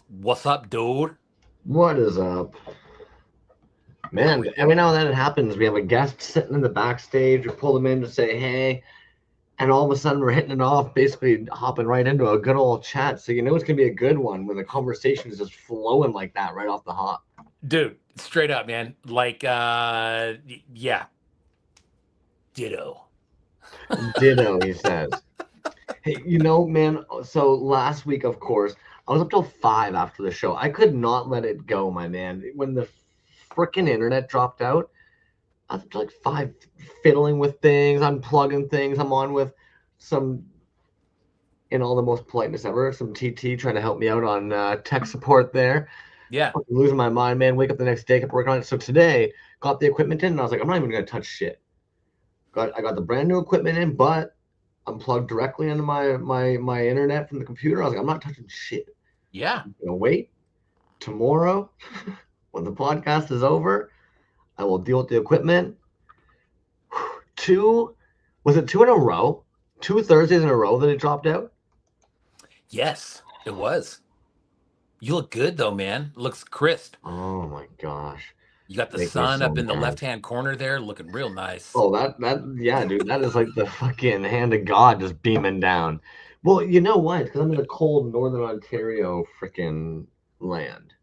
What's up, dude? What is up? How Man, we every now doing? and then it happens. We have a guest sitting in the backstage. We pull them in to say hey, and all of a sudden we're hitting it off, basically hopping right into a good old chat. So you know it's gonna be a good one when the conversation is just flowing like that right off the hop. Dude, straight up, man. Like, yeah, ditto. Ditto, he says. Hey, man, so last week, of course, I was up till 5 after the show. I could not let it go, my man. When the freaking internet dropped out, I was up to like 5 fiddling with things, unplugging things. I'm on with some, in all the most politeness ever, some TT trying to help me out on tech support there. Yeah, Fucking losing my mind, man. Wake up the next day, kept working on it. So today, got the equipment in, and I was like, I'm not even gonna touch shit. I got the brand new equipment in, but I'm plugged directly into my internet from the computer. I was like, I'm not touching shit. yeah, I'm gonna wait tomorrow when the podcast is over. I will deal with the equipment. Two, was it two in a row? 2 Thursdays in a row that it dropped out. yes, it was. You look good though, man. Looks crisp. Oh my gosh, You got the make me sun so up in the mad. left-hand corner there, looking real nice. Oh, that yeah, dude, that is like the fucking hand of God just beaming down. Well, you know what? Because I'm in the cold northern Ontario freaking land.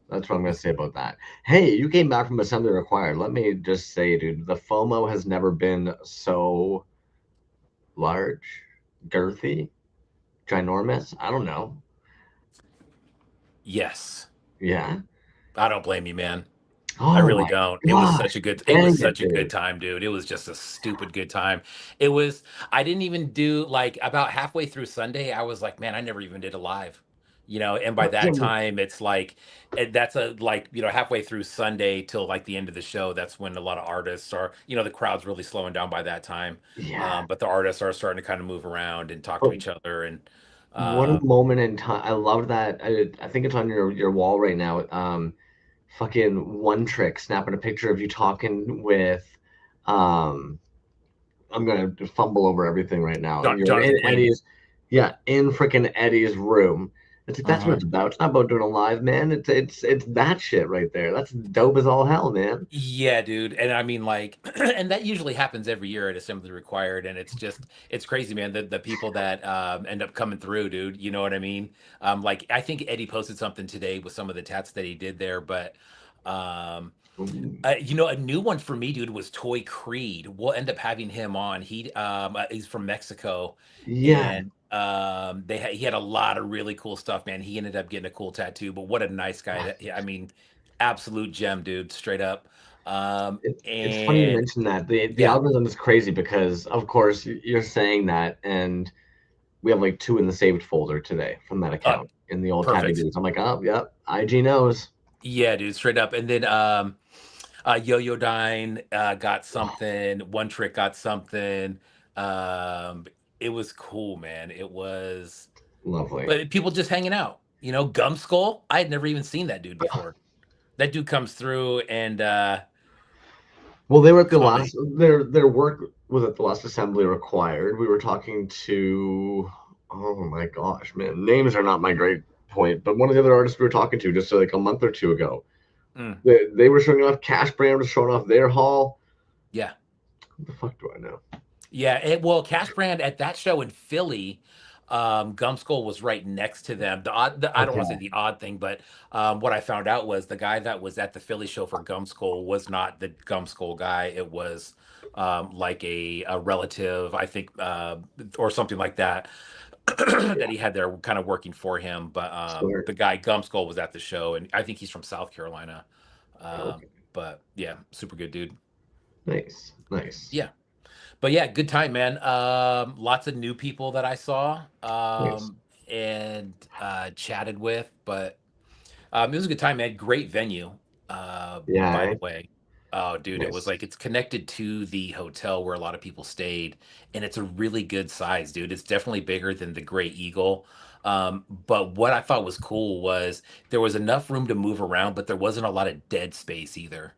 That's what I'm gonna say about that. Hey, you came back from assembly required. Let me just say, dude, the FOMO has never been so large, girthy, ginormous. I don't know. Yes. Yeah. I don't blame you, man. I Oh really my don't. gosh. It was Dang it, such a good dude. time, dude. It was just a stupid good time. It was I didn't even do like about halfway through Sunday, I was like, man, I never even did a live. And by that time it's like that's a like, halfway through Sunday till like the end of the show, that's when a lot of artists are, the crowd's really slowing down by that time. Yeah. But the artists are starting to kind of move around and talk to But each other and what a uh moment in time. I love that. I think it's on your wall right now. Fucking one trick, snapping a picture of you talking with um I'm gonna fumble over everything right now. You're Jonathan in Queen. Eddie's, yeah, in freaking Eddie's room. It's like that's what Uh-huh. it's about. It's not about doing a live, man. It's that shit right there. That's dope as all hell, man. Yeah, dude. And I mean, like, and that usually happens every year at Assembly Required. And it's crazy, man. The people that end up coming through, dude. You know what I mean? Like, I think Eddie posted something today with some of the tats that he did there. But, um, a new one for me, dude, was Toy Creed. We'll end up having him on. He's from Mexico. Yeah, And he had a lot of really cool stuff, man. He ended up getting a cool tattoo, but what a nice guy. I mean, absolute gem, dude, straight up. it's funny you And mentioned that. The yeah. algorithm is crazy because, of course, you're saying that, and we have like two in the saved folder today from that Oh, account in the old tabby perfect. dudes. I'm like, oh, yep, IG knows. Yeah, dude, straight up. And then Yo-Yo Dine got Oh, something, One Trick got something. Um, it was cool, man. It was, lovely. but people just hanging out. Gum Skull. I had never even seen that dude before. That dude comes through and Well, they were at the comedy. last. Their work was at the last assembly required. We were talking to. Oh my gosh, man, names are not my great point, but one of the other artists we were talking to just like a month or two ago, Mm, they were showing off. Cash Brand was showing off their haul. yeah. What the fuck do I know? Yeah, well, Cash Brand at that show in Philly, Gumskull was right next to them. I don't want to say Okay. the odd thing, but what I found out was the guy that was at the Philly show for Gumskull was not the Gumskull guy. It was like a relative, I think, or something like that, that Yeah. he had there kind of working for him. But Smart. the guy Gumskull was at the show, and I think he's from South Carolina. Okay. But yeah, super good dude. Nice. Nice. Yeah. But yeah, good time, man. Lots of new people that I saw Nice. and chatted with, but it was a good time, man. Great venue, Yeah. by the Eh? way. Oh, dude, it was Nice. like it's connected to the hotel where a lot of people stayed, and it's a really good size, dude. It's definitely bigger than the Gray Eagle. But what I thought was cool was there was enough room to move around, but there wasn't a lot of dead space either.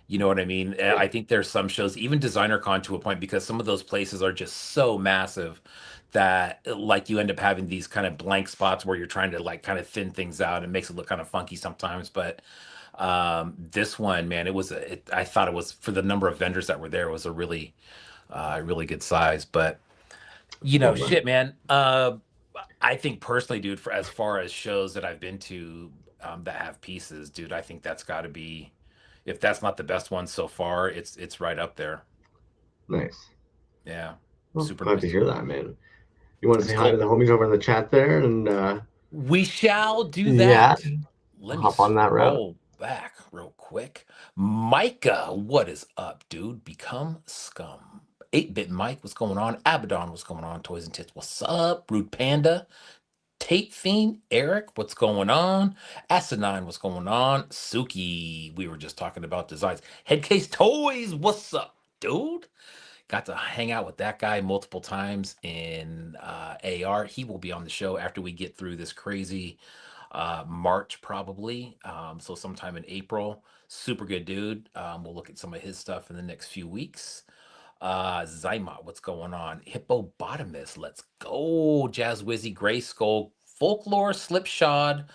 You know what I mean? Yeah. I think there's some shows, even Designer Con to a point, because some of those places are just so massive that like you end up having these kind of blank spots where you're trying to like kind of thin things out and makes it look kind of funky sometimes. But this one, man, I thought it was, for the number of vendors that were there, it was a really good size. But Love that. shit, man. I think personally, dude, for as far as shows that I've been to that have pieces, dude, I think that's got to be, if that's not the best one so far, it's right up there. Nice. Yeah, Well, super glad to nice, hear dude. that, man. You want to That's say hi to cool. the homies over in the chat there, and We shall do yeah, that. Let me hop on that route. scroll back real quick. Micah, what is up, dude? Become scum. 8-bit Mike, what's going on? Abaddon, what's going on? Toys and Tits, what's up? Rude Panda, Tate Fiend, Eric, what's going on? Asinine, what's going on? Suki, we were just talking about designs. Headcase Toys, what's up, dude? Got to hang out with that guy multiple times in AR. He will be on the show after we get through this crazy March, probably. So sometime in April. Super good dude. We'll look at some of his stuff in the next few weeks. Zyma, what's going on? Hippopotamus, let's go. Jazz Wizzy, Gray Skull, Folklore, Slipshod,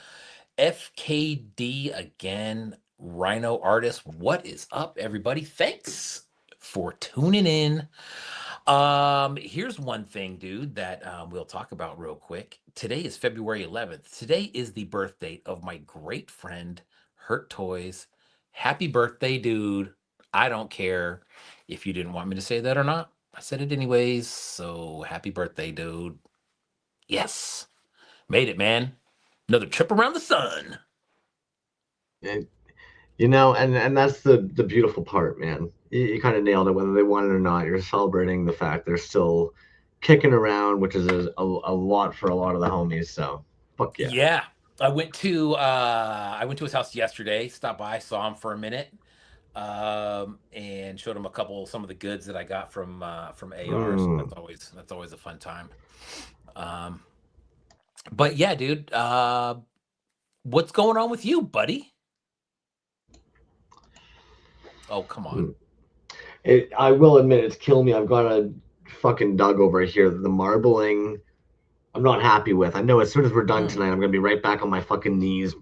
FKD again, Rhino Artist. What is up, everybody? Thanks for tuning in. Here's one thing, dude, that we'll talk about real quick. Today is February 11th. Today is the birth date of my great friend, Hurt Toys. Happy birthday, dude. I don't care if you didn't want me to say that or not. I said it anyways. So happy birthday, dude. Yes. Made it, man. Another trip around the sun. And, and that's the beautiful part, man. You kind of nailed it. Whether they want it or not, you're celebrating the fact they're still kicking around, which is a lot for a lot of the homies. So, fuck yeah. Yeah. I went to his house yesterday, stopped by, saw him for a minute, and showed him some of the goods that I got from AR. So Mm. that's always a fun time. Um, but yeah, dude, what's going on with you, buddy? Oh, come on. Mm. I will admit it's killing me. I've got a fucking Doug over here. The marbling, I'm not happy with. I know as soon as we're done Mm. tonight, I'm gonna be right back on my fucking knees,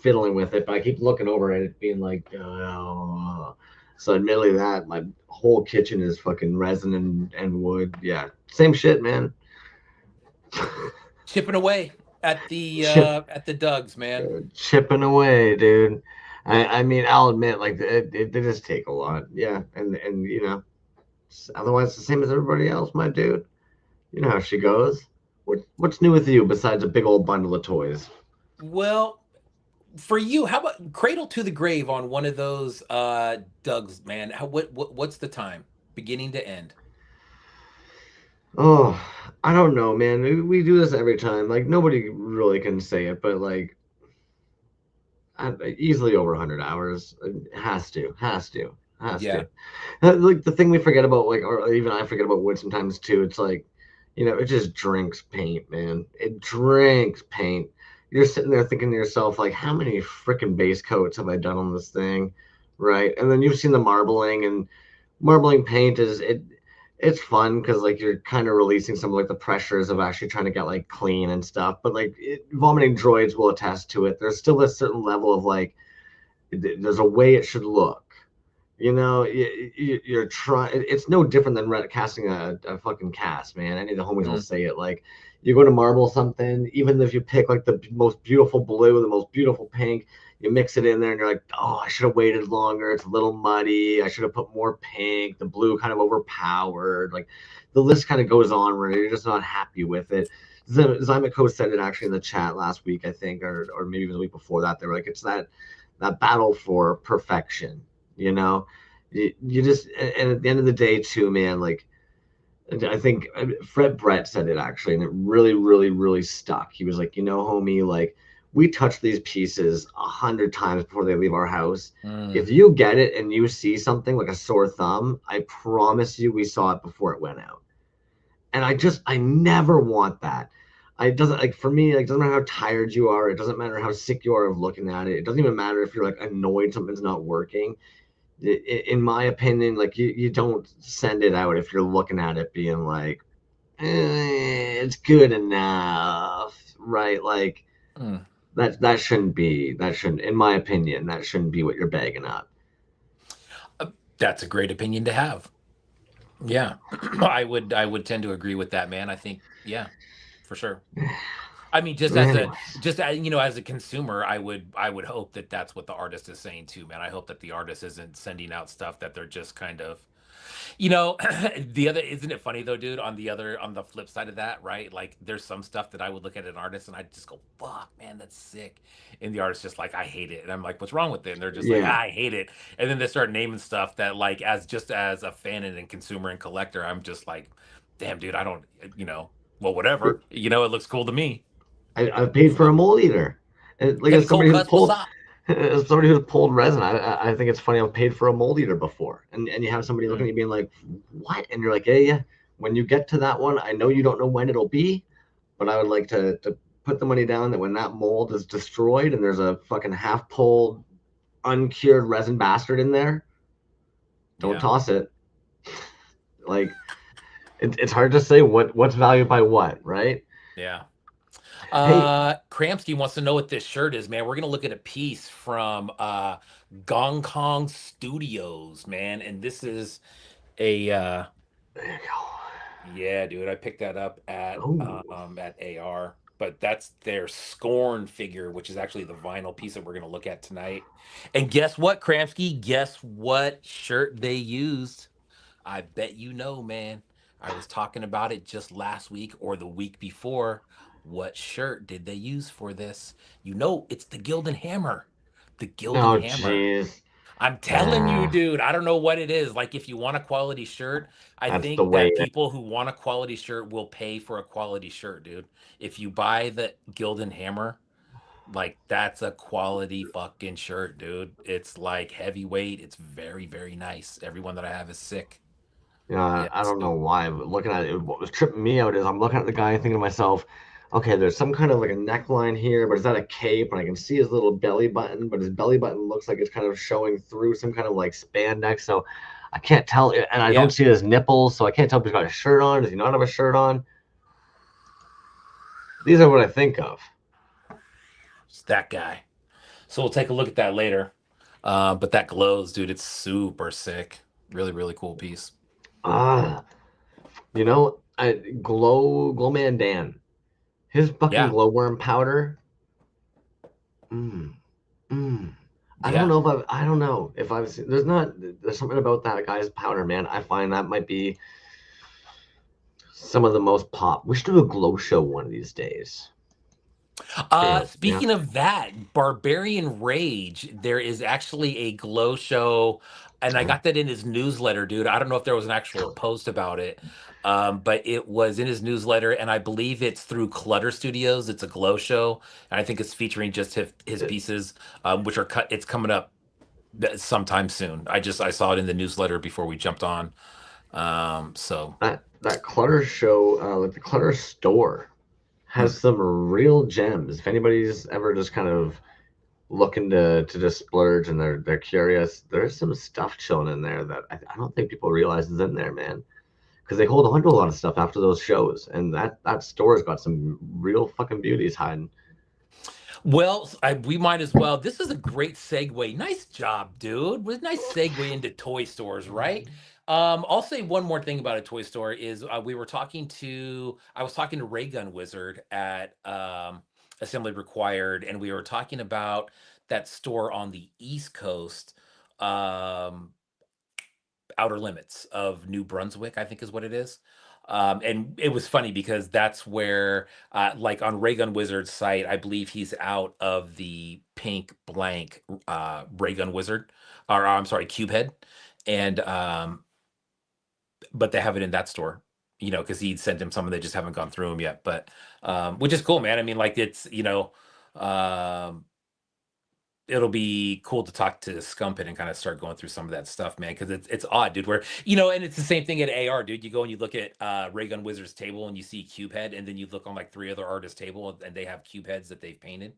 fiddling with it. But I keep looking over at it, being like, oh. So admittedly, that my whole kitchen is fucking resin and wood. Yeah, same shit, man. Chipping away Chip at the Dugs, man. chipping away, dude. I mean, I'll admit, like they just take a lot. Yeah, and otherwise it's the same as everybody else, my dude. You know how she goes. What's new with you besides a big old bundle of toys? Well, for you, how about Cradle to the Grave on one of those Dugs, man? What's the time? Beginning to end. Oh, I don't know, man. We do this every time. Like nobody really can say it, but like easily over 100 hours. Has Yeah. to. Like the thing we forget about, like, or even I forget about wood sometimes too. It's like, it just drinks paint, man. It drinks paint. You're sitting there thinking to yourself, like, how many freaking base coats have I done on this thing, right? And then you've seen the marbling, and marbling paint it's fun because like you're kind of releasing some of like the pressures of actually trying to get like clean and stuff. But like vomiting droids will attest to it. There's still a certain level of like there's a way it should look. You're trying. It's no different than casting a fucking cast, man. Any of the homies will Mm. say it. Like you're going to marble something, even if you pick like the most beautiful blue, the most beautiful pink, you mix it in there, and you're like, oh, I should have waited longer. It's a little muddy. I should have put more pink. The blue kind of overpowered. Like the list kind of goes on where you're just not happy with it. Zymako said it actually in the chat last week, I think, or maybe the week before that. They were like, it's that battle for perfection, you know you just, and at the end of the day too, man, like I think Fred Brett said it actually, and it really really really stuck. He was like, homie, like we touch these pieces 100 times before they leave our house. Mm. If you get it and you see something like a sore thumb, I promise you we saw it before it went out. And I never want that. I doesn't like for me, like it doesn't matter how tired you are, it doesn't matter how sick you are of looking at it, it doesn't even matter if you're like annoyed something's not working. In my opinion, like you don't send it out if you're looking at it being like, it's good enough, right? Like Mm, that shouldn't be that shouldn't, in my opinion, that shouldn't be what you're bagging up. uh, that's a great opinion to have. Yeah, I would tend to agree with that, man. I think, yeah, for sure. I mean, Anyways, as a consumer, I would hope that that's what the artist is saying too, man. I hope that the artist isn't sending out stuff that they're just kind of, you know, the other, isn't it funny though, dude? On the flip side of that, right? Like, there's some stuff that I would look at an artist and I just go, "Fuck, man, that's sick," and the artist just like, "I hate it," and I'm like, "What's wrong with it?" And they're just like, yeah. "I hate it," and then they start naming stuff that, like, as a fan and a consumer and collector, I'm just like, "Damn, dude, I don't, well, whatever, it looks cool to me." I've paid for a So, mold eater, and like Heavy as Cold somebody who's Cuts, what's pulled, up? as somebody who's pulled resin, I think it's funny. I've paid for a mold eater before, and you have somebody looking Mm, at you being like, "What?" And you're like, "Yeah, yeah." When you get to that one, I know you don't know when it'll be, but I would like to put the money down that when that mold is destroyed and there's a fucking half pulled, uncured resin bastard in there, don't yeah, toss it. Like it's hard to say what's valued by what, right? yeah. Hey, Kramsky wants to know what this shirt is, man. We're gonna look at a piece from Gong Kong Studios, man, and this is a there you go. yeah, dude. I picked that up Oh, at AR, but that's their Scorn figure, which is actually the vinyl piece that we're gonna look at tonight. And guess what, Kramsky? Guess what shirt they used? I bet you know, man. I was talking about it just last week or the week before. What shirt did they use for this? It's the Gildan Hammer. The Gildan oh, Hammer. jeez. I'm telling you, Ah, dude, I don't know what it is. Like, if you want a quality shirt, I that's the think way. that people who want a quality shirt will pay for a quality shirt, dude. If you buy the Gildan Hammer, like, that's a quality fucking shirt, dude. It's like heavyweight. It's very, very nice. Everyone that I have is sick. Yeah. I don't know So, why, but looking at it, what was tripping me out is I'm looking at the guy and thinking to myself, okay, there's some kind of like a neckline here, but is that a cape? And I can see his little belly button, but his belly button looks like it's kind of showing through some kind of like spandex. So I can't tell, and I don't yeah, see his nipples, so I can't tell if he's got a shirt on. Does he not have a shirt on? These are what I think of. it's that guy. So we'll take a look at that later. But that glows, dude. It's super sick. Really, really cool piece. Ah, Glow Man Dan, his fucking Yeah, glowworm powder. Mm. Mm. yeah. I don't know if I've seen, there's something about that guy's powder, man. I find that might be some of the most pop. We should do a glow show one of these days. Yeah. Speaking of that, Barbarian Rage, there is actually a glow show, and I Oh, got that in his newsletter, dude. I don't know if there was an actual post about it, but it was in his newsletter, and I believe it's through Clutter Studios. It's a glow show, and I think it's featuring just his pieces, which are cut. It's coming up sometime soon. I saw it in the newsletter before we jumped on. So that Clutter show, like the Clutter store, hmm, has some real gems. If anybody's ever just kind of looking to just splurge and they're curious, there's some stuff chilling in there that I don't think people realize is in there, man. Because they hold on to a lot of stuff after those shows, and that store's got some real fucking beauties hiding. well, we might as well. This is a great segue. Nice job, dude. With nice segue into toy stores, right? I'll say one more thing about a toy store is I was talking to Ray Gun Wizard at Assembly Required, and we were talking about that store on the East Coast. Um, Outer Limits of New Brunswick, I think is what it is. And it was funny because that's where, like on Raygun Wizard's site, I believe he's out of the pink blank Raygun Wizard, or I'm sorry, Cubehead, and but they have it in that store, because he'd sent him some, and they just haven't gone through them yet. But which is cool, man. I mean, like, um, it'll be cool to talk to Scumpin and kind of start going through some of that stuff, man, because it's odd, dude. Where and it's the same thing at AR, dude. You go and you look at Raygun Wizard's table and you see Cube Head, and then you look on like three other artists' table and they have Cube Heads that they've painted,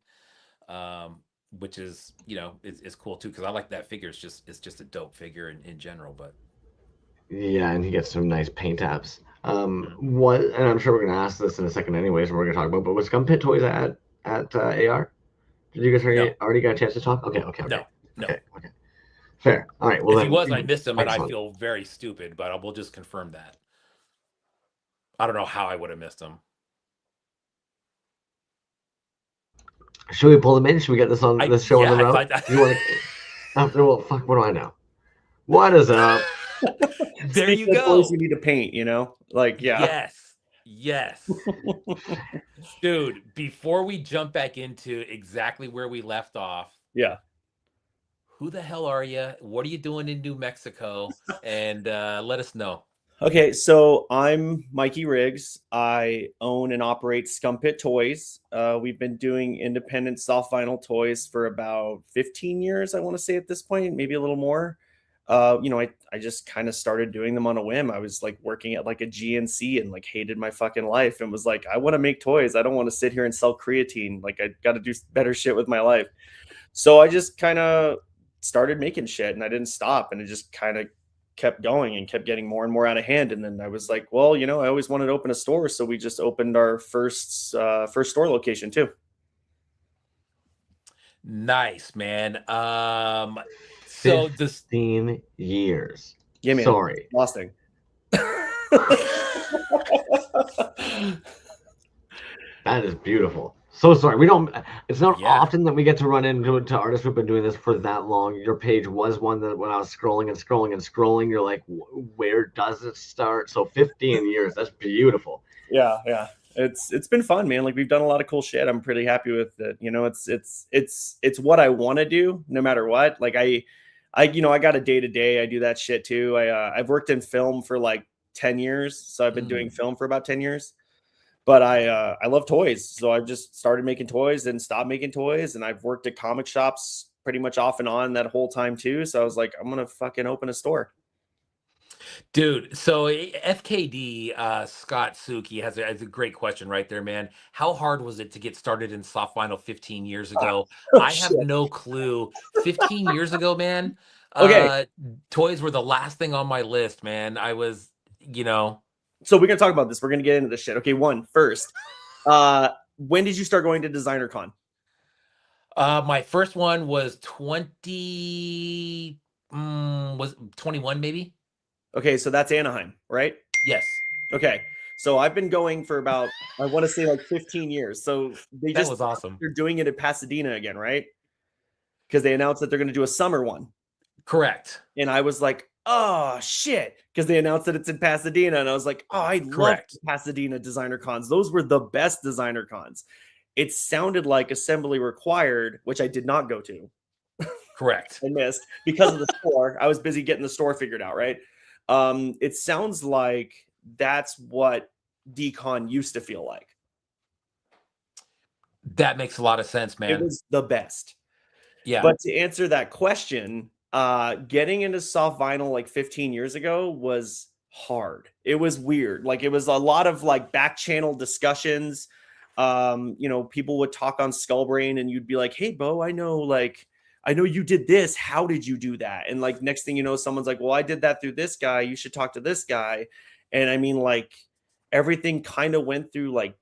um, which is cool too because I like that figure. It's just a dope figure in general, but. Yeah, and he gets some nice paint apps. Mhm. What? And I'm sure we're gonna ask this in a second, anyways. And we're gonna talk about. But was Scum Pit Toys at AR? Did you guys No, already got a chance to talk? Okay, okay, okay, no, no. okay, okay. Fair. All right. Well If he then, was, I missed him, and I excellent. feel very stupid. But we'll just confirm that. I don't know how I would have missed him. Should we pull them in? Should we get this show on Yeah, the I road? thought that. Do you want to? Well, fuck. What do I know? What is up? There you Speaking of toys, you go. need to paint. Like yeah. Yes, yes. Dude, before we jump back into exactly where we left off, Yeah. who the hell are you? What are you doing in New Mexico? And let us know. Okay, so I'm Mikey Riggs. I own and operate Scum Pit Toys. We've been doing independent soft vinyl toys for about 15 years, I want to say at this point, maybe a little more. I just kind of started doing them on a whim. I was like working at like a GNC and like hated my fucking life and was like, I want to make toys. I don't want to sit here and sell creatine. Like I got to do better shit with my life. So I just kind of started making shit and I didn't stop and it just kind of kept going and kept getting more and more out of hand. And then I was like, well, I always wanted to open a store. So we just opened our first store location too. Nice, man. So this 15 years. Yeah, man. Sorry. Last thing. That is beautiful. So sorry. We don't. It's not Yeah. often that we get to run into artists who've been doing this for that long. Your page was one that when I was scrolling and scrolling and scrolling, you're like, where does it start? So 15 years. That's beautiful. Yeah. It's been fun, man. Like we've done a lot of cool shit. I'm pretty happy with it. It's what I want to do no matter what. Like I got a day to day. I do that shit too. I've worked in film for like 10 years. So I've been doing film for about 10 years. But I love toys. So I've just started making toys and stopped making toys. And I've worked at comic shops pretty much off and on that whole time too. So I was like, I'm gonna fucking open a store. Dude, so FKD Scott Suki has a great question right there, man. How hard was it to get started in soft vinyl 15 years ago? Oh I have shit. no clue. 15 years ago, man, Okay. toys were the last thing on my list, man. I was, So we're gonna talk about this. We're gonna get into this shit. Okay, first. When did you start going to Designer Con? My first one was 20, was 21 maybe? Okay, so that's Anaheim, right? Yes. Okay. So I've been going for about, I want to say like 15 years. So That was awesome. they're doing it in Pasadena again, right? Because they announced that they're going to do a summer one. Correct. And I was like, oh shit. Because they announced that it's in Pasadena. And I was like, oh, I love Pasadena designer cons. Those were the best designer cons. It sounded like assembly required, which I did not go to. Correct. I missed because of the store. I was busy getting the store figured out, right? It sounds like that's what Decon used to feel like. That makes a lot of sense, man. It was the best. Yeah. But to answer that question, getting into soft vinyl like 15 years ago was hard. It was weird. Like it was a lot of like back channel discussions. People would talk on Skullbrain and you'd be like, hey, Bo, I know you did this. How did you do that? And like next thing you know, someone's like, well, I did that through this guy. You should talk to this guy. And I mean, like everything kind of went through like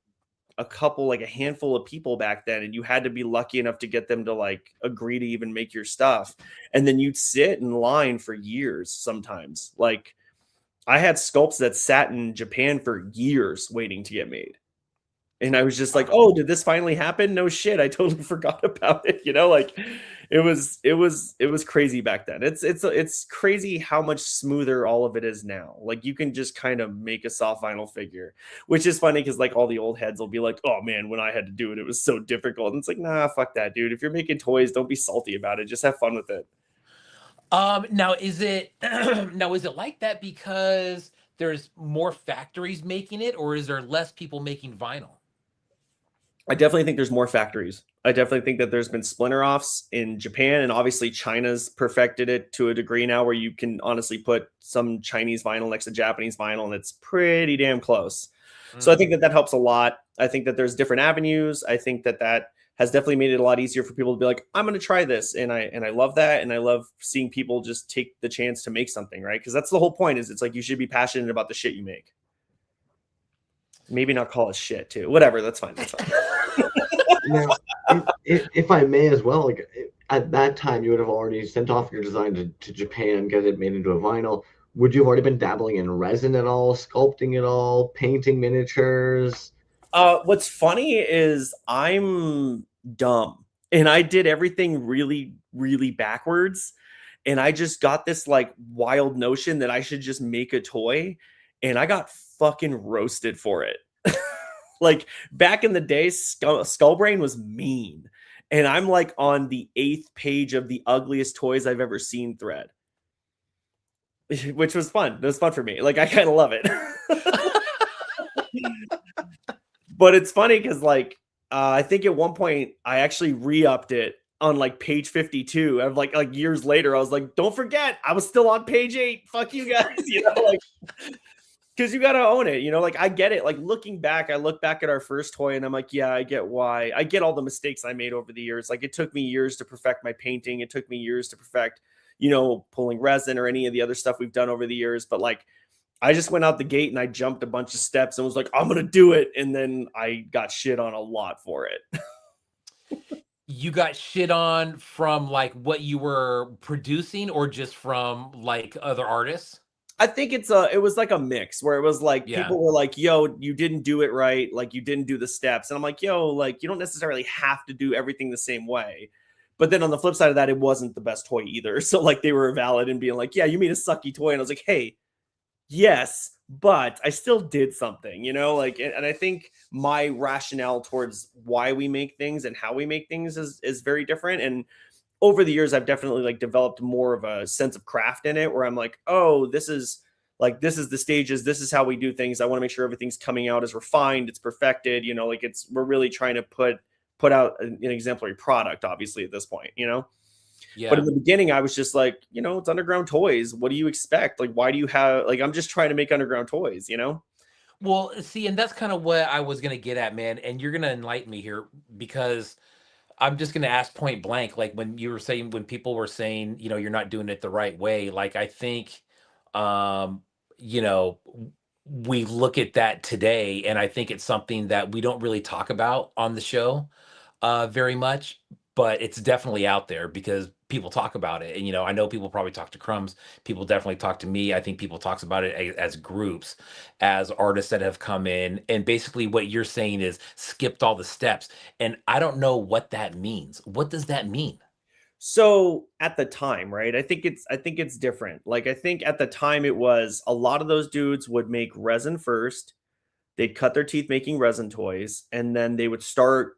a handful of people back then. And you had to be lucky enough to get them to like agree to even make your stuff. And then you'd sit in line for years sometimes. Like I had sculpts that sat in Japan for years waiting to get made. And I was just like, oh, did this finally happen? No shit. I totally forgot about it. Like it was crazy back then. It's crazy how much smoother all of it is now. Like you can just kind of make a soft vinyl figure, which is funny because like all the old heads will be like, oh man, when I had to do it, it was so difficult. And it's like, nah, fuck that, dude. If you're making toys, don't be salty about it. Just have fun with it. Now is it like that because there's more factories making it, or is there less people making vinyl? I definitely think there's more factories. I definitely think that there's been splinter offs in Japan, and obviously China's perfected it to a degree now where you can honestly put some Chinese vinyl next to Japanese vinyl and it's pretty damn close. So I think that helps a lot. I think that there's different avenues. I think that has definitely made it a lot easier for people to be like, I'm going to try this. And I love that. And I love seeing people just take the chance to make something, right? Because that's the whole point, is it's like, you should be passionate about the shit you make. Maybe not call it shit too. Whatever. That's fine. That's fine. Now, if I may as well, like at that time, you would have already sent off your design to Japan, get it made into a vinyl. Would you have already been dabbling in resin at all, sculpting at all, painting miniatures? What's funny is I'm dumb and I did everything really, really backwards. And I just got this like wild notion that I should just make a toy, and I got fucking roasted for it. Like back in the day, Skullbrain was mean. And I'm like on the 8th page of the ugliest toys I've ever seen thread, which was fun. It was fun for me. Like, I kind of love it. But it's funny because like, I think at one point I actually re-upped it on like page 52 of like years later. I was like, don't forget, I was still on page 8. Fuck you guys, you know, like, because you got to own it, you know, like I get it. Like looking back, I look back at our first toy and I'm like, yeah, I get why. I get all the mistakes I made over the years. Like it took me years to perfect my painting. It took me years to perfect, you know, pulling resin or any of the other stuff we've done over the years. But like, I just went out the gate and I jumped a bunch of steps and was like, I'm going to do it. And then I got shit on a lot for it. You got shit on from like what you were producing, or just from like other artists? I think it was like a mix where it was like, people were like, yo, you didn't do it right. Like you didn't do the steps. And I'm like, yo, like you don't necessarily have to do everything the same way. But then on the flip side of that, it wasn't the best toy either. So like they were valid in being like, yeah, you made a sucky toy. And I was like, hey, yes, but I still did something, you know, like, and I think my rationale towards why we make things and how we make things is very different. And over the years, I've definitely like developed more of a sense of craft in it, where I'm like, oh, this is the stages. This is how we do things. I want to make sure everything's coming out as refined. It's perfected, you know, like we're really trying to put out an exemplary product, obviously at this point, you know? Yeah. But in the beginning, I was just like, you know, it's underground toys. What do you expect? Like, why do you have, like, I'm just trying to make underground toys, you know? Well, see, and that's kind of what I was gonna get at, man. And you're gonna enlighten me here, because I'm just gonna ask point blank, like when you were saying, when people were saying, you know, you're not doing it the right way, like I think, um, you know, we look at that today, and I think it's something that we don't really talk about on the show very much, but it's definitely out there because people talk about it. And, you know, I know people probably talk to Crumbs. People definitely talk to me. I think people talks about it as groups, as artists that have come in. And basically what you're saying is skipped all the steps. And I don't know what that means. What does that mean? So at the time, right? I think it's different. Like, I think at the time it was a lot of those dudes would make resin first. They'd cut their teeth making resin toys, and then they would start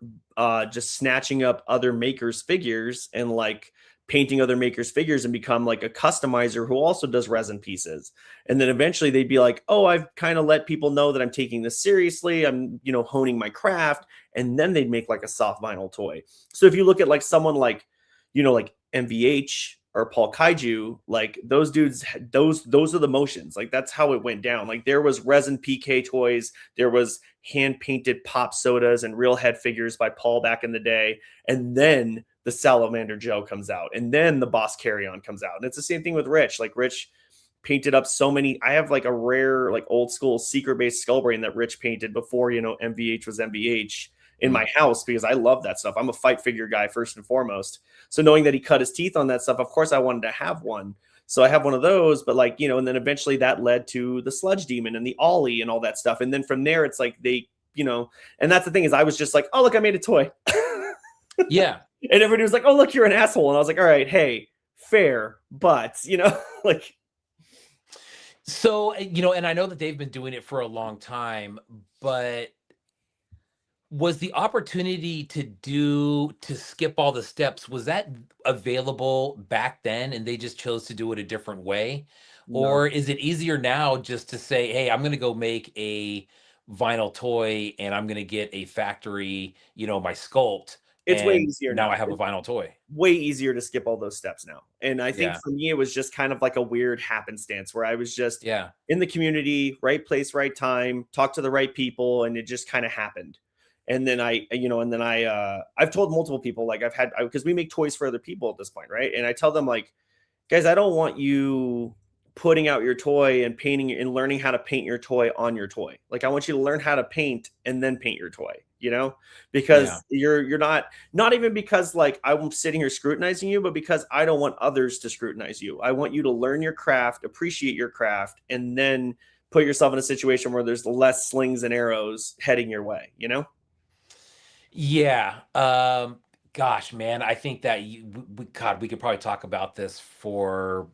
just snatching up other makers' figures and like painting other makers' figures and become like a customizer who also does resin pieces. And then eventually they'd be like, oh, I've kind of let people know that I'm taking this seriously. I'm, you know, honing my craft. And then they'd make like a soft vinyl toy. So if you look at like someone like, you know, like MVH or Paul Kaiju, like those dudes, those are the motions. Like that's how it went down. Like there was resin PK toys, there was hand painted pop sodas and real head figures by Paul back in the day, and then the Salamander Joe comes out, and then the Boss Carry On comes out. And it's the same thing with Rich. Like Rich painted up so many. I have like a rare, like old school secret based Skullbrain that Rich painted before, you know, MVH was MVH, in my house, because I love that stuff. I'm a fight figure guy first and foremost. So knowing that he cut his teeth on that stuff, of course I wanted to have one. So I have one of those, but like, you know, and then eventually that led to the Sludge Demon and the Ollie and all that stuff. And then from there, it's like they, you know, and that's the thing is I was just like, oh, look, I made a toy. Yeah. And everybody was like, oh, look, you're an asshole. And I was like, all right, hey, fair, but, you know, like. So, you know, and I know that they've been doing it for a long time, but was the opportunity to skip all the steps, was that available back then and they just chose to do it a different way? No. Or is it easier now just to say, hey, I'm going to go make a vinyl toy and I'm going to get a factory, you know, my sculpt, It's way and easier now now. I have a vinyl toy? Way easier to skip all those steps now. And I think Yeah. for me, it was just kind of like a weird happenstance where I was just Yeah. in the community, right place, right time, talk to the right people, and it just kind of happened. And then I've told multiple people, like because we make toys for other people at this point, right? And I tell them, like, guys, I don't want you putting out your toy and painting and learning how to paint your toy on your toy. Like, I want you to learn how to paint and then paint your toy, because you're not even because like I'm sitting here scrutinizing you, but because I don't want others to scrutinize you. I want you to learn your craft, appreciate your craft, and then put yourself in a situation where there's less slings and arrows heading your way, Yeah. Gosh, man, I think that we could probably talk about this for,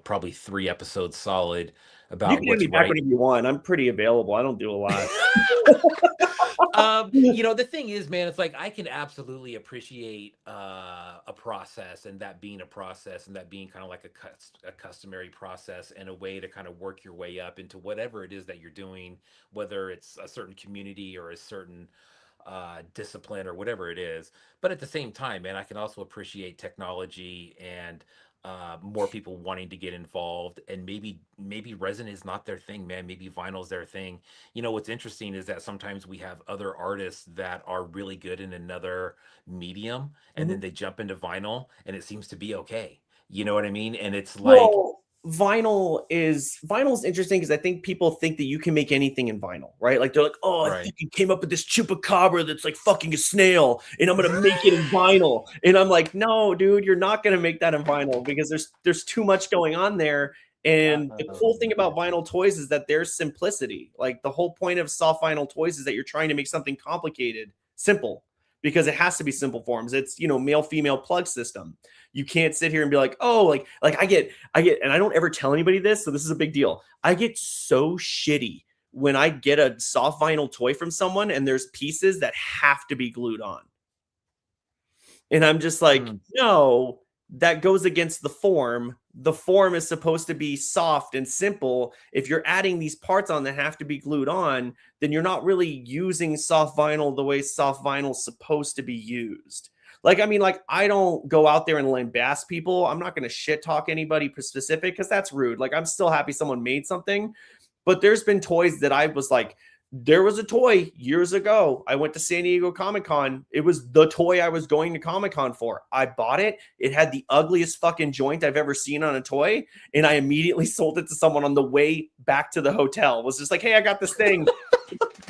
probably 3 episodes solid You about can hit what's me back right. whenever you want. I'm pretty available. I don't do a lot. The thing is, man, it's like I can absolutely appreciate a process, and that being a process, and that being kind of like a customary process, and a way to kind of work your way up into whatever it is that you're doing, whether it's a certain community or a certain discipline or whatever it is. But at the same time, man, I can also appreciate technology and more people wanting to get involved. And maybe resin is not their thing, man. Maybe vinyl's their thing. What's interesting is that sometimes we have other artists that are really good in another medium, and then they jump into vinyl, and it seems to be okay. You know what I mean? And it's like, Well, vinyl's interesting because I think people think that you can make anything in vinyl, right? Like, they're like, oh, I right. fucking came up with this chupacabra that's like fucking a snail, and I'm gonna make it in vinyl. And I'm like, no, dude, you're not gonna make that in vinyl because there's too much going on there. And the cool thing about vinyl toys is that there's simplicity. Like, the whole point of soft vinyl toys is that you're trying to make something complicated simple, because it has to be simple forms. It's, male female plug system. You can't sit here and be like, oh, like I get, and I don't ever tell anybody this, so this is a big deal. I get so shitty when I get a soft vinyl toy from someone and there's pieces that have to be glued on. And I'm just like, no, that goes against the form. The form is supposed to be soft and simple. If you're adding these parts on that have to be glued on, then you're not really using soft vinyl the way soft vinyl is supposed to be used. Like, I mean, like, I don't go out there and lambast people. I'm not going to shit talk anybody specific because that's rude. Like, I'm still happy someone made something. But there's been toys that I was like, there was a toy years ago. I went to San Diego Comic-Con. It was the toy I was going to Comic-Con for. I bought it. It had the ugliest fucking joint I've ever seen on a toy. And I immediately sold it to someone on the way back to the hotel. It was just like, hey, I got this thing.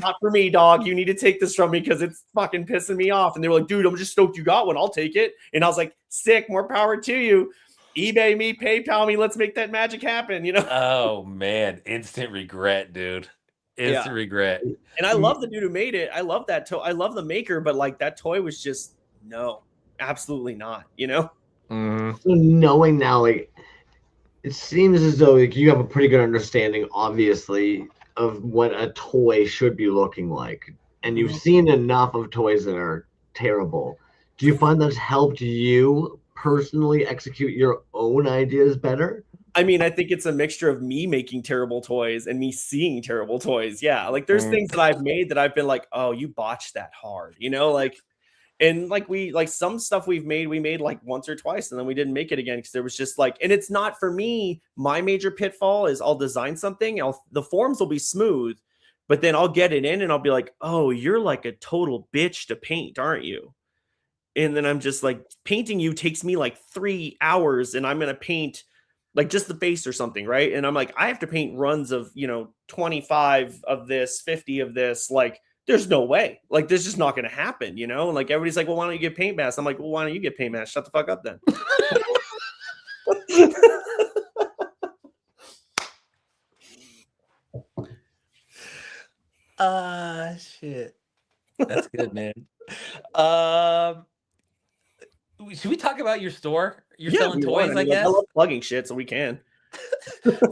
Not for me, dog. You need to take this from me because it's fucking pissing me off. And they were like, dude, I'm just stoked you got one. I'll take it. And I was like, sick, more power to you. eBay me, PayPal me. Let's make that magic happen, Oh man, instant regret, dude. Instant regret. And I love the dude who made it. I love that toy. I love the maker, but like, that toy was just no, absolutely not, So knowing now, like, it seems as though like, you have a pretty good understanding, obviously, of what a toy should be looking like. And you've seen enough of toys that are terrible. Do you find that's helped you personally execute your own ideas better? I mean, I think it's a mixture of me making terrible toys and me seeing terrible toys. Yeah. Like, there's things that I've made that I've been like, oh, you botched that hard, like, and like some stuff we made like once or twice, and then we didn't make it again because there was just like, and it's not for me. My major pitfall is I'll design something, the forms will be smooth, but then I'll get it in and I'll be like, oh, you're like a total bitch to paint, aren't you? And then I'm just like, painting you takes me like 3 hours, and I'm going to paint like just the face or something, right? And I'm like, I have to paint runs of, 25 of this, 50 of this. Like, there's no way. Like, this is just not going to happen, And like, everybody's like, well, why don't you get paint masks? I'm like, well, why don't you get paint masks? Shut the fuck up then. Shit. That's good, man. Should we talk about your store? You're selling toys, I guess. I love plugging shit, so we can.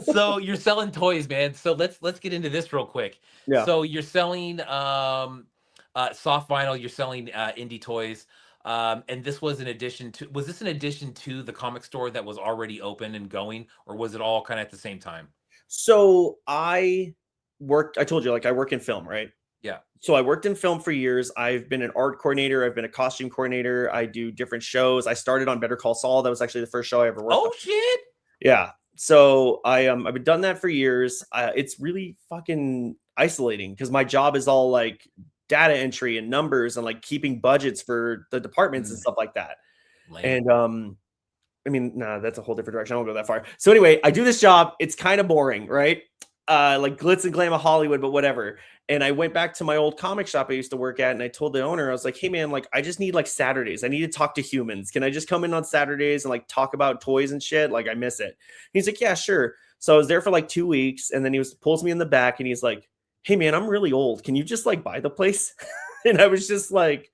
So you're selling toys, man. So let's get into this real quick. Yeah. So you're selling soft vinyl, you're selling indie toys. And this was an addition to, was this an addition to the comic store that was already open and going, or was it all kind of at the same time? So I told you, like, I work in film, right? Yeah. So I worked in film for years. I've been an art coordinator. I've been a costume coordinator. I do different shows. I started on Better Call Saul. That was actually the first show I ever worked on. Oh, shit. Yeah. So I've been done that for years. It's really fucking isolating because my job is all like data entry and numbers and like keeping budgets for the departments and stuff like that. Lame. And I mean, nah, that's a whole different direction. I won't go that far. So anyway, I do this job. It's kind of boring, right? Like glitz and glam of Hollywood, but whatever. And I went back to my old comic shop I used to work at, and I told the owner, I was like, hey man, like I just need like Saturdays. I need to talk to humans. Can I just come in on Saturdays and like talk about toys and shit? Like I miss it. He's like, yeah, sure. So I was there for like 2 weeks, and then he pulls me in the back and he's like, hey man, I'm really old. Can you just like buy the place? And I was just like,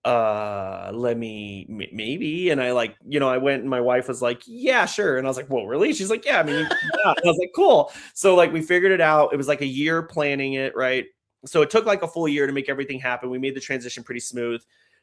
let me maybe. And I like, I went, and my wife was like, yeah, sure. And I was like, well, really? She's like, yeah, I mean, yeah. And I was like, cool. So like we figured it out. It was like a year planning it, right? So it took like a full year to make everything happen. We made the transition pretty smooth,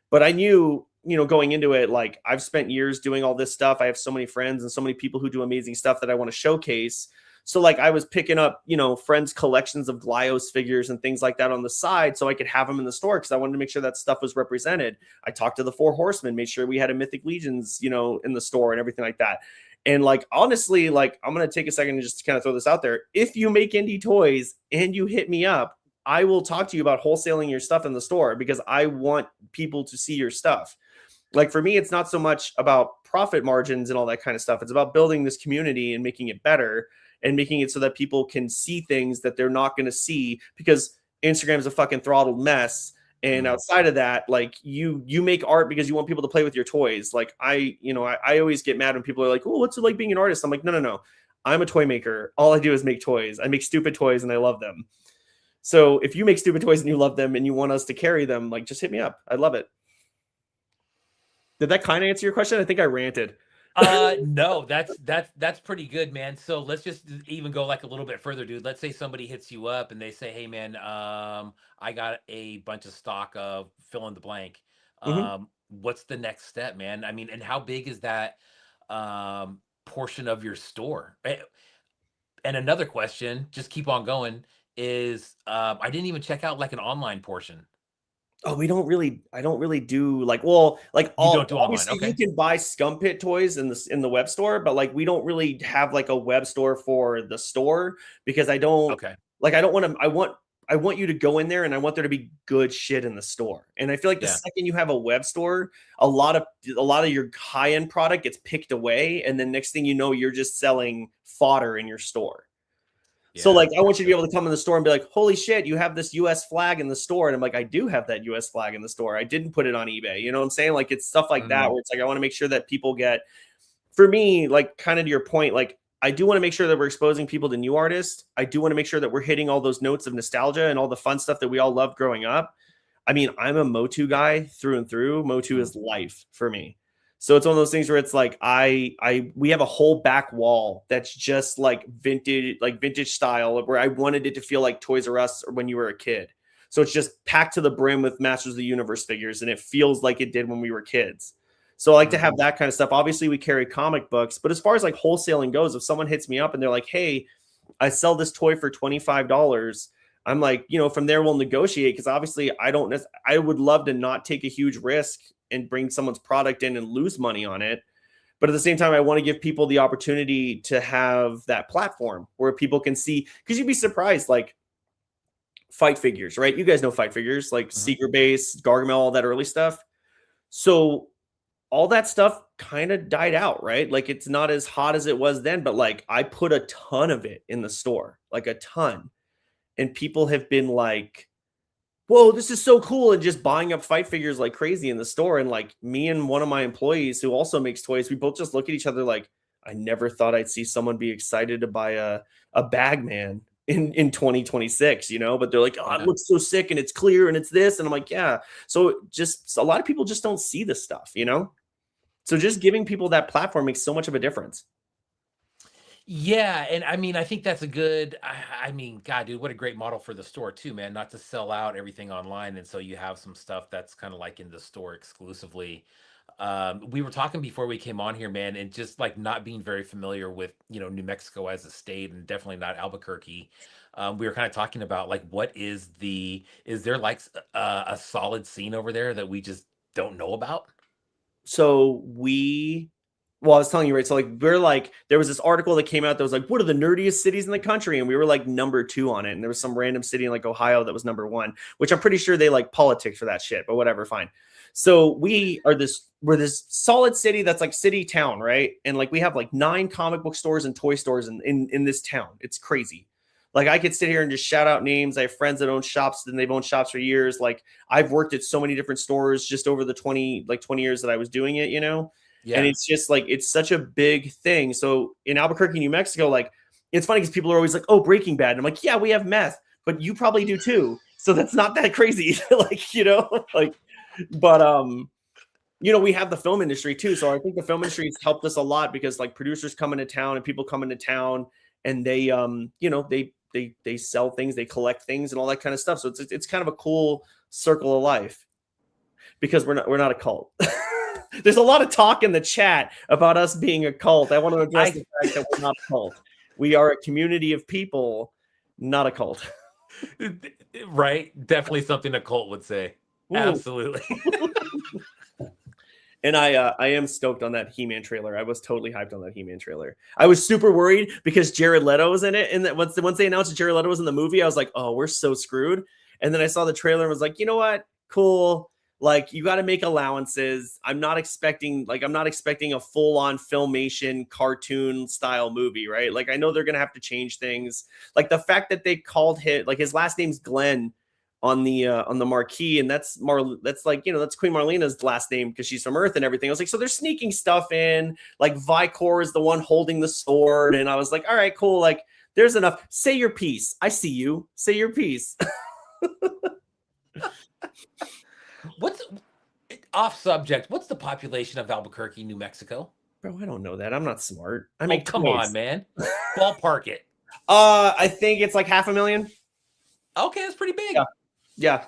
but I knew, going into it, like I've spent years doing all this stuff. I have so many friends and so many people who do amazing stuff that I want to showcase. So like I was picking up, friends' collections of Glyos figures and things like that on the side so I could have them in the store because I wanted to make sure that stuff was represented. I talked to the Four Horsemen, made sure we had a Mythic Legions, in the store and everything like that. And like, honestly, like I'm going to take a second and just kind of throw this out there. If you make indie toys and you hit me up, I will talk to you about wholesaling your stuff in the store because I want people to see your stuff. Like for me, it's not so much about profit margins and all that kind of stuff. It's about building this community and making it better and making it so that people can see things that they're not going to see because Instagram's a fucking throttled mess. And outside of that, like you make art because you want people to play with your toys. Like I always get mad when people are like, oh, what's it like being an artist? I'm like, no. I'm a toy maker. All I do is make toys. I make stupid toys and I love them. So if you make stupid toys and you love them and you want us to carry them, like just hit me up. I'd love it. Did that kind of answer your question? I think I ranted. No, that's pretty good, man. So let's just even go like a little bit further, dude. Let's say somebody hits you up and they say, hey man, I got a bunch of stock of fill in the blank. What's the next step, man? I mean, and how big is that portion of your store? And another question, just keep on going, is I didn't even check out like an online portion. Oh, I don't really do like, well, like You don't do online, obviously you okay? can buy Scum Pit toys in the web store, but like we don't really have like a web store for the store because I don't Okay. like, I don't want to, I want you to go in there and I want there to be good shit in the store. And I feel like the Yeah. second you have a web store, a lot of your high end product gets picked away. And then next thing you know, you're just selling fodder in your store. So like, I want you to be able to come in the store and be like, holy shit, you have this US flag in the store. And I'm like, I do have that US flag in the store. I didn't put it on eBay. You know what I'm saying? Like it's stuff like that where it's like, I want to make sure that people get, for me, like kind of to your point, like I do want to make sure that we're exposing people to new artists. I do want to make sure that we're hitting all those notes of nostalgia and all the fun stuff that we all loved growing up. I mean, I'm a Motu guy through and through. Motu is life for me. So it's one of those things where it's like we have a whole back wall that's just like vintage style where I wanted it to feel like Toys R Us or when you were a kid. So it's just packed to the brim with Masters of the Universe figures, and it feels like it did when we were kids. So I like to have that kind of stuff. Obviously, we carry comic books, but as far as like wholesaling goes, if someone hits me up and they're like, "Hey, I sell this toy for $25," I'm like, from there we'll negotiate because obviously I would love to not take a huge risk and bring someone's product in and lose money on it. But at the same time, I want to give people the opportunity to have that platform where people can see, because you'd be surprised, like fight figures, right? You guys know fight figures, like Secret Base, Gargamel, all that early stuff. So all that stuff kind of died out, right? Like it's not as hot as it was then, but like I put a ton of it in the store, like a ton. And people have been like, whoa, this is so cool. And just buying up fight figures like crazy in the store. And like me and one of my employees who also makes toys, we both just look at each other like, I never thought I'd see someone be excited to buy a Bagman in 2026, but they're like, oh, it looks so sick and it's clear and it's this. And I'm like, yeah. So just a lot of people just don't see this stuff, So just giving people that platform makes so much of a difference. Yeah, and I mean, I think that's a good. I mean, God, dude, what a great model for the store too, man. Not to sell out everything online, and so you have some stuff that's kind of like in the store exclusively. We were talking before we came on here, man, and just like not being very familiar with New Mexico as a state, and definitely not Albuquerque. We were kind of talking about like is there like a solid scene over there that we just don't know about? So we Well, I was telling you, right? So like we're like, there was this article that came out that was like, what are the nerdiest cities in the country? And we were like #2 on it. And there was some random city in like Ohio that was #1, which I'm pretty sure they like politics for that shit, but whatever, fine. So we're this solid city that's like city town, right? And like we have like 9 comic book stores and toy stores in this town. It's crazy. Like I could sit here and just shout out names. I have friends that own shops and they've owned shops for years. Like I've worked at so many different stores just over the 20 years that I was doing it, you know? And Yeah. it's just like, it's such a big thing. So in Albuquerque, New Mexico, like it's funny because people are always like, oh, Breaking Bad. And I'm like, yeah, we have meth, but you probably do too. So that's not that crazy. Like, you know, like, but, you know, we have the film industry too. So I think the film industry has helped us a lot because like producers come into town and people come into town and they, you know, they sell things, they collect things and all that kind of stuff. So it's kind of a cool circle of life because we're not a cult. There's a lot of talk in the chat about us being a cult. I want to address the fact that we're not a cult. We are a community of people, not a cult. Right? Definitely something a cult would say. Ooh. Absolutely. And I am stoked on that He-Man trailer. I was totally hyped on that He-Man trailer. I was super worried because Jared Leto was in it. And once they announced Jared Leto was in the movie, I was like, oh, we're so screwed. And then I saw the trailer and was like, you know what? Cool. Like you got to make allowances. I'm not expecting a full-on filmation cartoon style movie, right? Like I know they're gonna have to change things. Like the fact that they called him, like his last name's Glenn on the marquee, and that's like, you know, that's Queen Marlena's last name because she's from Earth and everything. I was like, so they're sneaking stuff in. Like Vicor is the one holding the sword, and I was like, all right, cool. Like there's enough. Say your piece. I see you. Say your piece. What's off subject? What's the population of Albuquerque, New Mexico? Bro, I don't know that. I'm not smart. I mean, come on, man. Ballpark it. I think it's like 500,000. Okay, that's pretty big. Yeah.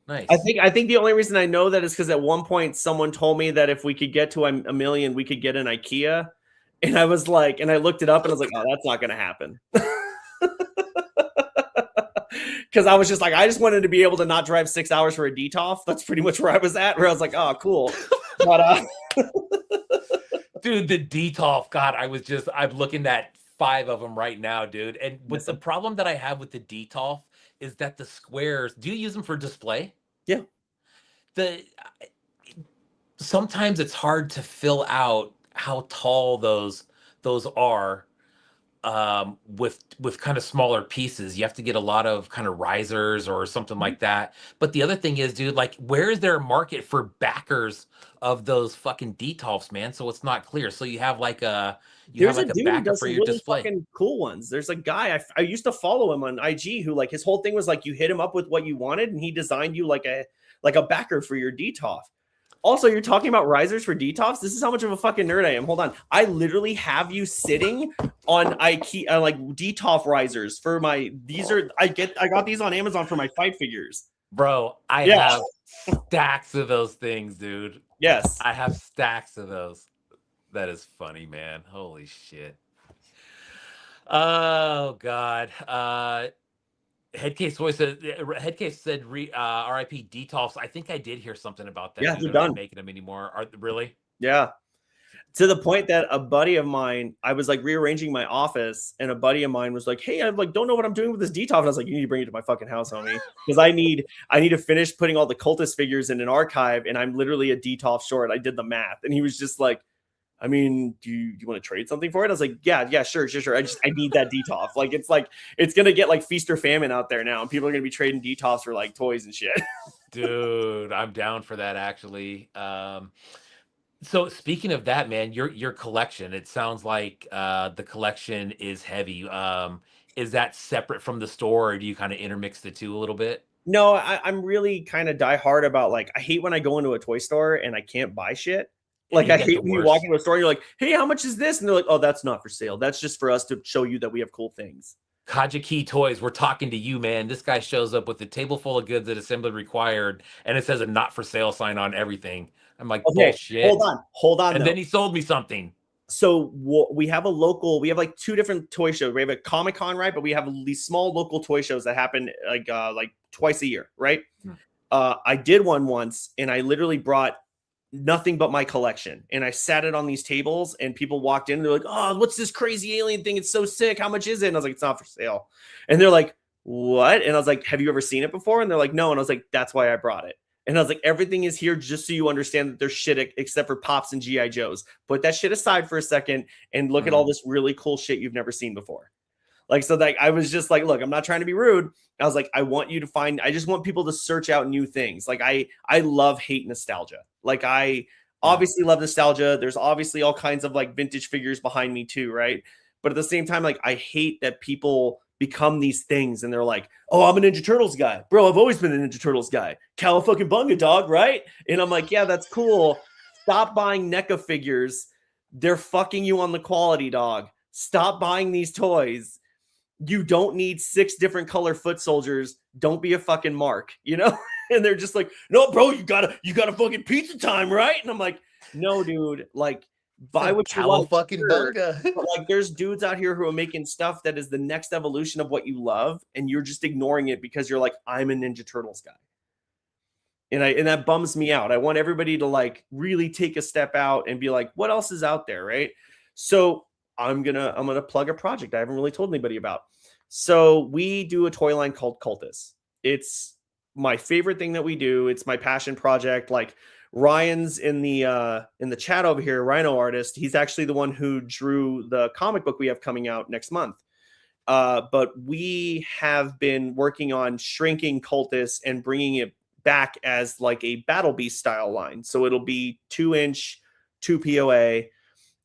Nice. I think the only reason I know that is because at one point someone told me that if we could get to a million, we could get an IKEA. And I was like, and I looked it up and I was like, oh, that's not going to happen. Because I was just like, I just wanted to be able to not drive 6 hours for a DTOF. That's pretty much where I was at, where I was like, oh, cool. But dude, the DTOF, God, I'm looking at 5 of them right now, dude. And with the problem that I have with the DTOF is that the squares, do you use them for display? Yeah. Sometimes it's hard to fill out how tall those are. With kind of smaller pieces, you have to get a lot of kind of risers or something like that. But the other thing is, dude, like, where is there a market for backers of those fucking DTOFs, man? So it's not clear. So you have like a backer for your display. Fucking cool ones. There's a guy I used to follow him on IG who like his whole thing was like you hit him up with what you wanted and he designed you like a backer for your DTOF. Also, you're talking about risers for DTOFs. This is how much of a fucking nerd I am. Hold on. I literally have you sitting on IKEA, like DTOF risers for my, I got these on Amazon for my fight figures. Bro, I have stacks of those things, dude. Yes. I have stacks of those. That is funny, man. Holy shit. Oh, God. Headcase said RIP DTOFs. I think I did hear something about that. Yeah, they're done. Not making them anymore. Really? Yeah. To the point that a buddy of mine, I was like rearranging my office, and a buddy of mine was like, "Hey, I like don't know what I'm doing with this DTOF." And I was like, "You need to bring it to my fucking house, homie, because I need to finish putting all the cultist figures in an archive, and I'm literally a DTOF short." I did the math, and he was just like, I mean, do you want to trade something for it? I was like, yeah, sure. I need that DTOF. Like, it's going to get like feast or famine out there now. And people are going to be trading DTOFs for like toys and shit. Dude, I'm down for that actually. So speaking of that, man, your collection, it sounds like the collection is heavy. Is that separate from the store, or do you kind of intermix the two a little bit? No, I'm really kind of die hard about like, I hate when I go into a toy store and I can't buy shit. Like I hate when you walk into a store and you're like, hey, how much is this? And they're like, oh, that's not for sale. That's just for us to show you that we have cool things. Kajaki Toys, we're talking to you, man. This guy shows up with a table full of goods that assembly required, and it says a not for sale sign on everything. I'm like, okay, bullshit. Hold on. And then he sold me something. So we have like 2 different toy shows. We have a Comic-Con, right? But we have these small local toy shows that happen like twice a year, right? I did one once, and I literally brought nothing but my collection. And I sat it on these tables and people walked in and they're like, oh, what's this crazy alien thing? It's so sick. How much is it? And I was like, it's not for sale. And they're like, what? And I was like, have you ever seen it before? And they're like, no. And I was like, that's why I brought it. And I was like, everything is here just so you understand that there's shit except for Pops and G.I. Joes. Put that shit aside for a second and look at all this really cool shit you've never seen before. Like, so like, I was just like, look, I'm not trying to be rude. I was like, I want you to find, I just want people to search out new things. Like I love hate nostalgia. Like I obviously love nostalgia. There's obviously all kinds of like vintage figures behind me too. Right. But at the same time, like I hate that people become these things and they're like, oh, I'm a Ninja Turtles guy. Bro, I've always been a Ninja Turtles guy. Califucking dog, right? And I'm like, yeah, that's cool. Stop buying NECA figures. They're fucking you on the quality, dog. Stop buying these toys. You don't need 6 different color foot soldiers. Don't be a fucking mark, you know? And they're just like, no, bro, you gotta fucking pizza time, right? And I'm like, no, dude, like, buy what you love. Fucking bunga. But like, there's dudes out here who are making stuff that is the next evolution of what you love, and you're just ignoring it because you're like, I'm a Ninja Turtles guy. And that bums me out. I want everybody to like really take a step out and be like, what else is out there, right? So I'm gonna plug a project I haven't really told anybody about. So we do a toy line called Cultus. It's my favorite thing that we do. It's my passion project. Like Ryan's in the chat over here, Rhino Artist. He's actually the one who drew the comic book we have coming out next month. But we have been working on shrinking Cultus and bringing it back as like a Battle Beast style line. So it'll be 2-inch, 2 POA,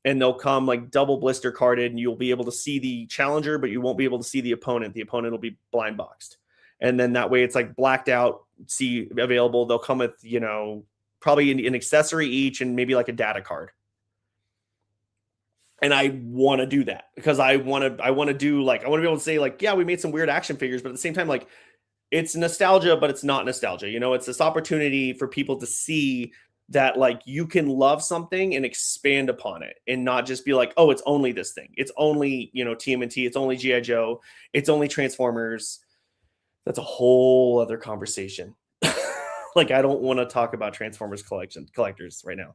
and they'll come like double blister carded, and you'll be able to see the challenger, but you won't be able to see the opponent. The opponent will be blind boxed. And then that way it's like blacked out, see available. They'll come with, you know, probably an accessory each and maybe like a data card. And I want to do that because I want to do like, I want to be able to say like, yeah, we made some weird action figures, but at the same time, like it's nostalgia, but it's not nostalgia. You know, it's this opportunity for people to see that like you can love something and expand upon it and not just be like, oh, it's only this thing. It's only, you know, TMNT. It's only G.I. Joe. It's only Transformers. That's a whole other conversation. Like, I don't want to talk about Transformers collectors right now.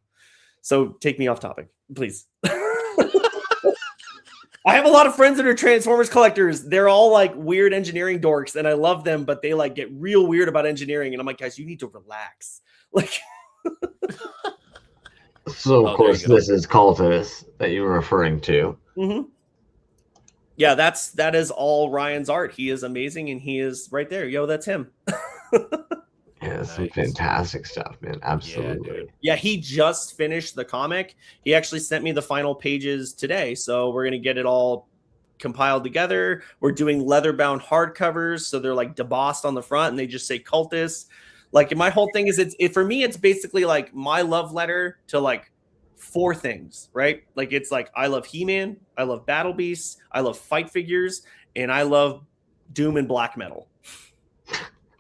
So take me off topic, please. I have a lot of friends that are Transformers collectors. They're all like weird engineering dorks and I love them, but they like get real weird about engineering. And I'm like, guys, you need to relax. Like, so of course this is Cultus that you were referring to. Mm-hmm. Yeah, that is all Ryan's art. He is amazing and he is right there. Yo, that's him. Yeah, some fantastic stuff, man. Absolutely. Yeah, he just finished the comic. He actually sent me the final pages today. So we're gonna get it all compiled together. We're doing leather-bound hardcovers, so they're like debossed on the front and they just say Cultus. Like my whole thing is for me, it's basically like my love letter to like 4 things, right? Like it's like I love He-Man, I love Battle Beasts, I love fight figures, and I love Doom and black metal.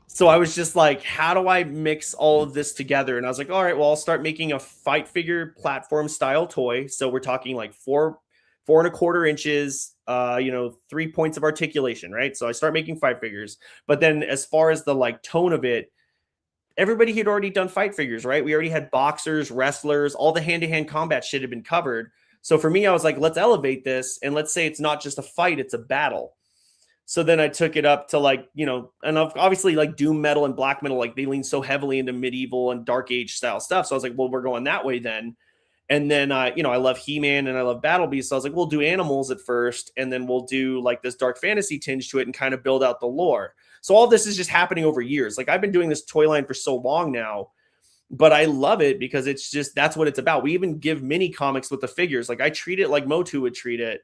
So I was just like, how do I mix all of this together? And I was like, all right, well, I'll start making a fight figure platform style toy. So we're talking like 4.25 inches, 3 points of articulation, right? So I start making fight figures. But then as far as the like tone of it, everybody had already done fight figures, right? We already had boxers, wrestlers, all the hand-to-hand combat shit had been covered. So for me, I was like, let's elevate this. And let's say it's not just a fight, it's a battle. So then I took it up to like, you know, and obviously like doom metal and black metal, like they lean so heavily into medieval and dark age style stuff. So I was like, well, we're going that way then. And then, I love He-Man and I love Battle Beast. So I was like, we'll do animals at first. And then we'll do like this dark fantasy tinge to it and kind of build out the lore. So all this is just happening over years. Like I've been doing this toy line for so long now, but I love it because it's just, that's what it's about. We even give mini comics with the figures. Like I treat it like Motu would treat it.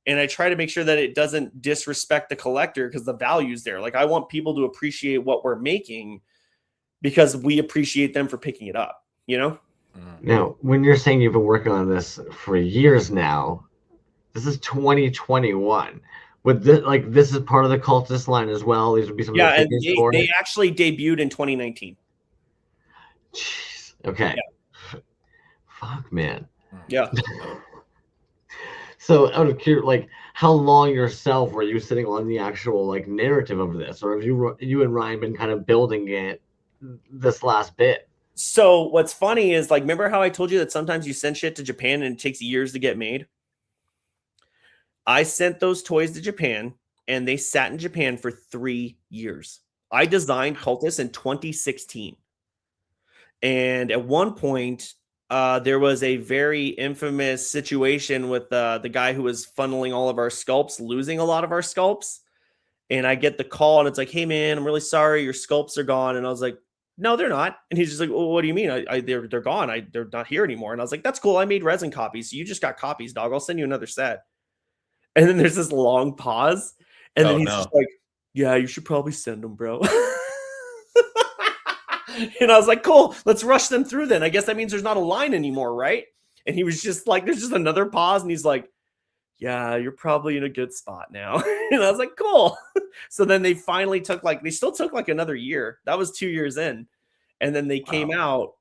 And I try to make sure that it doesn't disrespect the collector because the value's there. Like I want people to appreciate what we're making because we appreciate them for picking it up, you know? Now, when you're saying you've been working on this for years now, this is 2021. Would this, like, this is part of the Cultus line as well? These would be some of the figures for it? They actually debuted in 2019. Jeez. Okay. Yeah. Fuck, man. Yeah. So out of curiosity, like how long yourself were you sitting on the actual like narrative of this, or have you and Ryan been kind of building it this last bit? So what's funny is like, remember how I told you that sometimes you send shit to Japan and it takes years to get made? I sent those toys to Japan and they sat in Japan for 3 years. I designed Cultist in 2016. And at one point, there was a very infamous situation with the guy who was funneling all of our sculpts, losing a lot of our sculpts. And I get the call and it's like, hey, man, I'm really sorry. Your sculpts are gone. And I was like, no, they're not. And he's just like, well, what do you mean? They're gone. They're not here anymore. And I was like, that's cool. I made resin copies. So you just got copies, dog. I'll send you another set. And then there's this long pause. And then he's just like, yeah, you should probably send them, bro. And I was like, cool, let's rush them through then. I guess that means there's not a line anymore, right? And he was just like, there's just another pause. And he's like, yeah, you're probably in a good spot now. And I was like, cool. So then they finally they still took like another year. That was 2 years in. And then they came out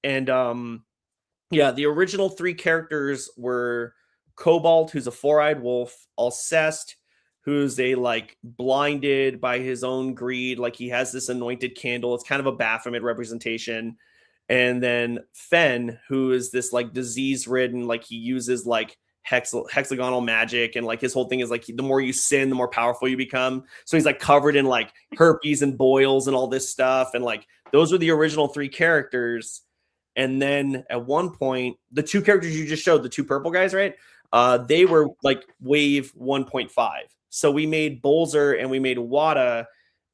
and the original 3 characters were Cobalt, who's a 4-eyed wolf, Alcest, who's a like blinded by his own greed, like he has this anointed candle. It's kind of a Baphomet representation. And then Fen, who is this like disease-ridden, like he uses like hexagonal magic, and like his whole thing is like the more you sin, the more powerful you become. So he's like covered in like herpes and boils and all this stuff. And like those were the original 3 characters. And then at one point, the 2 characters you just showed, the 2 purple guys, right? They were like wave 1.5. So we made Bolzer and we made Wada,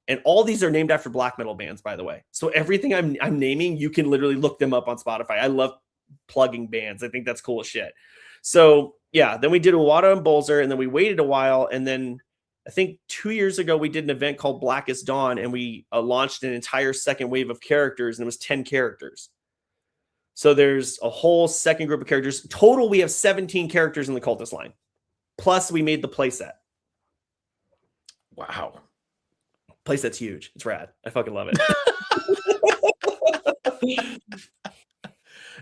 and all these are named after black metal bands, by the way. So everything I'm naming, you can literally look them up on Spotify. I love plugging bands. I think that's cool as shit. So yeah, then we did Wada and Bolzer, and then we waited a while, and then I think 2 years ago we did an event called Blackest Dawn, and we launched an entire second wave of characters, and it was 10 characters. So there's a whole second group of characters. Total, we have 17 characters in the Cultist line. Plus, we made the playset. Wow. Playset's huge. It's rad. I fucking love it.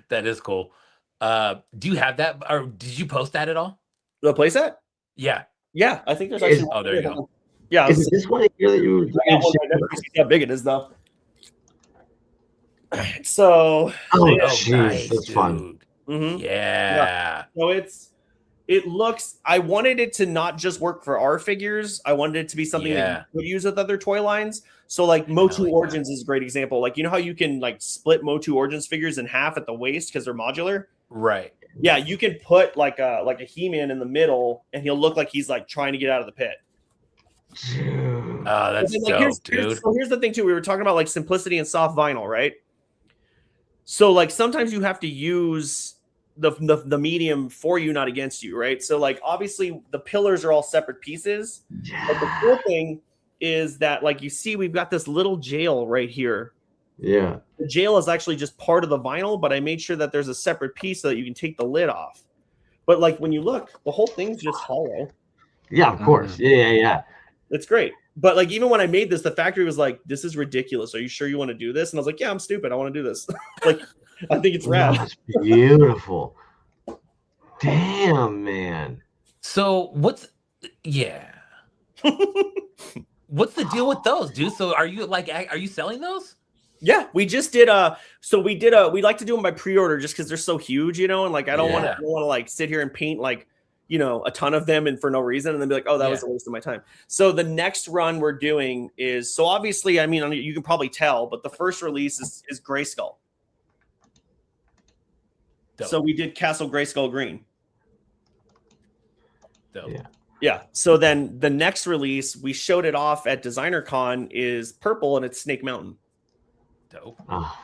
That is cool. Do you have that, or did you post that at all? The playset? Yeah. Yeah, I think there's actually. Oh, there you go. Yeah. Is this one here that you how big it is, though. So. Oh, nice, that's fun. Mm-hmm. Yeah. So it looks. I wanted it to not just work for our figures. I wanted it to be something that you could use with other toy lines. So like Motu Origins is a great example. Like, you know how you can like split Motu Origins figures in half at the waist because they're modular? Right. Yeah, you can put like a He-Man in the middle, and he'll look like he's like trying to get out of the pit. Oh, that's then, like, dope, dude. So here's the thing too. We were talking about like simplicity and soft vinyl, right? So like sometimes you have to use the medium for you, not against you, right? So like obviously the pillars are all separate pieces. Yeah. But the cool thing is that like you see we've got this little jail right here. Yeah. The jail is actually just part of the vinyl, but I made sure that there's a separate piece so that you can take the lid off. But like when you look, the whole thing's just hollow. Yeah, of course. Yeah. It's great. But like even when I made this, the factory was like, "This is ridiculous. Are you sure you want to do this?" And I was like, "Yeah, I'm stupid. I want to do this." Like, I think it's rad. That's beautiful. Damn, man. So what's the deal with those, dude? So are you selling those? Yeah, we just did we like to do them by pre-order just because they're so huge, you know, and like I don't want to like sit here and paint like, you know, a ton of them and for no reason and then be like, oh, that was a waste of my time. So the next run we're doing is, so obviously, I mean, you can probably tell, but the first release is Grayskull. Dope. So we did Castle Grayskull Green. Dope. Yeah. So then the next release, we showed it off at Designer Con, is purple and it's Snake Mountain. Dope. Oh.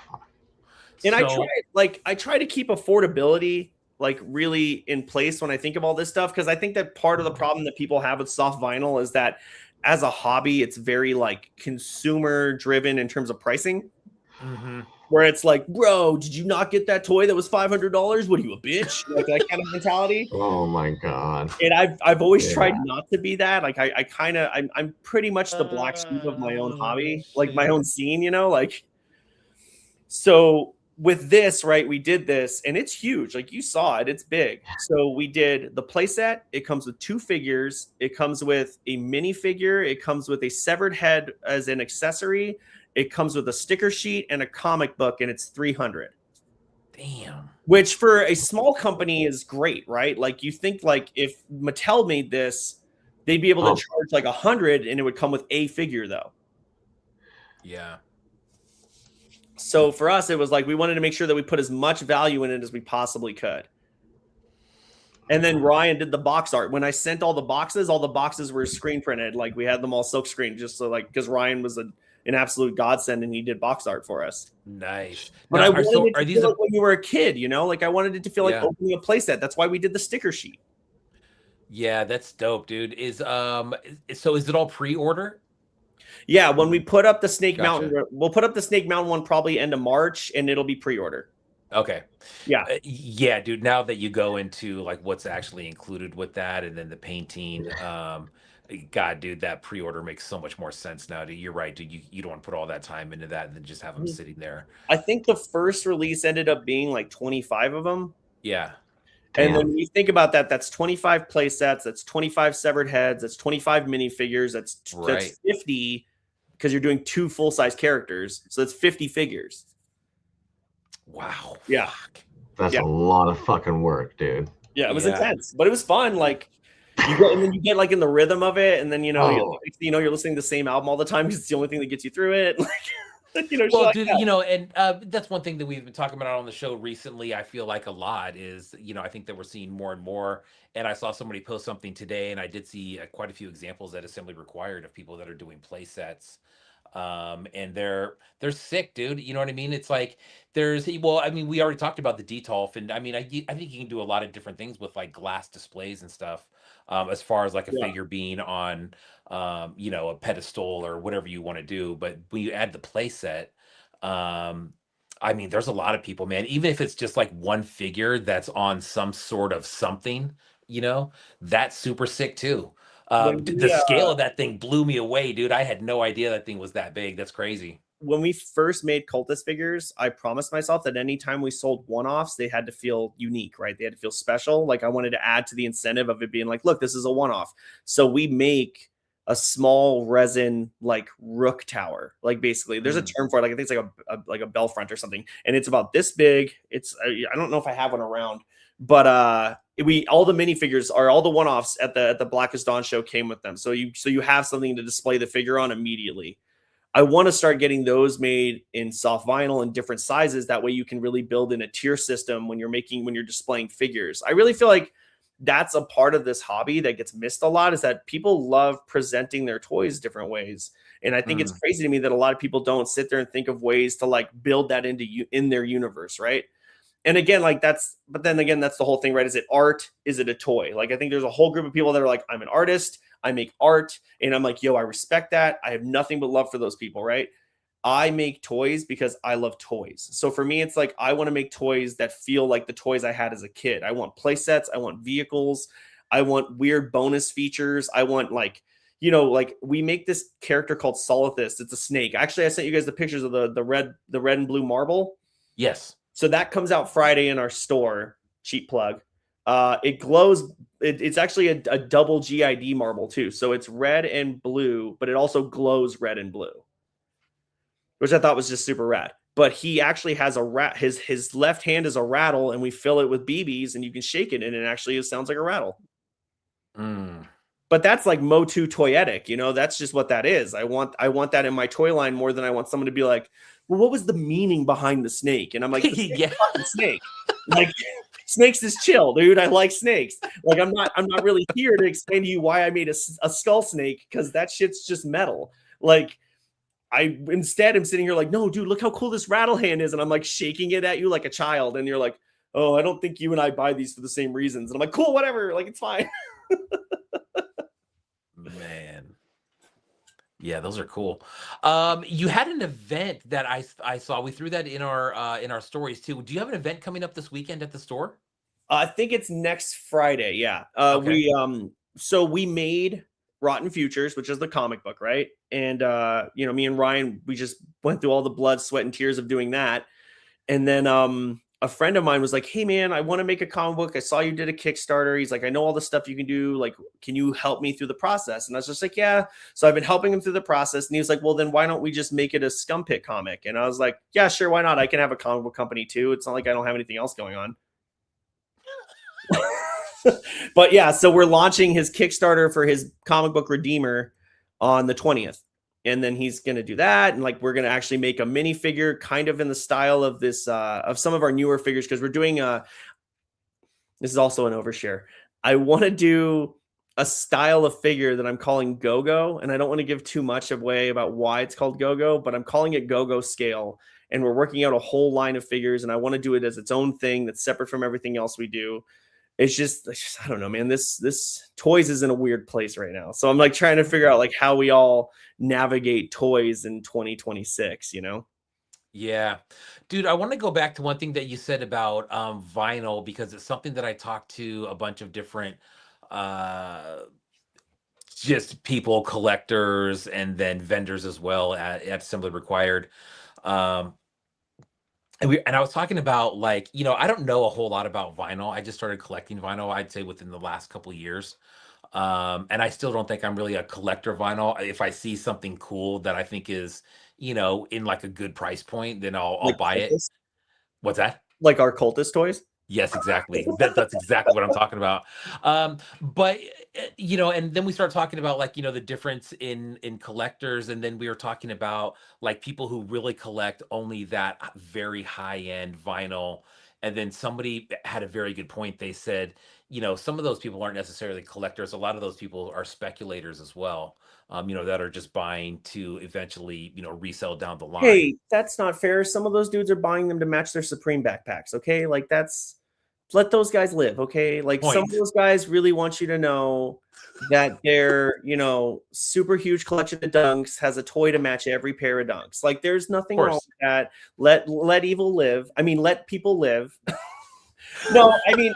And I try to keep affordability like really in place when I think of all this stuff, because I think that part of the problem that people have with soft vinyl is that as a hobby, it's very like consumer driven in terms of pricing. Mm-hmm. Where it's like, bro, did you not get that toy that was $500? What are you, a bitch? Like that kind of mentality. Oh my god! And I've always tried not to be that. Like I'm pretty much the black sheep of my own hobby, like my own scene, you know. Like, so with this, right? We did this, and it's huge. Like you saw it, it's big. So we did the playset. It comes with 2 figures. It comes with a mini figure. It comes with a severed head as an accessory. It comes with a sticker sheet and a comic book, and it's $300. Damn. Which for a small company is great, right? Like you think like if Mattel made this, they'd be able to charge like $100, and it would come with a figure though. Yeah. So for us, it was like we wanted to make sure that we put as much value in it as we possibly could. And then Ryan did the box art. When I sent all the boxes were screen printed. Like we had them all silk screen, just so like because Ryan was an absolute godsend, and he did box art for us. Nice. But now, I wanted it to are these feel like when you were a kid, you know, like I wanted it to feel like Yeah. opening a playset. That's why we did the sticker sheet. Yeah, that's dope, dude. So is it all pre-order? Yeah, when we put up the Snake Gotcha. Mountain, we'll put up the Snake Mountain one probably end of March, and it'll be pre-order. Okay. Yeah. Yeah, dude. Now that you go into like what's actually included with that, and then the painting, God, dude, that pre-order makes so much more sense now. Dude, you're right, dude. You don't want to put all that time into that and then just have them sitting there. I think the first release ended up being like 25 of them. Yeah. And then when you think about that, that's 25 play sets, that's 25 severed heads, that's 25 minifigures, that's 50 because you're doing 2 full-size characters. So that's 50 figures. Wow. Yeah. That's a lot of fucking work, dude. Yeah, it was intense, but it was fun. Like you get like in the rhythm of it, and then you're listening to the same album all the time because it's the only thing that gets you through it. Well, dude, and that's one thing that we've been talking about on the show recently. I feel like a lot is, I think that we're seeing more and more. And I saw somebody post something today, and I did see quite a few examples at Assembly Required of people that are doing play sets. And they're sick, dude. You know what I mean? It's like we already talked about the Detolf, and I think you can do a lot of different things with like glass displays and stuff. As far as like a figure being on, a pedestal or whatever you want to do. But when you add the play set, there's a lot of people, man, even if it's just like one figure that's on some sort of something, that's super sick too. The scale of that thing blew me away, dude. I had no idea that thing was that big. That's crazy. When we first made cultist figures, I promised myself that anytime we sold one-offs, they had to feel unique, right? They had to feel special. Like I wanted to add to the incentive of it being like, look, this is a one-off. So we make a small resin like rook tower. Like basically there's a term for it. Like I think it's like a bell front or something. And it's about this big. I don't know if I have one around, but all the minifigures are all the one-offs at the Blackest Dawn show came with them. So you have something to display the figure on immediately. I want to start getting those made in soft vinyl in different sizes. That way you can really build in a tier system when you're displaying figures. I really feel like that's a part of this hobby that gets missed a lot, is that people love presenting their toys different ways. And I think it's crazy to me that a lot of people don't sit there and think of ways to like build that in their universe. Right. And again, that's the whole thing, right? Is it art? Is it a toy? Like, I think there's a whole group of people that are like, I'm an artist, I make art, and I'm like, yo, I respect that. I have nothing but love for those people, right? I make toys because I love toys. So for me, it's like, I want to make toys that feel like the toys I had as a kid. I want play sets. I want vehicles. I want weird bonus features. I want like we make this character called Solithus. It's a snake. Actually, I sent you guys the pictures of the red and blue marble. Yes. So that comes out Friday in our store. Cheap plug. It glows. It's actually a double GID marble too. So it's red and blue, but it also glows red and blue, which I thought was just super rad. But he actually has a rat. His left hand is a rattle, and we fill it with BBs, and you can shake it, and it actually sounds like a rattle. But that's like Motu toyetic, that's just what that is. I want that in my toy line more than I want someone to be like, well, what was the meaning behind the snake? And I'm like, snake. Like, snakes is chill, dude. I like snakes. Like, I'm not really here to explain to you why I made a skull snake, because that shit's just metal. Like, I instead am sitting here like, no, dude, look how cool this rattle hand is. And I'm like shaking it at you like a child. And you're like, oh, I don't think you and I buy these for the same reasons. And I'm like, cool, whatever. Like, it's fine. Man. Yeah, those are cool. You had an event that I saw. We threw that in our stories too. Do you have an event coming up this weekend at the store? I think it's next Friday. Yeah. Okay. We made Rotten Futures, which is the comic book, right? And me and Ryan, we just went through all the blood, sweat, and tears of doing that. And then a friend of mine was like, hey man, I want to make a comic book. I saw you did a Kickstarter. He's like, I know all the stuff you can do. Like, can you help me through the process? And I was just like, yeah. So I've been helping him through the process. And he was like, well, then why don't we just make it a Scum Pit comic? And I was like, yeah, sure. Why not? I can have a comic book company too. It's not like I don't have anything else going on. But yeah, so we're launching his Kickstarter for his comic book Redeemer on the 20th. And then he's going to do that. And like, we're going to actually make a mini figure kind of in the style of this, of some of our newer figures. Cause we're doing this is also an overshare. I want to do a style of figure that I'm calling Go-Go. And I don't want to give too much away about why it's called Go-Go, but I'm calling it Go-Go Scale. And we're working out a whole line of figures. And I want to do it as its own thing that's separate from everything else we do. It's just I don't know, man. This toys is in a weird place right now. So I'm like trying to figure out like how we all navigate toys in 2026, you know? Yeah. Dude, I want to go back to one thing that you said about vinyl, because it's something that I talked to a bunch of different just people, collectors, and then vendors as well at Simply Required. And I was talking about, like, I don't know a whole lot about vinyl. I just started collecting vinyl, I'd say, within the last couple of years. And I still don't think I'm really a collector of vinyl. If I see something cool that I think is, in like a good price point, then I'll Like buy it. cultist? What's that? Like our cultist toys? Yes, exactly. That's exactly what I'm talking about. But and then we start talking about, like, the difference in collectors, and then we were talking about like people who really collect only that very high end vinyl. And then somebody had a very good point. They said, some of those people aren't necessarily collectors. A lot of those people are speculators as well. That are just buying to eventually, resell down the line. Hey, that's not fair. Some of those dudes are buying them to match their Supreme backpacks. Okay, like let those guys live. Okay, like some of those guys really want you to know that their super huge collection of dunks has a toy to match every pair of dunks. Like there's nothing wrong with that. Let evil live. I mean, let people live. No, I mean.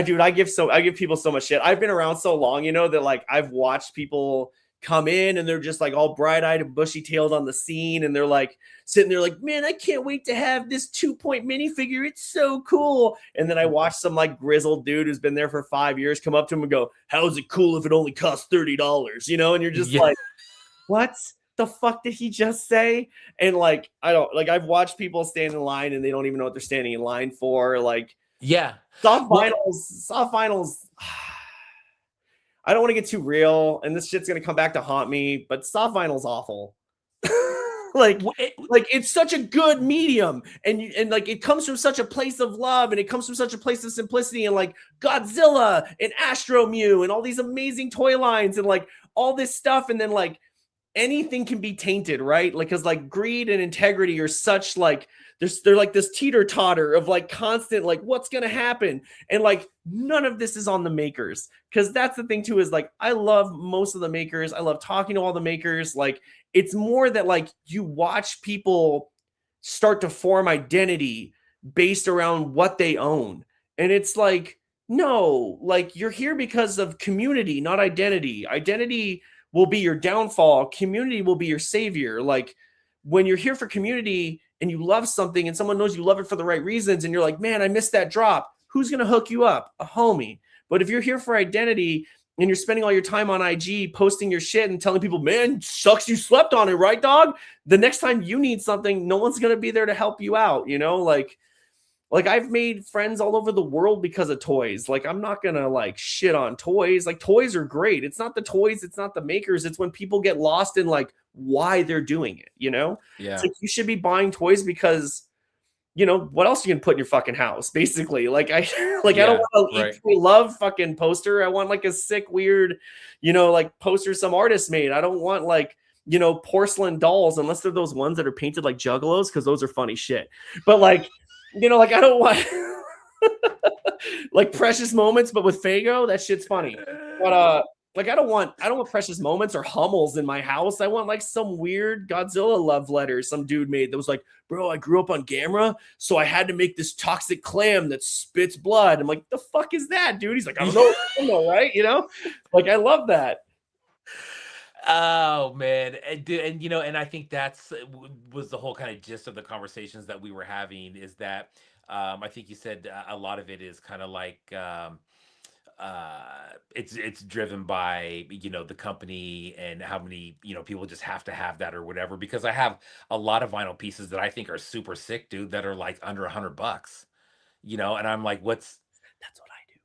Dude, I give people so much shit. I've been around so long, that like I've watched people come in and they're just like all bright-eyed and bushy-tailed on the scene, and they're like sitting there like, man, I can't wait to have this 2-point minifigure. It's so cool. And then I watch some like grizzled dude who's been there for 5 years come up to him and go, how is it cool if it only costs $30? And you're just like, what the fuck did he just say? And like I've watched people stand in line and they don't even know what they're standing in line for. Like, yeah. Soft vinyls. I don't want to get too real, and this shit's gonna come back to haunt me, but soft vinyl's awful. like it's such a good medium, and like it comes from such a place of love, and it comes from such a place of simplicity, and like Godzilla and Astro Mew and all these amazing toy lines and like all this stuff, and then like anything can be tainted, right? Like, because like greed and integrity are such like they're like this teeter-totter of like constant like what's gonna happen, and like none of this is on the makers, because that's the thing too, is like I love most of the makers, I love talking to all the makers. Like it's more that like you watch people start to form identity based around what they own, and it's like, no, like you're here because of community, not identity. Identity will be your downfall, community will be your savior. Like when you're here for community and you love something and someone knows you love it for the right reasons, and you're like, man, I missed that drop, who's going to hook you up? A homie. But if you're here for identity and you're spending all your time on IG posting your shit and telling people, man, sucks you slept on it, right, dog? The next time you need something, no one's going to be there to help you out, Like I've made friends all over the world because of toys. Like I'm not going to like shit on toys. Like toys are great. It's not the toys, it's not the makers. It's when people get lost in like why they're doing it, Yeah. It's like you should be buying toys because what else you can put in your fucking house, basically. Like I don't want to eat free love fucking poster. I want like a sick, weird, like poster some artist made. I don't want like, porcelain dolls, unless they're those ones that are painted like juggalos, because those are funny shit. But like, like I don't want like Precious Moments, but with Faygo, that shit's funny. But like I don't want Precious Moments or Hummels in my house. I want like some weird Godzilla love letter some dude made that was like, bro, I grew up on Gamera, so I had to make this toxic clam that spits blood. I'm like, the fuck is that, dude? He's like, I don't know, right? Like I love that. Oh man, and you know, and I think that's was the whole kind of gist of the conversations that we were having. Is that I think you said a lot of it is kind of like it's driven by the company and how many people just have to have that or whatever. Because I have a lot of vinyl pieces that I think are super sick, dude, that are like under $100. And I'm like, what's That's what I do.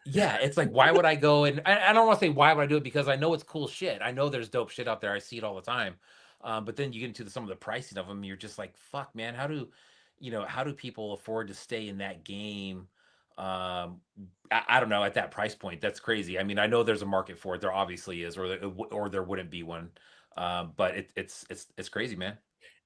yeah, it's like, why would I go and I don't want to say why would I do it because I know it's cool shit. I know there's dope shit out there. I see it all the time. But then you get into some of the pricing of them, you're just like, fuck, man, how do people afford to stay in that game? Um, I don't know at that price point. That's crazy. I mean, I know there's a market for it. There obviously is, or there wouldn't be one. But it's crazy, man.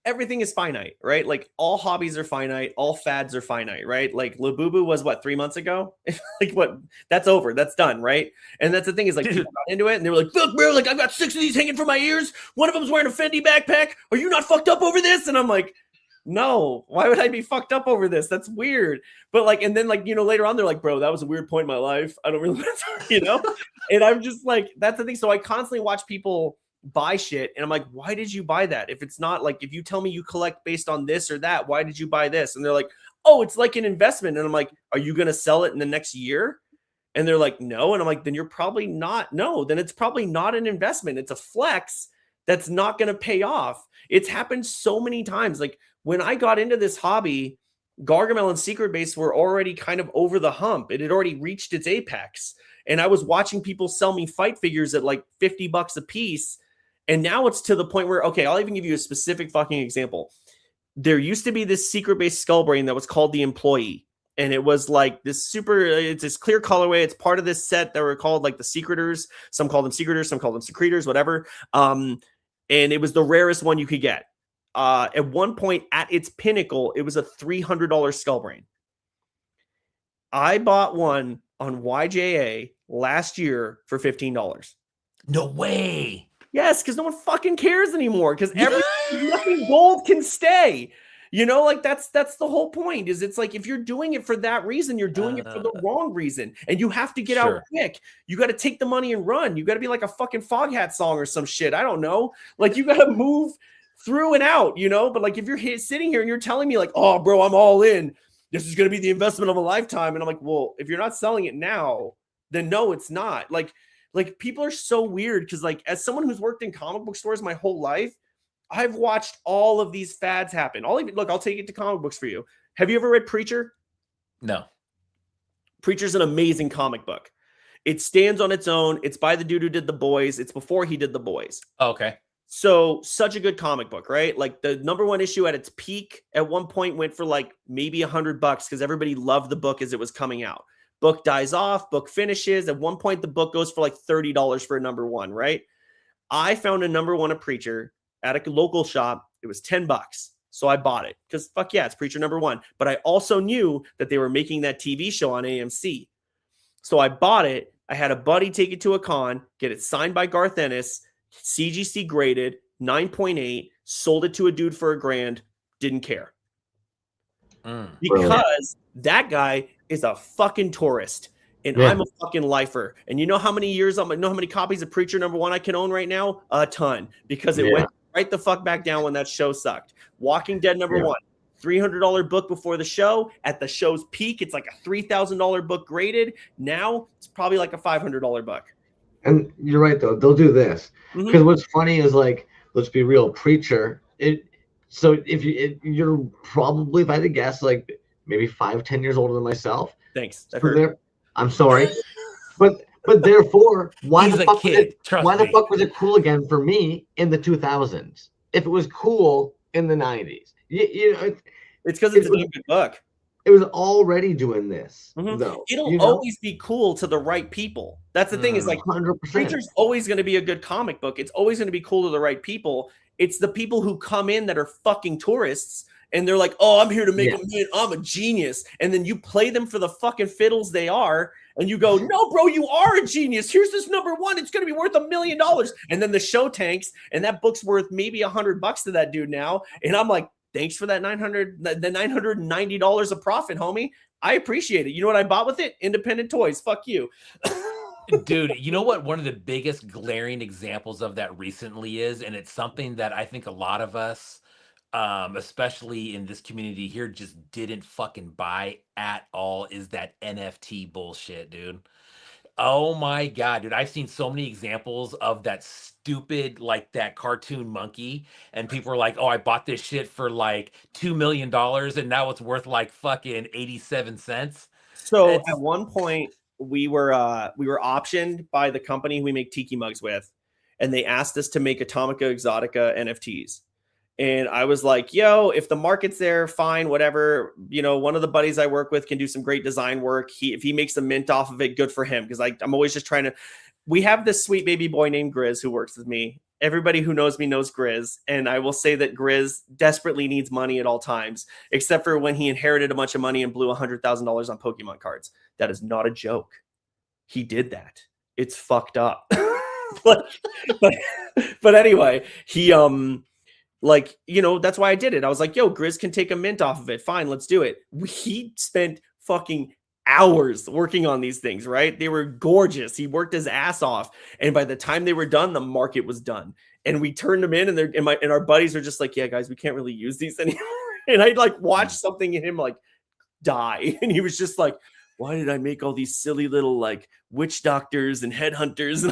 Everything is finite, right? Like all hobbies are finite, all fads are finite, right? Like Labubu was what 3 months ago? Like what? That's over, that's done, right? And that's the thing is like people got into it and they were like, "Look, bro, like I've got 6 of these hanging from my ears. One of them's wearing a Fendi backpack. Are you not fucked up over this?" And I'm like, "No, why would I be fucked up over this? That's weird." But like, and then like later on, they're like, "Bro, that was a weird point in my life. I don't really, And I'm just like, that's the thing. So I constantly watch people buy shit and I'm like, why did you buy that? If it's not like, if you tell me you collect based on this or that, why did you buy this? And they're like, oh, it's like an investment. And I'm like, are you going to sell it in the next year? And they're like, no. And I'm like, then you're probably not. No, then it's probably not an investment. It's a flex that's not going to pay off. It's happened so many times. Like when I got into this hobby, Gargamel and Secret Base were already kind of over the hump. It had already reached its apex. And I was watching people sell me fight figures at like $50 a piece. And now it's to the point where, okay, I'll even give you a specific fucking example. There used to be this Secret Base skull brain that was called the Employee. And it was like this it's this clear colorway. It's part of this set that were called like the Secreters. Some called them Secreters, some called them Secretors, whatever. And it was the rarest one you could get. At one point at its pinnacle, it was a $300 skull brain. I bought one on YJA last year for $15. No way. Yes, because no one fucking cares anymore. Because nothing gold can stay. Like that's the whole point. Is it's like if you're doing it for that reason, you're doing it for the wrong reason, and you have to get out quick. You got to take the money and run. You got to be like a fucking Foghat song or some shit. I don't know. Like you got to move through and out. But like if you're sitting here and you're telling me like, oh, bro, I'm all in. This is going to be the investment of a lifetime, and I'm like, well, if you're not selling it now, then no, it's not. Like people are so weird because like as someone who's worked in comic book stores my whole life, I've watched all of these fads happen. I'll take it to comic books for you. Have you ever read Preacher? No. Preacher's an amazing comic book. It stands on its own. It's by the dude who did The Boys. It's before he did The Boys. Oh, okay. So such a good comic book, right? Like the #1 issue at its peak at one point went for like maybe $100 because everybody loved the book as it was coming out. Book dies off, book finishes. At one point, the book goes for like $30 for a #1, right? I found a #1 of Preacher at a local shop. It was $10. So I bought it because fuck yeah, it's Preacher #1. But I also knew that they were making that TV show on AMC. So I bought it. I had a buddy take it to a con, get it signed by Garth Ennis, CGC graded, 9.8, sold it to a dude for $1,000, didn't care. Because that guy is a fucking tourist and I'm a fucking lifer. And you know how many copies of Preacher #1 I can own right now? A ton, because it went right the fuck back down when that show sucked. Walking Dead #1, $300 book before the show. At the show's peak, it's like a $3,000 book graded. Now it's probably like a $500 book. And you're right though, they'll do this because what's funny is like, let's be real, Preacher. So if you're probably, if I had to guess, like maybe 5-10 years older than myself. Thanks. I'm sorry, but therefore, why the fuck was it cool again for me in the 2000s? If it was cool in the 90s, it's because it's a good book. It was already doing this, though. It'll always be cool to the right people. That's the thing is like 100%. Preacher's always going to be a good comic book. It's always going to be cool to the right people. It's the people who come in that are fucking tourists and they're like, oh, I'm here to make a million. I'm a genius. And then you play them for the fucking fiddles they are. And you go, no, bro, you are a genius. Here's this #1. It's going to be worth $1 million. And then the show tanks and that book's worth maybe $100 to that dude now. And I'm like, thanks for that $990 of profit, homie. I appreciate it. You know what I bought with it? Independent toys. Fuck you. Dude, you know what one of the biggest glaring examples of that recently is, and it's something that I think a lot of us, especially in this community here, just didn't fucking buy at all, is that NFT bullshit, dude. Oh my god, dude! I've seen so many examples of that stupid, like that cartoon monkey, and people are like, "Oh, I bought this shit for like $2 million, and now it's worth like fucking 87 cents." So at It's one point we were optioned by the company we make tiki mugs with, and they asked us to make Atomica Exotica NFTs. And I was like, yo, if the market's there, fine, whatever. You know, one of the buddies I work with can do some great design work. If he makes a mint off of it, good for him. Because I'm always just trying to. We have this sweet baby boy named Grizz who works with me. Everybody who knows me knows Grizz. And I will say that Grizz desperately needs money at all times, except for when he inherited a bunch of money and blew $100,000 on Pokemon cards. That is not a joke. He did that. It's fucked up. but, but anyway, he like, you know, that's why I did it. I was like, yo, Grizz can take a mint off of it. Fine, let's do it. He spent fucking hours working on these things, right? They were gorgeous. He worked his ass off. And by the time they were done, the market was done. And we turned them in, and our buddies are just like, yeah, guys, we can't really use these anymore. And I'd like watch something in him like die. And he was just like, why did I make all these silly little like witch doctors and headhunters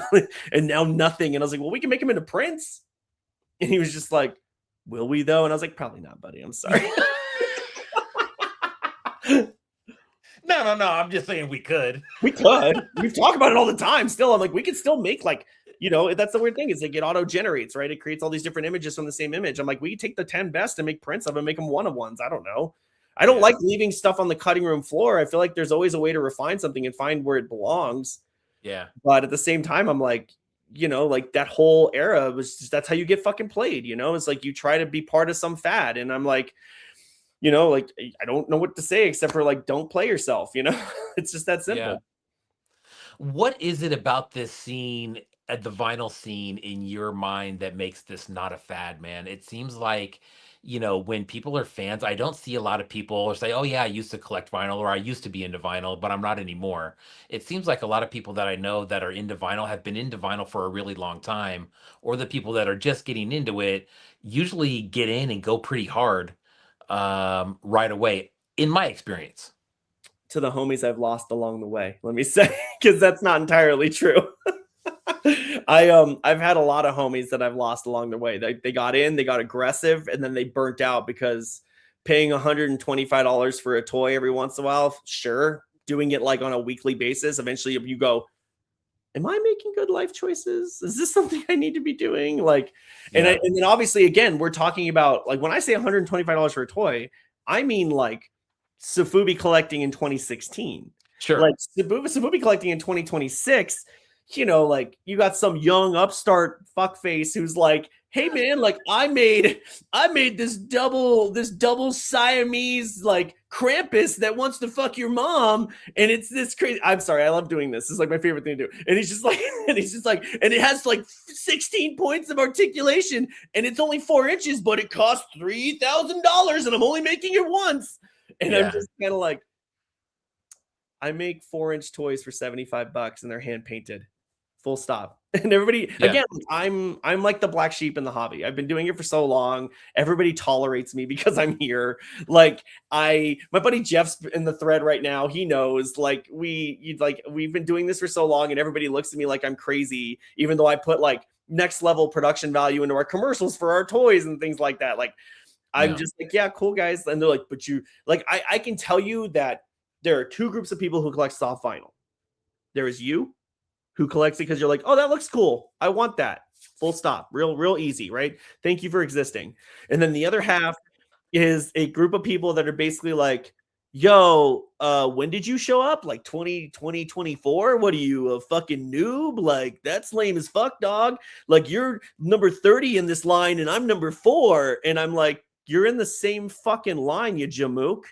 and now nothing? And I was like, well, we can make them into prints. And he was just like, will we though? And I was like, probably not, buddy. I'm sorry. no. I'm just saying we could. We could. We've talked about it all the time. Still, I'm like, we could still make like, you know, that's the weird thing is like it auto generates, right? It creates all these different images from the same image. I'm like, we take the 10 best and make prints of them, make them one of ones. I don't know. I don't like leaving stuff on the cutting room floor. I feel like there's always a way to refine something and find where it belongs. Yeah. But at the same time, I'm like, you know, like that whole era was just, that's how you get fucking played, you know? It's like you try to be part of some fad. And I'm like, you know, like I don't know what to say except for like, don't play yourself, you know? It's just that simple. Yeah. What is it about this scene, at the vinyl scene, in your mind that makes this not a fad, man? It seems like, you know, when people are fans, I don't see a lot of people say, oh yeah, I used to collect vinyl, or I used to be into vinyl, but I'm not anymore. It seems like a lot of people that I know that are into vinyl have been into vinyl for a really long time, or the people that are just getting into it usually get in and go pretty hard right away, in my experience. To the homies I've lost along the way, let me say, because that's not entirely true. I've had a lot of homies that I've lost along the way. They got in, they got aggressive, and then they burnt out because paying $125 for a toy every once in a while, sure. Doing it like on a weekly basis, eventually you go, am I making good life choices? Is this something I need to be doing? Like, and then obviously, again, we're talking about like when I say $125 for a toy, I mean like Sofubi collecting in 2016. Sure. Like Sofubi collecting in 2026, you know, like you got some young upstart fuckface who's like, hey man, like I made this double Siamese like Krampus that wants to fuck your mom, and it's this crazy. I'm sorry, I love doing this. It's like my favorite thing to do. And he's just like, and it has like 16 points of articulation, and it's only 4 inches, but it costs $3,000, and I'm only making it once. And I'm just kind of like, I make 4-inch toys for $75 and they're hand painted. Full stop. And everybody, again, I'm like the black sheep in the hobby. I've been doing it for so long. Everybody tolerates me because I'm here. Like my buddy Jeff's in the thread right now. He knows like we've been doing this for so long, and everybody looks at me like I'm crazy, even though I put like next level production value into our commercials for our toys and things like that. Like I'm just like, yeah, cool guys. And they're like, but you like, I can tell you that there are 2 groups of people who collect soft vinyl. There is you, who collects it because you're like, oh, that looks cool. I want that. Full stop. Real easy, right? Thank you for existing. And then the other half is a group of people that are basically like, yo, when did you show up? Like 2024? What are you, a fucking noob? Like, that's lame as fuck, dog. Like, you're number 30 in this line and I'm number 4. And I'm like, you're in the same fucking line, you jamook.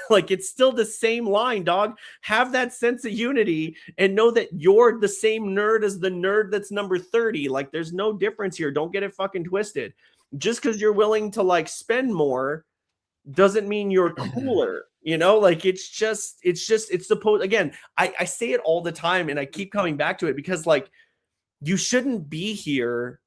Like it's still the same line, dog. Have that sense of unity and know that you're the same nerd as the nerd that's number 30. Like there's no difference here. Don't get it fucking twisted. Just because you're willing to like spend more doesn't mean you're cooler. You know, like it's supposed, again, I say it all the time and I keep coming back to it because like you shouldn't be here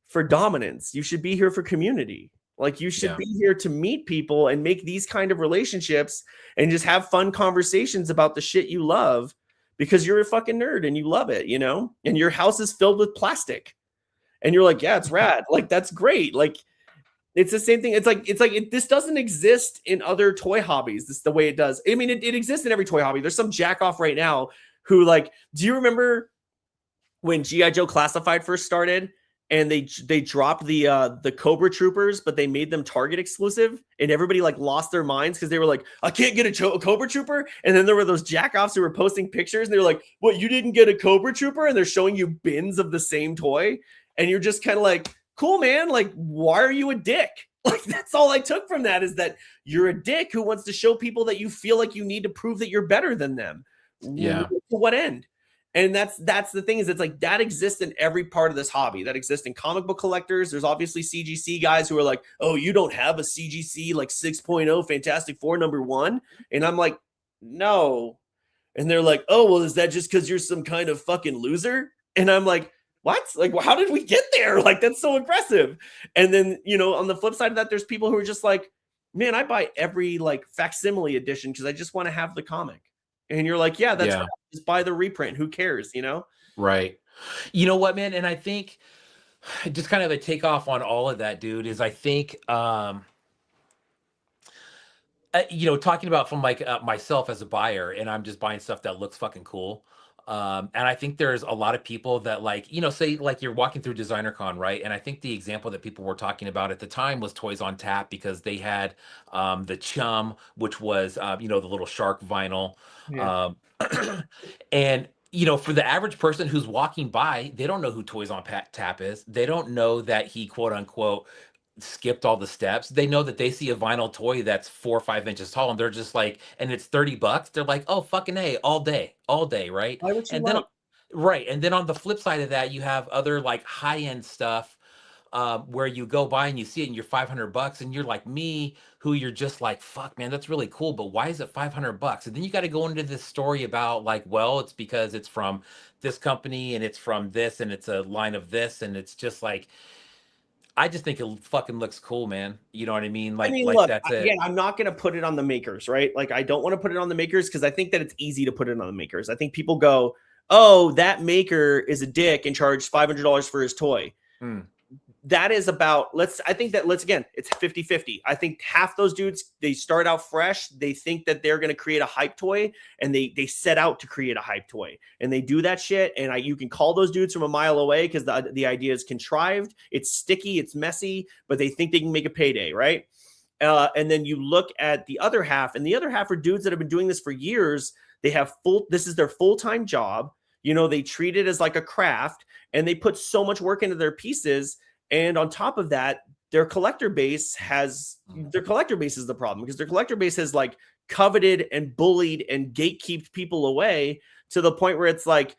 for dominance. You should be here for community. Like you should be here to meet people and make these kind of relationships and just have fun conversations about the shit you love because you're a fucking nerd and you love it, you know? And your house is filled with plastic. And you're like, yeah, it's rad. Like that's great. Like it's the same thing. This doesn't exist in other toy hobbies. This is the way it does. I mean, it exists in every toy hobby. There's some jack off right now who like, do you remember when G.I. Joe Classified first started and they dropped the Cobra Troopers, but they made them Target exclusive and everybody like lost their minds because they were like, I can't get a Cobra Trooper. And then there were those jack-offs who were posting pictures and they were like, what, you didn't get a Cobra Trooper? And they're showing you bins of the same toy. And you're just kind of like, cool, man. Like, why are you a dick? Like, that's all I took from that is that you're a dick who wants to show people that you feel like you need to prove that you're better than them. Yeah. To what end? And that's the thing is it's like that exists in every part of this hobby. That exists in comic book collectors. There's obviously CGC guys who are like, oh, you don't have a CGC like 6.0 Fantastic Four #1. And I'm like, no. And they're like, oh, well, is that just because you're some kind of fucking loser? And I'm like, what? Like, well, how did we get there? Like, that's so impressive. And then, you know, on the flip side of that, there's people who are just like, man, I buy every like facsimile edition because I just want to have the comic. And you're like, yeah, that's right. Just buy the reprint. Who cares? You know? Right. You know what, man? And I think just kind of a takeoff on all of that, dude, is I think, you know, talking about from like myself as a buyer, and I'm just buying stuff that looks fucking cool. And I think there's a lot of people that like, you know, say like you're walking through Designer Con, right? And I think the example that people were talking about at the time was Toys on Tap because they had the Chum, which was, you know, the little shark vinyl. Yeah. And, you know, for the average person who's walking by, they don't know who Toys on Tap is. They don't know that he, quote unquote, skipped all the steps. They know that they see a vinyl toy that's 4 or 5 inches tall and they're just like, and it's $30. They're like, oh, fucking A, all day, right? Why would you And like? then, right. And then on the flip side of that, you have other like high-end stuff where you go by and you see it and you're $500 and you're like me, who you're just like, fuck, man, that's really cool. But why is it $500? And then you got to go into this story about like, well, it's because it's from this company and it's from this and it's a line of this. And it's just like, I just think it fucking looks cool, man. You know what I mean? Like, look, that's it. Again, I'm not going to put it on the makers, right? Like, I don't want to put it on the makers because I think that it's easy to put it on the makers. I think people go, oh, that maker is a dick and charged $500 for his toy. That is about, again, it's 50-50. I think half those dudes, they start out fresh. They think that they're going to create a hype toy and they set out to create a hype toy and they do that shit. And you can call those dudes from a mile away because the idea is contrived. It's sticky. It's messy, but they think they can make a payday. Right. And then you look at the other half and the other half are dudes that have been doing this for years. They have this is their full-time job. You know, they treat it as like a craft and they put so much work into their pieces. And on top of that, their collector base is the problem because their collector base has like coveted and bullied and gatekeeped people away to the point where it's like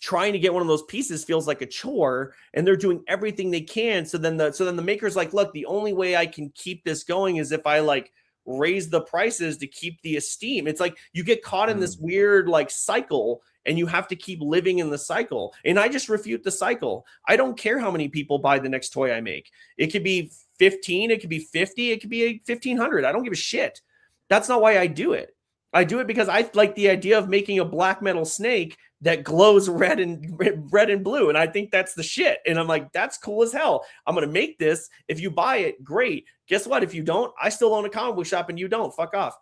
trying to get one of those pieces feels like a chore and they're doing everything they can. So then the maker's like, look, the only way I can keep this going is if I like raise the prices to keep the esteem. It's like you get caught in this weird like cycle and you have to keep living in the cycle. And I just refute the cycle. I don't care how many people buy the next toy I make. It could be 15, it could be 50, it could be 1,500. I don't give a shit. That's not why I do it. I do it because I like the idea of making a black metal snake that glows red and blue. And I think that's the shit. And I'm like, that's cool as hell. I'm going to make this. If you buy it, great. Guess what? If you don't, I still own a comic book shop and you don't. Fuck off.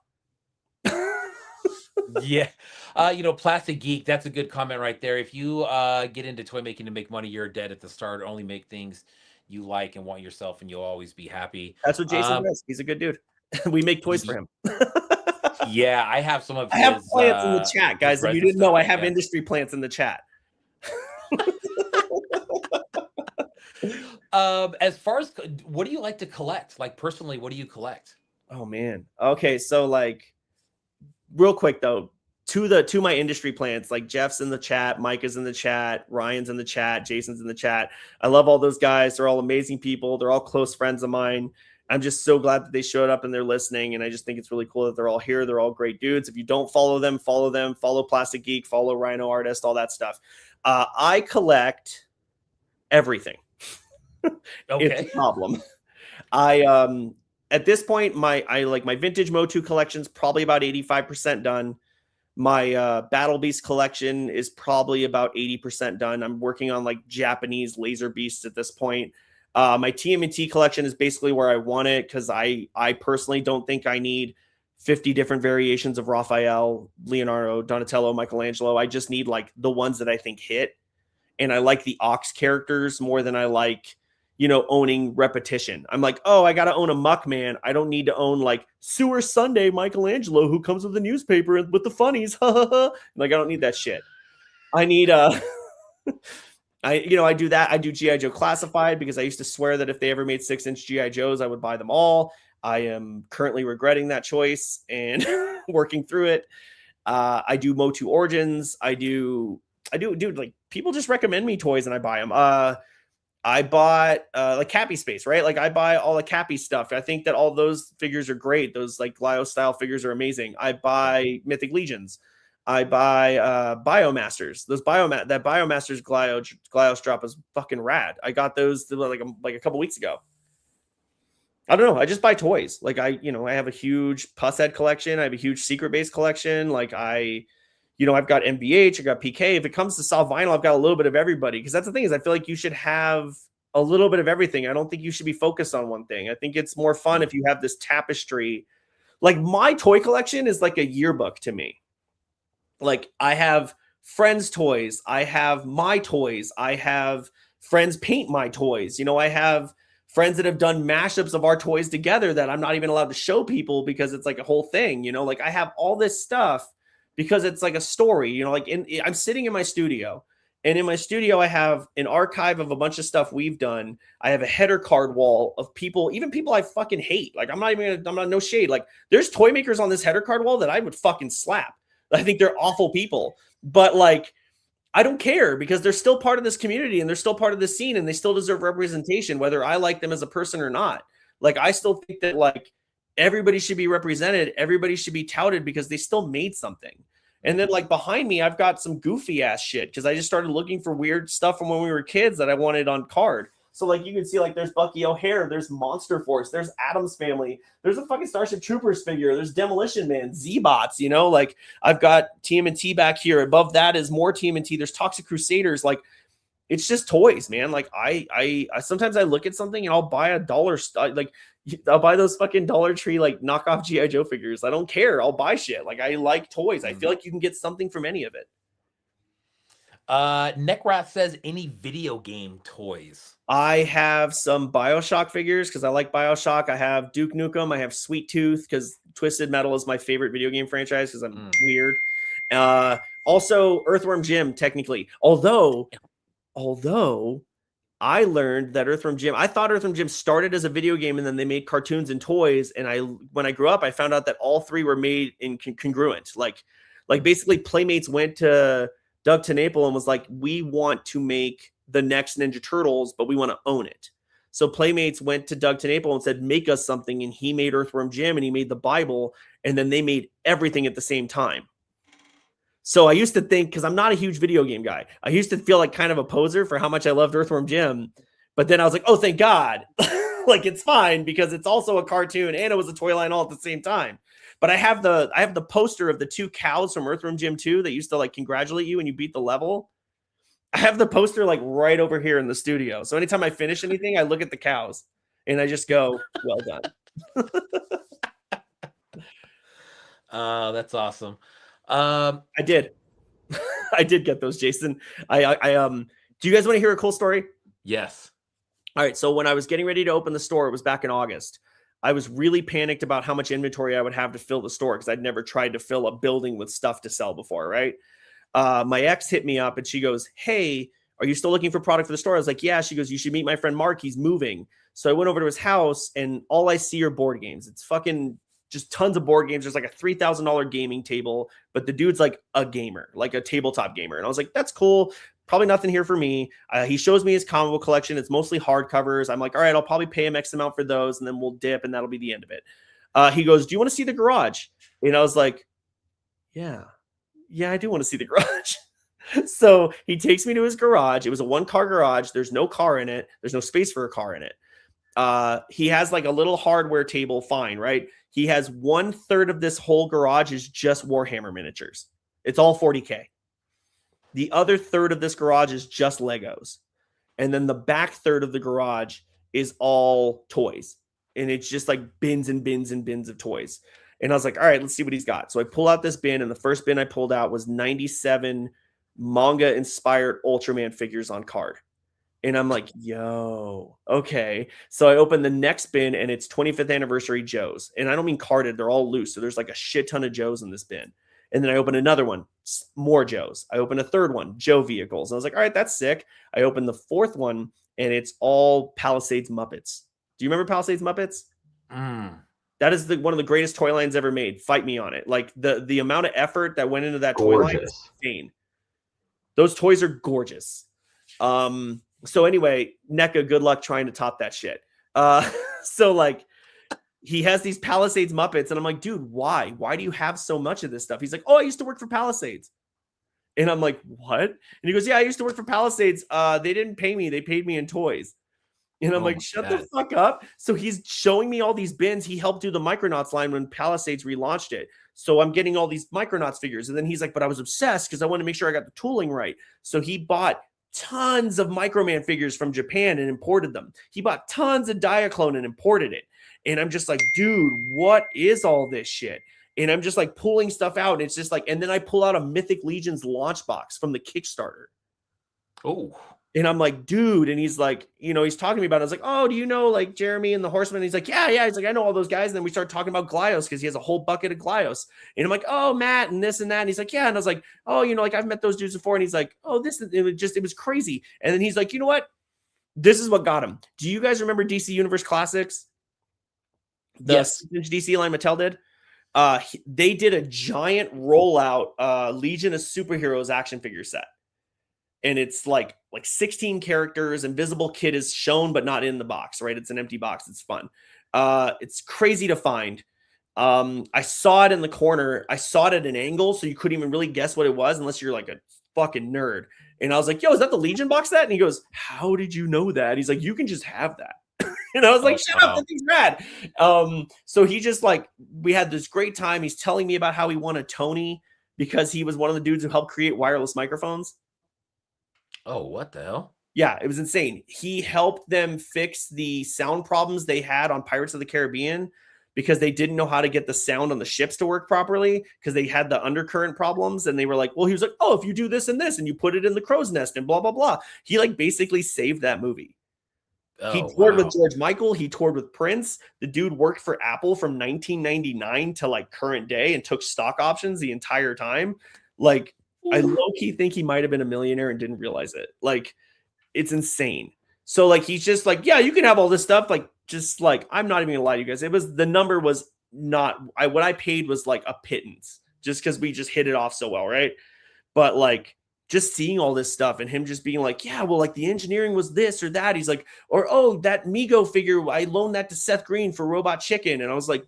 Yeah. You know, Plastic Geek, that's a good comment right there. If you get into toy making to make money, you're dead at the start. Only make things you like and want yourself and you'll always be happy. That's what Jason does. He's a good dude. We make toys for him. Yeah, I have some of his. I have plants in the chat, guys. If you didn't know, I have industry plants in the chat. As far as what do you like to collect? Like personally, what do you collect? Oh man. Okay, so like real quick though, to my industry plants, like Jeff's in the chat, Mike is in the chat, Ryan's in the chat, Jason's in the chat. I love all those guys. They're all amazing people. They're all close friends of mine. I'm just so glad that they showed up and they're listening. And I just think it's really cool that they're all here. They're all great dudes. If you don't follow them, follow them. Follow Plastic Geek, follow Rhino Artist, all that stuff. I collect everything. It's a problem. At this point, my vintage Motu collection's probably about 85% done. My Battle Beast collection is probably about 80% done. I'm working on like Japanese laser beasts at this point. My TMNT collection is basically where I want it because I personally don't think I need 50 different variations of Raphael, Leonardo, Donatello, Michelangelo. I just need like the ones that I think hit. And I like the Ox characters more than I like, owning repetition. I'm like, oh, I got to own a Muckman. I don't need to own like Sewer Sunday Michelangelo who comes with the newspaper with the funnies. Like, I don't need that shit. I need I do that. I do G.I. Joe Classified because I used to swear that if they ever made 6-inch G.I. Joes, I would buy them all. I am currently regretting that choice and working through it. I do Motu Origins. I do like people just recommend me toys and I buy them. I bought like Cappy Space, right? Like I buy all the Cappy stuff. I think that all those figures are great. Those like Glio style figures are amazing. I buy Mythic Legions. I buy Biomasters. That Biomasters Glios drop is fucking rad. I got those like a couple weeks ago. I don't know. I just buy toys. Like I have a huge Pusshead collection. I have a huge Secret Base collection. Like I've got MVH, I got PK. If it comes to soft vinyl, I've got a little bit of everybody. Because that's the thing is I feel like you should have a little bit of everything. I don't think you should be focused on one thing. I think it's more fun if you have this tapestry. Like my toy collection is like a yearbook to me. Like I have friends' toys. I have my toys. I have friends paint my toys. I have friends that have done mashups of our toys together that I'm not even allowed to show people because it's like a whole thing. Like I have all this stuff because it's like a story, I'm sitting in my studio and in my studio, I have an archive of a bunch of stuff we've done. I have a header card wall of people, even people I fucking hate. Like I'm not no shade. Like there's toy makers on this header card wall that I would fucking slap. I think they're awful people, but like, I don't care because they're still part of this community and they're still part of the scene and they still deserve representation, whether I like them as a person or not. Like, I still think that like everybody should be represented. Everybody should be touted because they still made something. And then like behind me, I've got some goofy ass shit because I just started looking for weird stuff from when we were kids that I wanted on card. So like you can see like there's Bucky O'Hare, there's Monster Force, there's Addams Family, there's a fucking Starship Troopers figure, there's Demolition Man, Z-Bots, like I've got TMNT back here. Above that is more TMNT. There's Toxic Crusaders. Like it's just toys, man. Like I sometimes I look at something and I'll buy I'll buy those fucking Dollar Tree like knockoff G.I. Joe figures. I don't care. I'll buy shit. Like I like toys. I feel like you can get something from any of it. Neckrat says any video game toys. I have some BioShock figures because I like BioShock. I have Duke Nukem. I have Sweet Tooth because Twisted Metal is my favorite video game franchise because I'm weird. Also Earthworm Jim, technically. Although I learned that I thought Earthworm Jim started as a video game and then they made cartoons and toys. And when I grew up, I found out that all three were made in congruent. Like basically Playmates went to Doug TenNapel and was like, we want to make the next Ninja Turtles, but we want to own it. So Playmates went to Doug TenNapel and said, make us something. And he made Earthworm Jim and he made the Bible. And then they made everything at the same time. So I used to think, because I'm not a huge video game guy, I used to feel like kind of a poser for how much I loved Earthworm Jim. But then I was like, oh, thank God. Like it's fine because it's also a cartoon and it was a toy line all at the same time. But I have the poster of the two cows from Earthworm Jim 2 that used to like congratulate you when you beat the level. I have the poster like right over here in the studio. So anytime I finish anything, I look at the cows and I just go, well done. That's awesome. I did get those, Jason. Do you guys want to hear a cool story? Yes. All right. So when I was getting ready to open the store, it was back in August. I was really panicked about how much inventory I would have to fill the store because I'd never tried to fill a building with stuff to sell before, right? My ex hit me up and she goes, hey, are you still looking for product for the store? I was like, yeah. She goes, you should meet my friend Mark. He's moving. So I went over to his house and all I see are board games. It's fucking just tons of board games. There's like a $3,000 gaming table, but the dude's like a gamer, like a tabletop gamer. And I was like, that's cool. probably nothing here for me. He shows me his comic book collection. It's mostly hardcovers. I'm like, all right, I'll probably pay him X amount for those, and then we'll dip, and that'll be the end of it. He goes, do you want to see the garage? And I was like, yeah, I do want to see the garage. So he takes me to his garage. It was a 1-car garage. There's no car in it. There's no space for a car in it. He has like a little hardware table. Fine, right? He has 1/3 of this whole garage is just Warhammer miniatures. It's all 40K. The other third of this garage is just Legos. And then the back third of the garage is all toys. And it's just like bins and bins and bins of toys. And I was like, all right, let's see what he's got. So I pull out this bin, and the first bin I pulled out was 97 manga-inspired Ultraman figures on card. And I'm like, yo, okay. So I open the next bin, and it's 25th anniversary Joes. And I don't mean carded, they're all loose. So there's like a shit ton of Joes in this bin. And then I open another one, more Joes. I open a third one, Joe vehicles. And I was like, all right, that's sick. I open the fourth one, and it's all Palisades Muppets. Do you remember Palisades Muppets? That is one of the greatest toy lines ever made. Fight me on it. Like the amount of effort that went into that toy line is insane. Those toys are gorgeous. So anyway, NECA, good luck trying to top that shit. So like, he has these Palisades Muppets, and I'm like, dude, why? Why do you have so much of this stuff? He's like, oh, I used to work for Palisades. And I'm like, what? And he goes, yeah, I used to work for Palisades. They didn't pay me. They paid me in toys. And I'm like, shut the fuck up. So he's showing me all these bins. He helped do the Micronauts line when Palisades relaunched it. So I'm getting all these Micronauts figures. And then he's like, but I was obsessed because I wanted to make sure I got the tooling right. So he bought tons of Microman figures from Japan and imported them. He bought tons of Diaclone and imported it. And I'm just like, dude, what is all this shit? And I'm just like pulling stuff out. And it's just like, and then I pull out a Mythic Legions launch box from the Kickstarter. Oh. And I'm like, dude. And he's like, he's talking to me about it. I was like, oh, do you know like Jeremy and the Horsemen? And he's like, yeah. He's like, I know all those guys. And then we start talking about Glyos because he has a whole bucket of Glyos. And I'm like, oh, Matt and this and that. And he's like, yeah. And I was like, oh, like I've met those dudes before. And he's like, oh, it was crazy. And then he's like, you know what? This is what got him. Do you guys remember DC Universe Classics? The Yes. DC line Mattel did. They did a giant rollout Legion of Superheroes action figure set. And it's like 16 characters. Invisible Kid is shown, but not in the box, right? It's an empty box. It's fun. It's crazy to find. I saw it in the corner. I saw it at an angle, so you couldn't even really guess what it was unless you're like a fucking nerd. And I was like, yo, is that the Legion box set? And he goes, how did you know that? He's like, you can just have that. And I was like, shut up, that thing's rad. So he just like, we had this great time. He's telling me about how he won a Tony because he was one of the dudes who helped create wireless microphones. Oh, what the hell? Yeah, it was insane. He helped them fix the sound problems they had on Pirates of the Caribbean because they didn't know how to get the sound on the ships to work properly because they had the undercurrent problems. And they were like, well, he was like, oh, if you do this and this and you put it in the crow's nest and blah, blah, blah. He like basically saved that movie. He toured with George Michael. He toured with Prince. The dude worked for Apple from 1999 to like current day and took stock options the entire time. Like, I low-key think he might have been a millionaire and didn't realize it. Like, it's insane. So, like, he's just like, yeah, you can have all this stuff. Like, just like, I'm not even gonna lie to you guys. The number was not, what I paid was like a pittance just because we just hit it off so well, right? But like, just seeing all this stuff and him just being like, yeah, well, like the engineering was this or that. He's like, or, oh, that Mego figure, I loaned that to Seth Green for Robot Chicken. And I was like,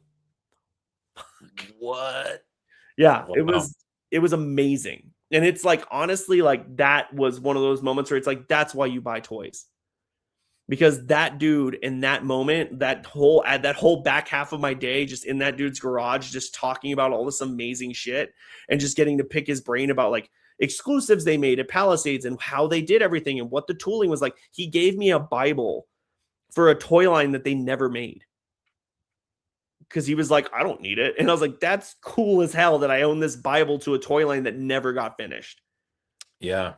fuck. What? Yeah, Wow. it was amazing. And it's like, honestly, like that was one of those moments where it's like, that's why you buy toys. Because that dude in that moment, that whole back half of my day, just in that dude's garage, just talking about all this amazing shit and just getting to pick his brain about like exclusives they made at Palisades and how they did everything and what the tooling was like. He gave me a Bible for a toy line that they never made. Because he was like, I don't need it. And I was like, that's cool as hell that I own this Bible to a toy line that never got finished. Yeah.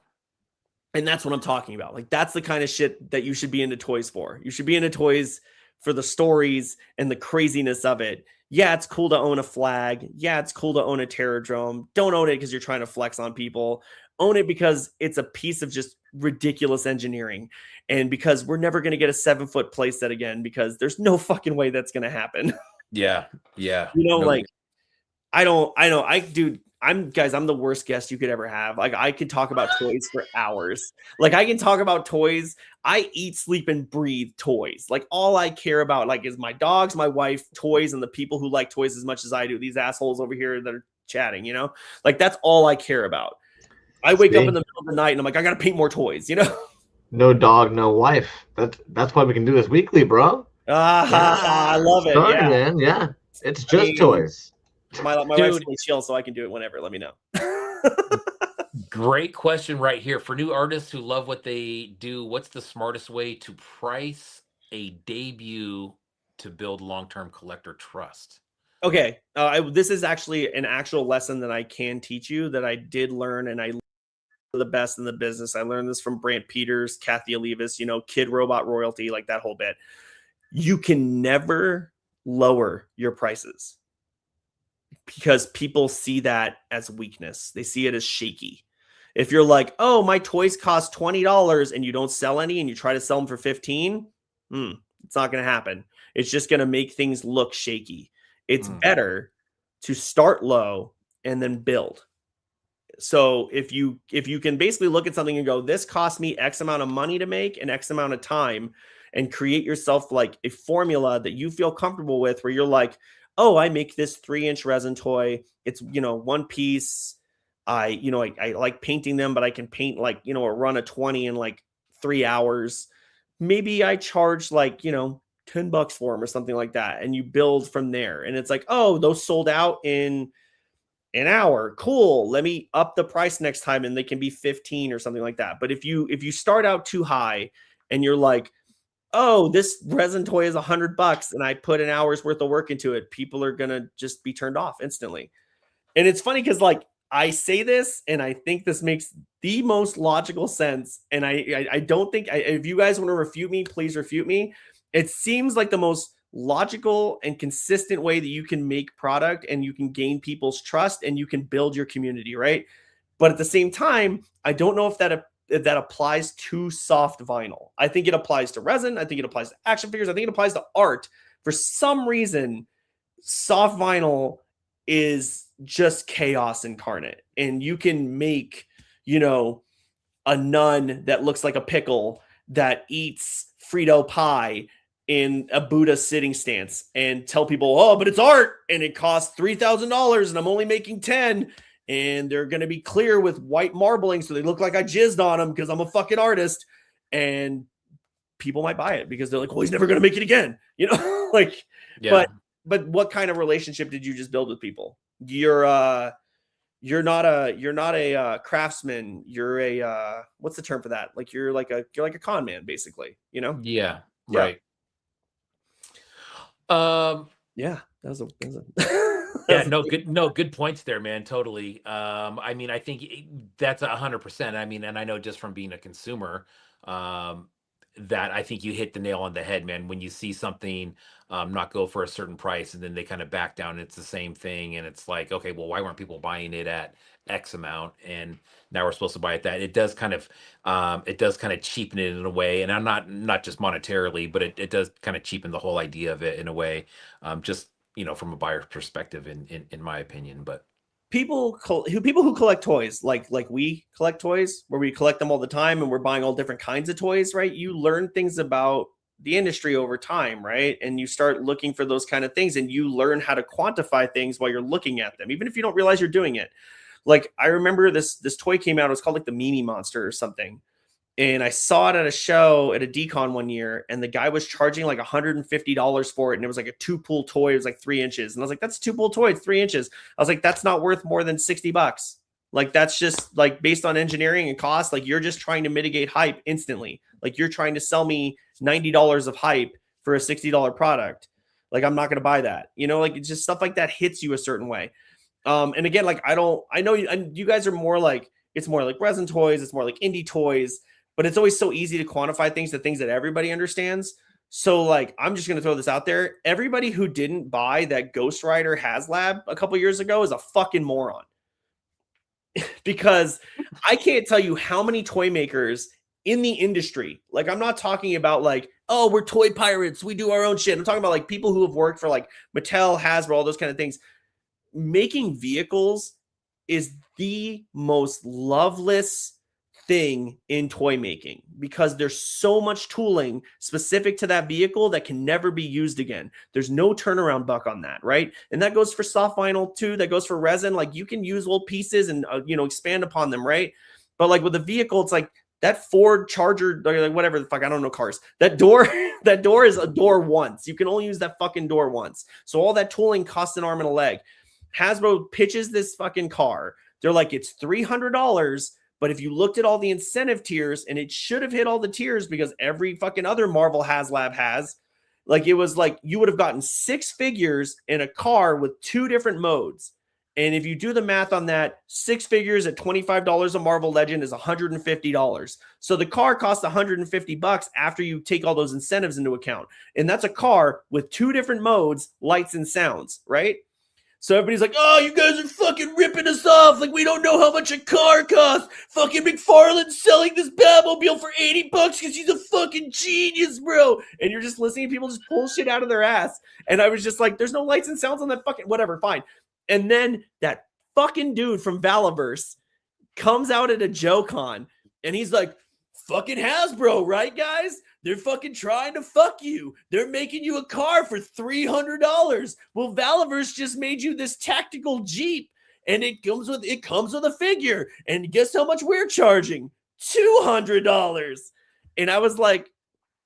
And that's what I'm talking about. Like, that's the kind of shit that you should be into toys for. You should be into toys for the stories and the craziness of it. Yeah, it's cool to own a flag. Yeah, it's cool to own a Terradrome. Don't own it because you're trying to flex on people. Own it because it's a piece of just ridiculous engineering. And because we're never going to get a 7-foot playset again because there's no fucking way that's going to happen. Yeah. Yeah. Like, dude, I'm the worst guest you could ever have. Like, I could talk about toys for hours. Like, I can talk about toys. I eat, sleep, and breathe toys. Like, all I care about, like, is my dogs, my wife, toys, and the people who like toys as much as I do. These assholes over here that are chatting, you know? Like, that's all I care about. I wake up in the middle of the night and I'm like, I gotta paint more toys, you know? No dog, no wife. That's why we can do this weekly, bro. I love it. Sorry, Yeah. man. Yeah. It's just toys. My wife's really chill, so I can do it whenever. Let me know. Great question right here. For new artists who love what they do, what's the smartest way to price a debut to build long-term collector trust? Okay. This is actually an actual lesson that I can teach you that I did learn, and I the best in the business. I learned this from Brant Peters, Kathy Olivas, you know, Kid Robot Royalty, like that whole bit. You can never lower your prices because people see that as weakness. They see it as shaky. If you're like, oh, my toys cost $20 and you don't sell any and you try to sell them for 15, it's not going to happen. It's just going to make things look shaky. It's better to start low and then build. So if you can basically look at something and go, this cost me X amount of money to make and X amount of time, and create yourself like a formula that you feel comfortable with, where you're like, oh, I make this 3-inch resin toy. It's, you know, one piece. I like painting them, but I can paint like, you know, a run of 20 in like 3 hours. Maybe I charge like, you know, $10 for them or something like that. And you build from there. And it's like, oh, those sold out in an hour. Cool. Let me up the price next time and they can be 15 or something like that. But if you start out too high and you're like, oh, this resin toy is $100 and I put an hour's worth of work into it, people are going to just be turned off instantly. And it's funny because like I say this and I think this makes the most logical sense. And I don't think, if you guys want to refute me, please refute me. It seems like the most logical and consistent way that you can make product and you can gain people's trust and you can build your community, right? But at the same time, I don't know if that applies to soft vinyl. I think it applies to resin. I think it applies to action figures. I think it applies to art. For some reason, soft vinyl is just chaos incarnate. And you can make, you know, a nun that looks like a pickle that eats Frito pie in a Buddha sitting stance and tell people, oh, but it's art and it costs $3,000 and I'm only making 10. And they're going to be clear with white marbling so they look like I jizzed on them because I'm a fucking artist. And people might buy it because they're like, well, he's never going to make it again. You know, like, yeah. But what kind of relationship did you just build with people? You're not a craftsman. You're a, what's the term for that? Like, you're like a con man, basically, you know? Yeah. Right. Yeah, that was a yeah, good points there, man. Totally. I mean, I think that's 100%. I mean, and I know just from being a consumer, that I think you hit the nail on the head, man. When you see something not go for a certain price and then they kind of back down, it's the same thing. And it's like, okay, well, why weren't people buying it at X amount? And now we're supposed to buy it that. It does kind of cheapen it in a way. And I'm not just monetarily, but it does kind of cheapen the whole idea of it in a way. Just, you know, from a buyer's perspective, in my opinion. But people who collect toys, like we collect toys, where we collect them all the time and we're buying all different kinds of toys, right? You learn things about the industry over time, right? And you start looking for those kind of things and you learn how to quantify things while you're looking at them, even if you don't realize you're doing it. Like, I remember this toy came out, it was called like the Mimi Monster or something. And I saw it at a show at a decon one year, and the guy was charging like $150 for it. And it was like a 2-pool toy. It was like 3 inches. And I was like, that's a 2-pool toy. It's 3 inches. I was like, that's not worth more than $60. Like, that's just like based on engineering and cost. Like, you're just trying to mitigate hype instantly. Like, you're trying to sell me $90 of hype for a $60 product. Like, I'm not going to buy that. You know, like, it's just stuff like that hits you a certain way. And again, like, I know you guys are more like, it's more like resin toys. It's more like indie toys. But it's always so easy to quantify things to things that everybody understands. So, like, I'm just going to throw this out there. Everybody who didn't buy that Ghost Rider HasLab a couple years ago is a fucking moron. Because I can't tell you how many toy makers in the industry, like, I'm not talking about like, oh, we're toy pirates, we do our own shit. I'm talking about like people who have worked for like Mattel, Hasbro, all those kind of things, making vehicles is the most loveless thing in toy making because there's so much tooling specific to that vehicle that can never be used again. There's no turnaround buck on that, right? And that goes for soft vinyl too. That goes for resin. Like you can use old pieces and expand upon them, right? But like with a vehicle, it's like that Ford Charger, like whatever the fuck, I don't know cars. That door is a door once. You can only use that fucking door once. So all that tooling costs an arm and a leg. Hasbro pitches this fucking car. They're like, it's $300. But if you looked at all the incentive tiers, and it should have hit all the tiers because every fucking other Marvel HasLab has, like it was like you would have gotten 6 figures in a car with 2 different modes. And if you do the math on that, 6 figures at $25 a Marvel Legend is $150. So the car costs $150 after you take all those incentives into account. And that's a car with 2 different modes, lights and sounds, right? So everybody's like, oh, you guys are fucking ripping us off. Like, we don't know how much a car costs. Fucking McFarlane's selling this Batmobile for $80 because he's a fucking genius, bro. And you're just listening to people just pull shit out of their ass. And I was just like, there's no lights and sounds on that fucking, whatever, fine. And then that fucking dude from Valaverse comes out at a JoeCon and he's like, fucking Hasbro, right, guys? They're fucking trying to fuck you. They're making you a car for $300. Well, Valaverse just made you this tactical Jeep, and it comes with a figure. And guess how much we're charging? $200. And I was like,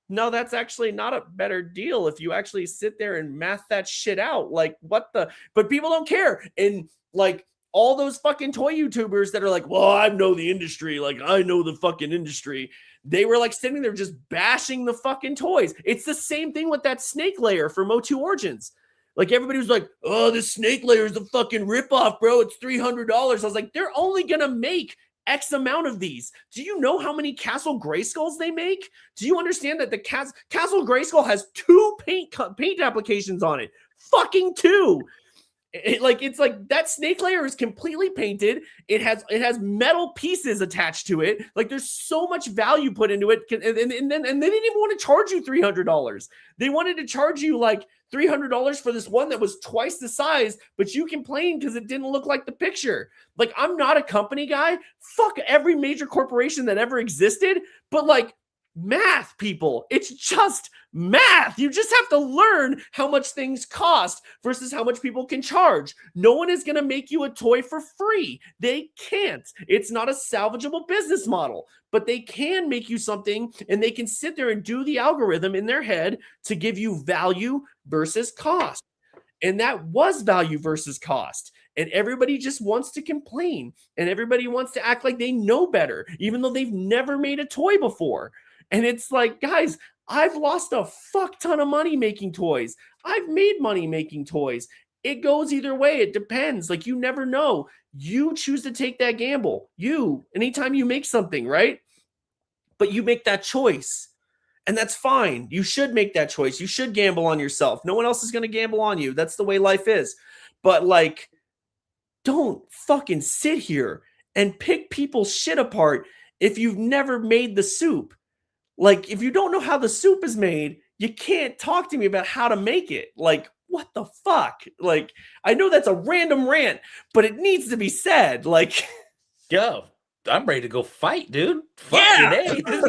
no, that's actually not a better deal if you actually sit there and math that shit out. Like, what the? But people don't care. And like all those fucking toy YouTubers that are like, well, I know the industry. Like, I know the fucking industry. They were like sitting there just bashing the fucking toys. It's the same thing with that snake layer for Motu Origins. Like everybody was like, oh, this snake layer is a fucking ripoff, bro. It's $300. I was like, they're only going to make X amount of these. Do you know how many Castle Grayskulls they make? Do you understand that the Castle Grayskull has 2 paint applications on it? Fucking 2. It's like that snake layer is completely painted. It has metal pieces attached to it. Like there's so much value put into it. And they didn't even want to charge you $300. They wanted to charge you like $300 for this one that was twice the size, but you complained because it didn't look like the picture. Like, I'm not a company guy. Fuck every major corporation that ever existed. But like, math, people, it's just math. You just have to learn how much things cost versus how much people can charge. No one is going to make you a toy for free. They can't. It's not a salvageable business model, but they can make you something, and they can sit there and do the algorithm in their head to give you value versus cost. And that was value versus cost. And everybody just wants to complain, and everybody wants to act like they know better, even though they've never made a toy before. And it's like, guys, I've lost a fuck ton of money making toys. I've made money making toys. It goes either way. It depends. Like, you never know. You choose to take that gamble. Anytime you make something, right? But you make that choice. And that's fine. You should make that choice. You should gamble on yourself. No one else is going to gamble on you. That's the way life is. But like, don't fucking sit here and pick people's shit apart if you've never made the soup. Like, if you don't know how the soup is made, you can't talk to me about how to make it. Like, what the fuck? Like, I know that's a random rant, but it needs to be said. Like, yo, I'm ready to go fight, dude. Fuck yeah.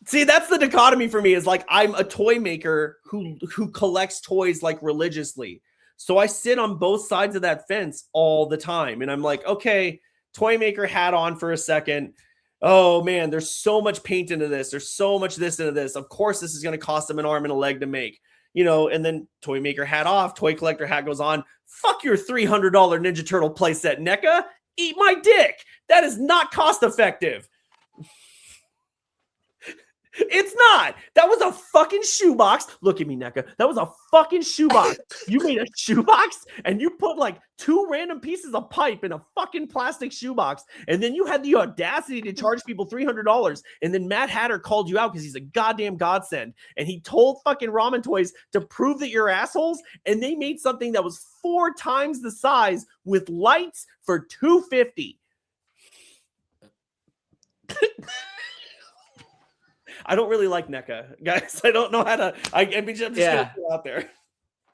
See, that's the dichotomy for me, is like, I'm a toy maker who collects toys like religiously. So I sit on both sides of that fence all the time. And I'm like, okay, toy maker hat on for a second. Oh man, there's so much paint into this. There's so much this into this. Of course, this is going to cost them an arm and a leg to make, and then toy maker hat off, toy collector hat goes on. Fuck your $300 Ninja Turtle playset, NECA. Eat my dick. That is not cost effective. It's not. That was a fucking shoebox. Look at me, NECA. That was a fucking shoebox. You made a shoebox and you put like 2 random pieces of pipe in a fucking plastic shoebox. And then you had the audacity to charge people $300. And then Matt Hatter called you out because he's a goddamn godsend. And he told fucking Ramen Toys to prove that you're assholes. And they made something that was 4 times the size with lights for $250. I don't really like NECA, guys. I don't know how to. I'm just gonna put it out there.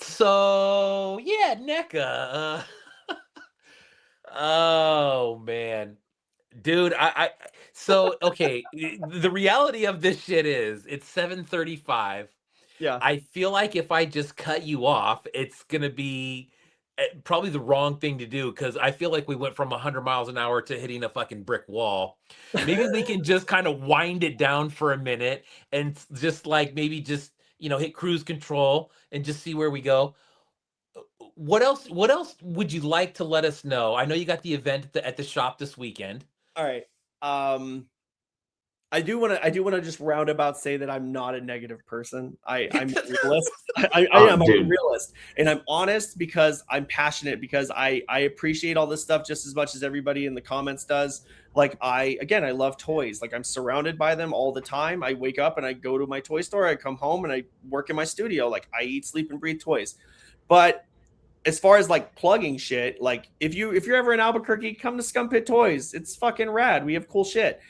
So yeah, NECA. Oh man. Dude, so okay, the reality of this shit is it's 7:35. Yeah. I feel like if I just cut you off, it's gonna be probably the wrong thing to do because I feel like we went from 100 miles an hour to hitting a fucking brick wall. Maybe we can just kind of wind it down for a minute and just like maybe just hit cruise control and just see where we go. What else? What else would you like to let us know? I know you got the event at the shop this weekend. All right. I do want to just roundabout say that I'm not a negative person. I'm a realist. I am. I'm a Dude. realist, and I'm honest because I'm passionate because I appreciate all this stuff just as much as everybody in the comments does. Like I love toys. Like I'm surrounded by them all the time. I wake up and I go to my toy store. I come home and I work in my studio. Like I eat, sleep, and breathe toys. But as far as like plugging shit, like if you're ever in Albuquerque, come to Scum Pit Toys. It's fucking rad. We have cool shit.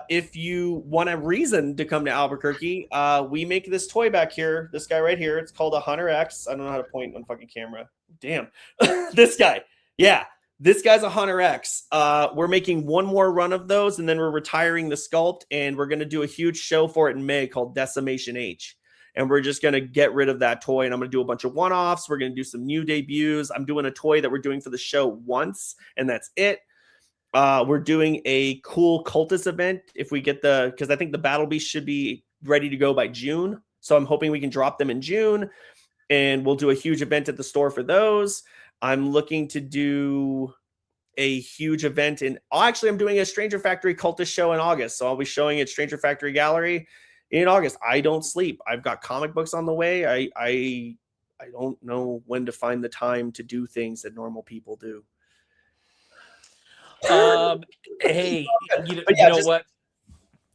If you want a reason to come to Albuquerque, we make this toy back here. This guy right here. It's called a Hunter X. I don't know how to point on fucking camera. Damn, this guy. Yeah, this guy's a Hunter X. We're making one more run of those, and then we're retiring the sculpt, and we're gonna do a huge show for it in May called Decimation H. And we're just going to get rid of that toy. And I'm going to do a bunch of one-offs. We're going to do some new debuts. I'm doing a toy that we're doing for the show once, and that's it. We're doing a cool cultist event if we get because I think the Battle Beast should be ready to go by June. So I'm hoping we can drop them in June, and we'll do a huge event at the store for those. I'm looking to do a huge event I'm doing a Stranger Factory cultist show in August. So I'll be showing at Stranger Factory Gallery in August. I don't sleep. I've got comic books on the way. I don't know when to find the time to do things that normal people do. Hey, you know what?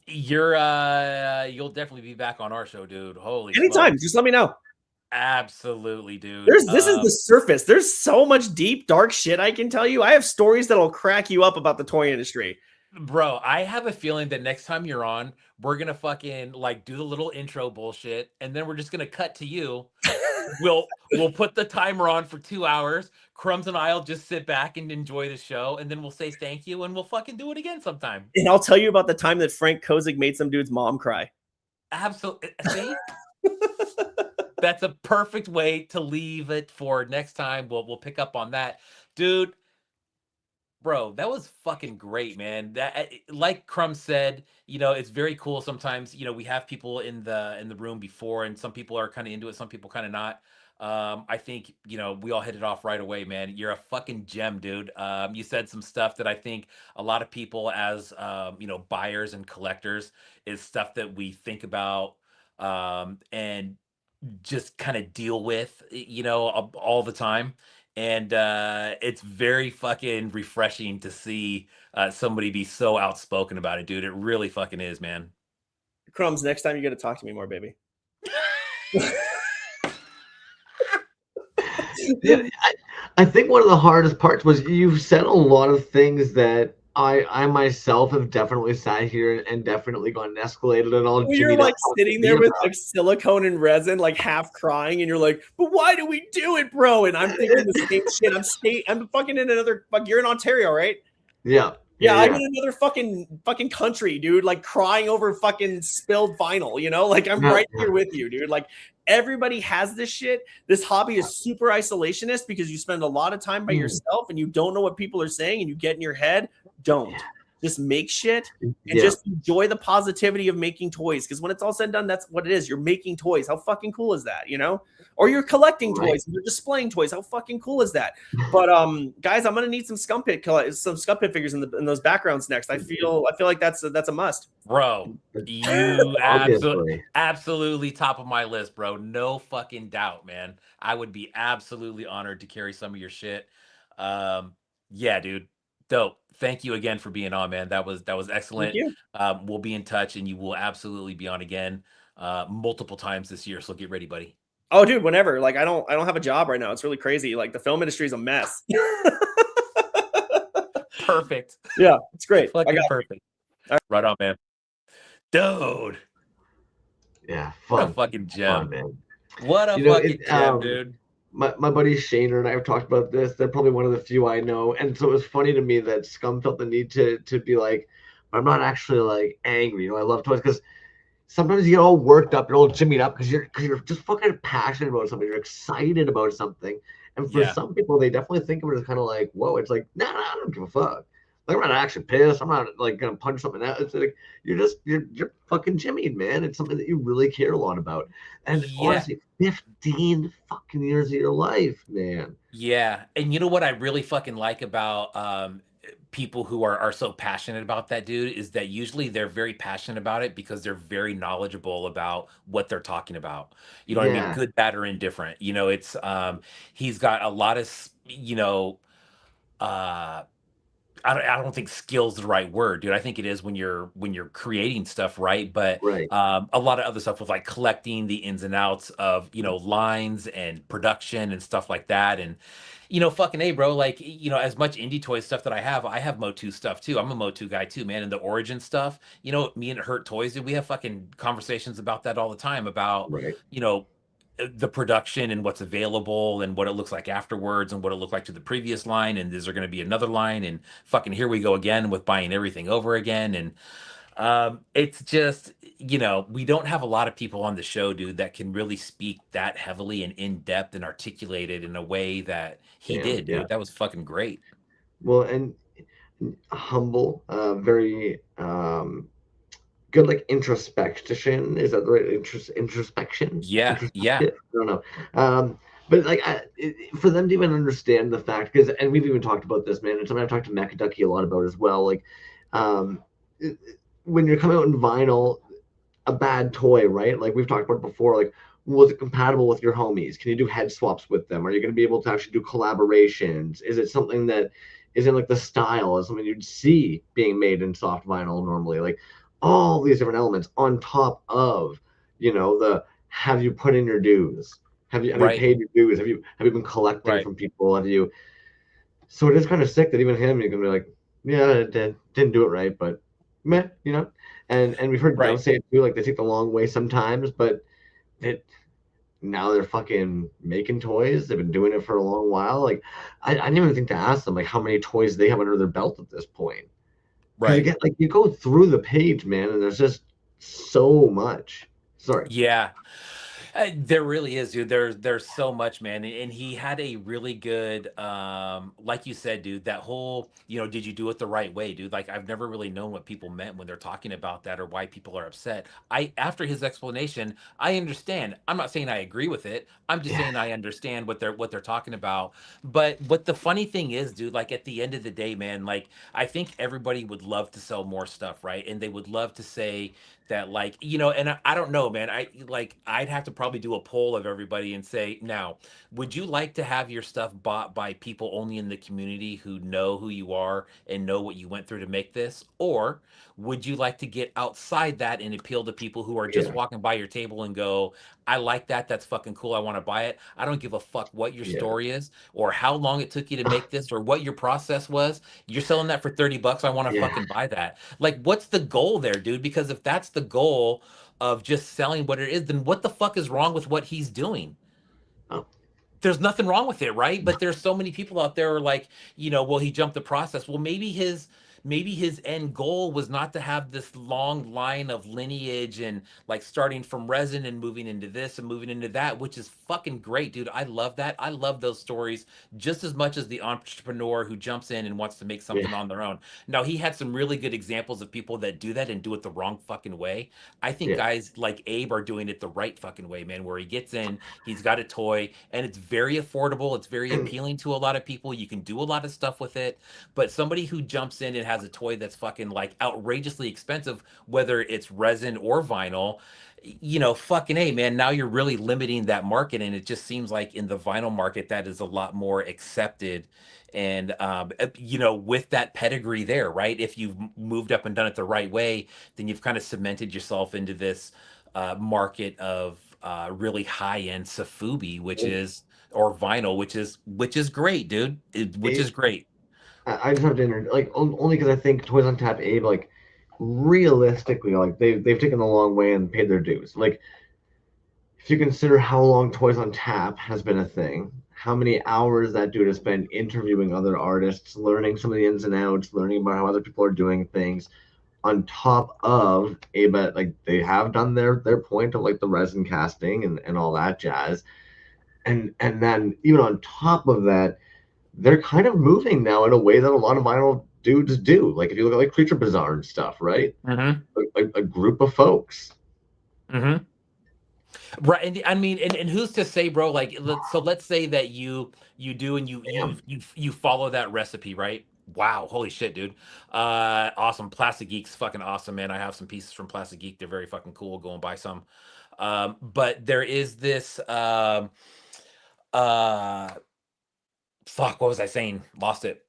You'll definitely be back on our show, dude. Holy anytime, smokes. just let me know. Absolutely, dude. This is the surface. There's so much deep, dark shit I can tell you. I have stories that'll crack you up about the toy industry. Bro, I have a feeling that next time you're on, we're gonna fucking like do the little intro bullshit, and then we're just gonna cut to you. We'll put the timer on for 2 hours. Crumbs and I'll just sit back and enjoy the show, and then we'll say thank you, and we'll fucking do it again sometime. And I'll tell you about the time that Frank Kozik made some dude's mom cry. Absolutely. See? That's a perfect way to leave it for next time. We'll pick up on that, dude. Bro, that was fucking great, man. That, like Crumb said, it's very cool. Sometimes, we have people in the room before, and some people are kind of into it, some people kind of not. I think we all hit it off right away, man. You're a fucking gem, dude. You said some stuff that I think a lot of people, as buyers and collectors, is stuff that we think about and just kind of deal with, all the time. And it's very fucking refreshing to see somebody be so outspoken about it, dude. It really fucking is, man. Crumbs, next time you got to talk to me more, baby. Yeah, I think one of the hardest parts was you've said a lot of things that I myself have definitely sat here and definitely gone and escalated and all. You're like sitting there with like silicone and resin, like half crying, and you're like, "But why do we do it, bro?" And I'm thinking the same shit. I'm fucking in another. You're in Ontario, right? Yeah. Yeah, I'm in another fucking country, dude. Like crying over fucking spilled vinyl. Like I'm right here with you, dude. Like everybody has this shit. This hobby is super isolationist because you spend a lot of time by yourself and you don't know what people are saying and you get in your head. Don't just make shit and just enjoy the positivity of making toys. Because when it's all said and done, that's what it is. You're making toys. How fucking cool is that? Or you're collecting toys and you're displaying toys. How fucking cool is that? But guys, I'm gonna need some Scum Pit figures in those backgrounds next. I feel like that's a must. Bro, you absolutely top of my list, bro. No fucking doubt, man. I would be absolutely honored to carry some of your shit. Yeah, dude. Dope. Thank you again for being on, man. That was excellent. Thank you. We'll be in touch, and you will absolutely be on again multiple times this year. So get ready, buddy. Oh, dude, whenever. Like I don't have a job right now. It's really crazy. Like the film industry is a mess. Perfect. Yeah, it's great. Fucking perfect. Right on, man. Dude. Yeah, What a fucking gem. man. What a fucking gem, dude. my buddy Shane and I have talked about this. They're probably one of the few I know, and so it was funny to me that Scum felt the need to be like, I'm not actually like angry. You know, I love toys because sometimes you get all worked up, you're all jimmied up because you're just fucking passionate about something. You're excited about something, and for Yeah. some people, they definitely think of it as kind of like, whoa. It's like, nah, I don't give a fuck. Like, I'm not actually pissed. I'm not like gonna punch something out. It's like you're fucking jimmied, man. It's something that you really care a lot about. And Yeah. honestly, 15 fucking years of your life, man. Yeah. And you know what I really fucking like about people who are so passionate about that, dude, is that usually they're very passionate about it because they're very knowledgeable about what they're talking about. You know what I mean? Yeah, Good, bad, or indifferent. You know, it's he's got a lot of uh I don't think skill's the right word, dude. I think it is when you're creating stuff, right? But right. a lot of other stuff with like collecting the ins and outs of lines and production and stuff like that. And fucking a bro, like as much indie toy stuff that I have Motu stuff too. I'm a Motu guy too, man. And the origin stuff, me and Hurt Toys, dude, we have fucking conversations about that all the time about Right. you know the production and what's available and what it looks like afterwards and what it looked like to the previous line and is there going to be another line and fucking here we go again with buying everything over again and it's just we don't have a lot of people on the show, dude, that can really speak that heavily and in depth and articulate it in a way that he Damn. did, Yeah. dude. That was fucking great. Well, and humble, very good, like introspection. Is that the right introspection? Yeah, yeah. Introspective? I don't know. But like for them to even understand the fact, because and we've even talked about this, man. And something I've talked to Mecha Ducky a lot about as well. Like, um, it- when you're coming out in vinyl, a bad toy, right? Like we've talked about it before. Like, was it compatible with your homies? Can you do head swaps with them? Are you going to be able to actually do collaborations? Is it something that is in like the style of something you'd see being made in soft vinyl normally? Like all these different elements on top of the have you put in your dues? Have you Right, paid your dues? Have you been collecting right, from people? Have you? So it is kind of sick that even him, you can be like, yeah, it didn't do it right, but meh, you know. And we've heard Dev right. say it too, like they take the long way sometimes, but it now they're fucking making toys. They've been doing it for a long while. Like I didn't even think to ask them like how many toys they have under their belt at this point. Because you Right. get like you go through the page, man, and there's just so much. Sorry. Yeah. There really is, dude. There's so much, man. And he had a really good like you said, dude, that whole, did you do it the right way, dude? Like I've never really known what people meant when they're talking about that or why people are upset. I After his explanation, I understand. I'm not saying I agree with it. I'm just Yeah. saying I understand what they're talking about. But what the funny thing is, dude, like at the end of the day, man, like I think everybody would love to sell more stuff, right? And they would love to say that like and I don't know, man, I'd have to probably do a poll of everybody and say, now, would you like to have your stuff bought by people only in the community who know who you are and know what you went through to make this, or would you like to get outside that and appeal to people who are just Yeah. walking by your table and go, I like that, that's fucking cool, I want to buy it, I don't give a fuck what your Yeah. story is or how long it took you to make this or what your process was, you're selling that for 30 bucks, I want to Yeah. fucking buy that. Like, what's the goal there, dude? Because if that's the goal of just selling what it is, then what the fuck is wrong with what he's doing? Oh, There's nothing wrong with it, right? But there's so many people out there who are like, well, he jumped the process. Well, maybe his end goal was not to have this long line of lineage and like starting from resin and moving into this and moving into that, which is fucking great, dude. I love that. I love those stories just as much as the entrepreneur who jumps in and wants to make yeah. something on their own. Now, he had some really good examples of people that do that and do it the wrong fucking way. I think Yeah. guys like Abe are doing it the right fucking way, man, where he gets in, he's got a toy, and it's very affordable. It's very And appealing to a lot of people. You can do a lot of stuff with it. But somebody who jumps in and has a toy that's fucking like outrageously expensive, whether it's resin or vinyl, fucking A, man, now you're really limiting that market. And it just seems like in the vinyl market, that is a lot more accepted. And, with that pedigree there, right? If you've moved up and done it the right way, then you've kind of cemented yourself into this market of really high end Safubi, which and is or vinyl, which is great, dude. Which Abe, is great. I just have to like only because I think Toys on Tap Abe, like realistically, like they've taken a long way and paid their dues. Like if you consider how long Toys on Tap has been a thing, how many hours that dude has spent interviewing other artists, learning some of the ins and outs, learning about how other people are doing things, on top of a but like they have done their point of like the resin casting and all that jazz. And then even on top of that, they're kind of moving now in a way that a lot of vinyl dudes do. Like if you look at like Creature Bazaar and stuff, right? Mm-hmm. A group of folks. Mm-hmm. Right, and I mean, and who's to say, bro? Like, let's say that you do and Damn. you follow that recipe, right? Wow, holy shit, dude. Awesome. Plastic Geek's fucking awesome, man. I have some pieces from Plastic Geek. They're very fucking cool. Go and buy some. But there is this uh fuck, what was I saying? Lost it.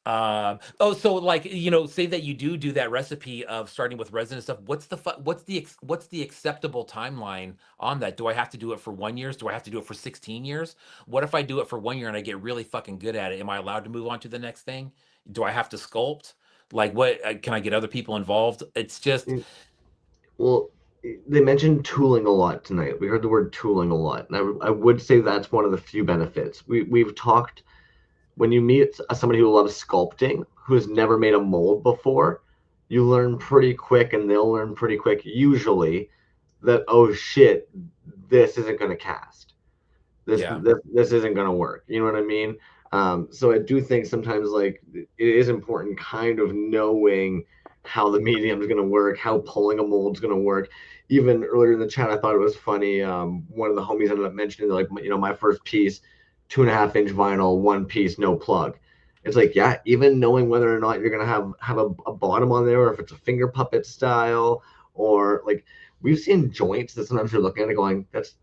Oh, so like, say that you do that recipe of starting with resin and stuff. What's the acceptable timeline on that? Do I have to do it for 1 year? Do I have to do it for 16 years? What if I do it for 1 year and I get really fucking good at it? Am I allowed to move on to the next thing? Do I have to sculpt? Like, what can I get other people involved? It's just, Well, they mentioned tooling a lot tonight. We heard the word tooling a lot, and I would say that's one of the few benefits. We've talked when you meet somebody who loves sculpting, who has never made a mold before, you learn pretty quick, and they'll learn pretty quick usually that, oh shit, this isn't going to cast. This, yeah, this this isn't going to work. You know what I mean? So I do think sometimes like it is important kind of knowing how the medium is going to work, how pulling a mold is going to work. Even earlier in the chat, I thought it was funny. One of the homies ended up mentioning like, my first piece, 2.5 inch vinyl, one piece, no plug. It's like, yeah, even knowing whether or not you're gonna have a bottom on there, or if it's a finger puppet style, or like we've seen joints that sometimes you're looking at it going, that's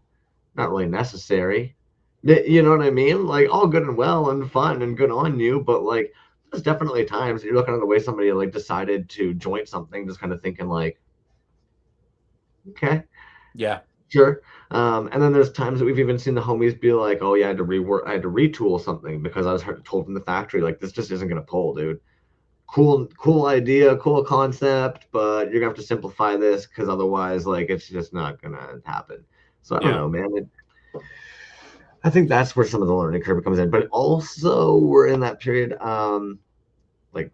not really necessary. You know what I mean? Like all good and well and fun and good on you, but like there's definitely times that you're looking at the way somebody like decided to joint something, just kind of thinking like, okay, yeah, sure. And then there's times that we've even seen the homies be like, "Oh yeah, I had to rework, I had to retool something because I was told from the factory like this just isn't gonna pull, dude. Cool idea, cool concept, but you're gonna have to simplify this because otherwise, like, it's just not gonna happen." So I don't yeah. know, man. I think that's where some of the learning curve comes in. But also, we're in that period. Like,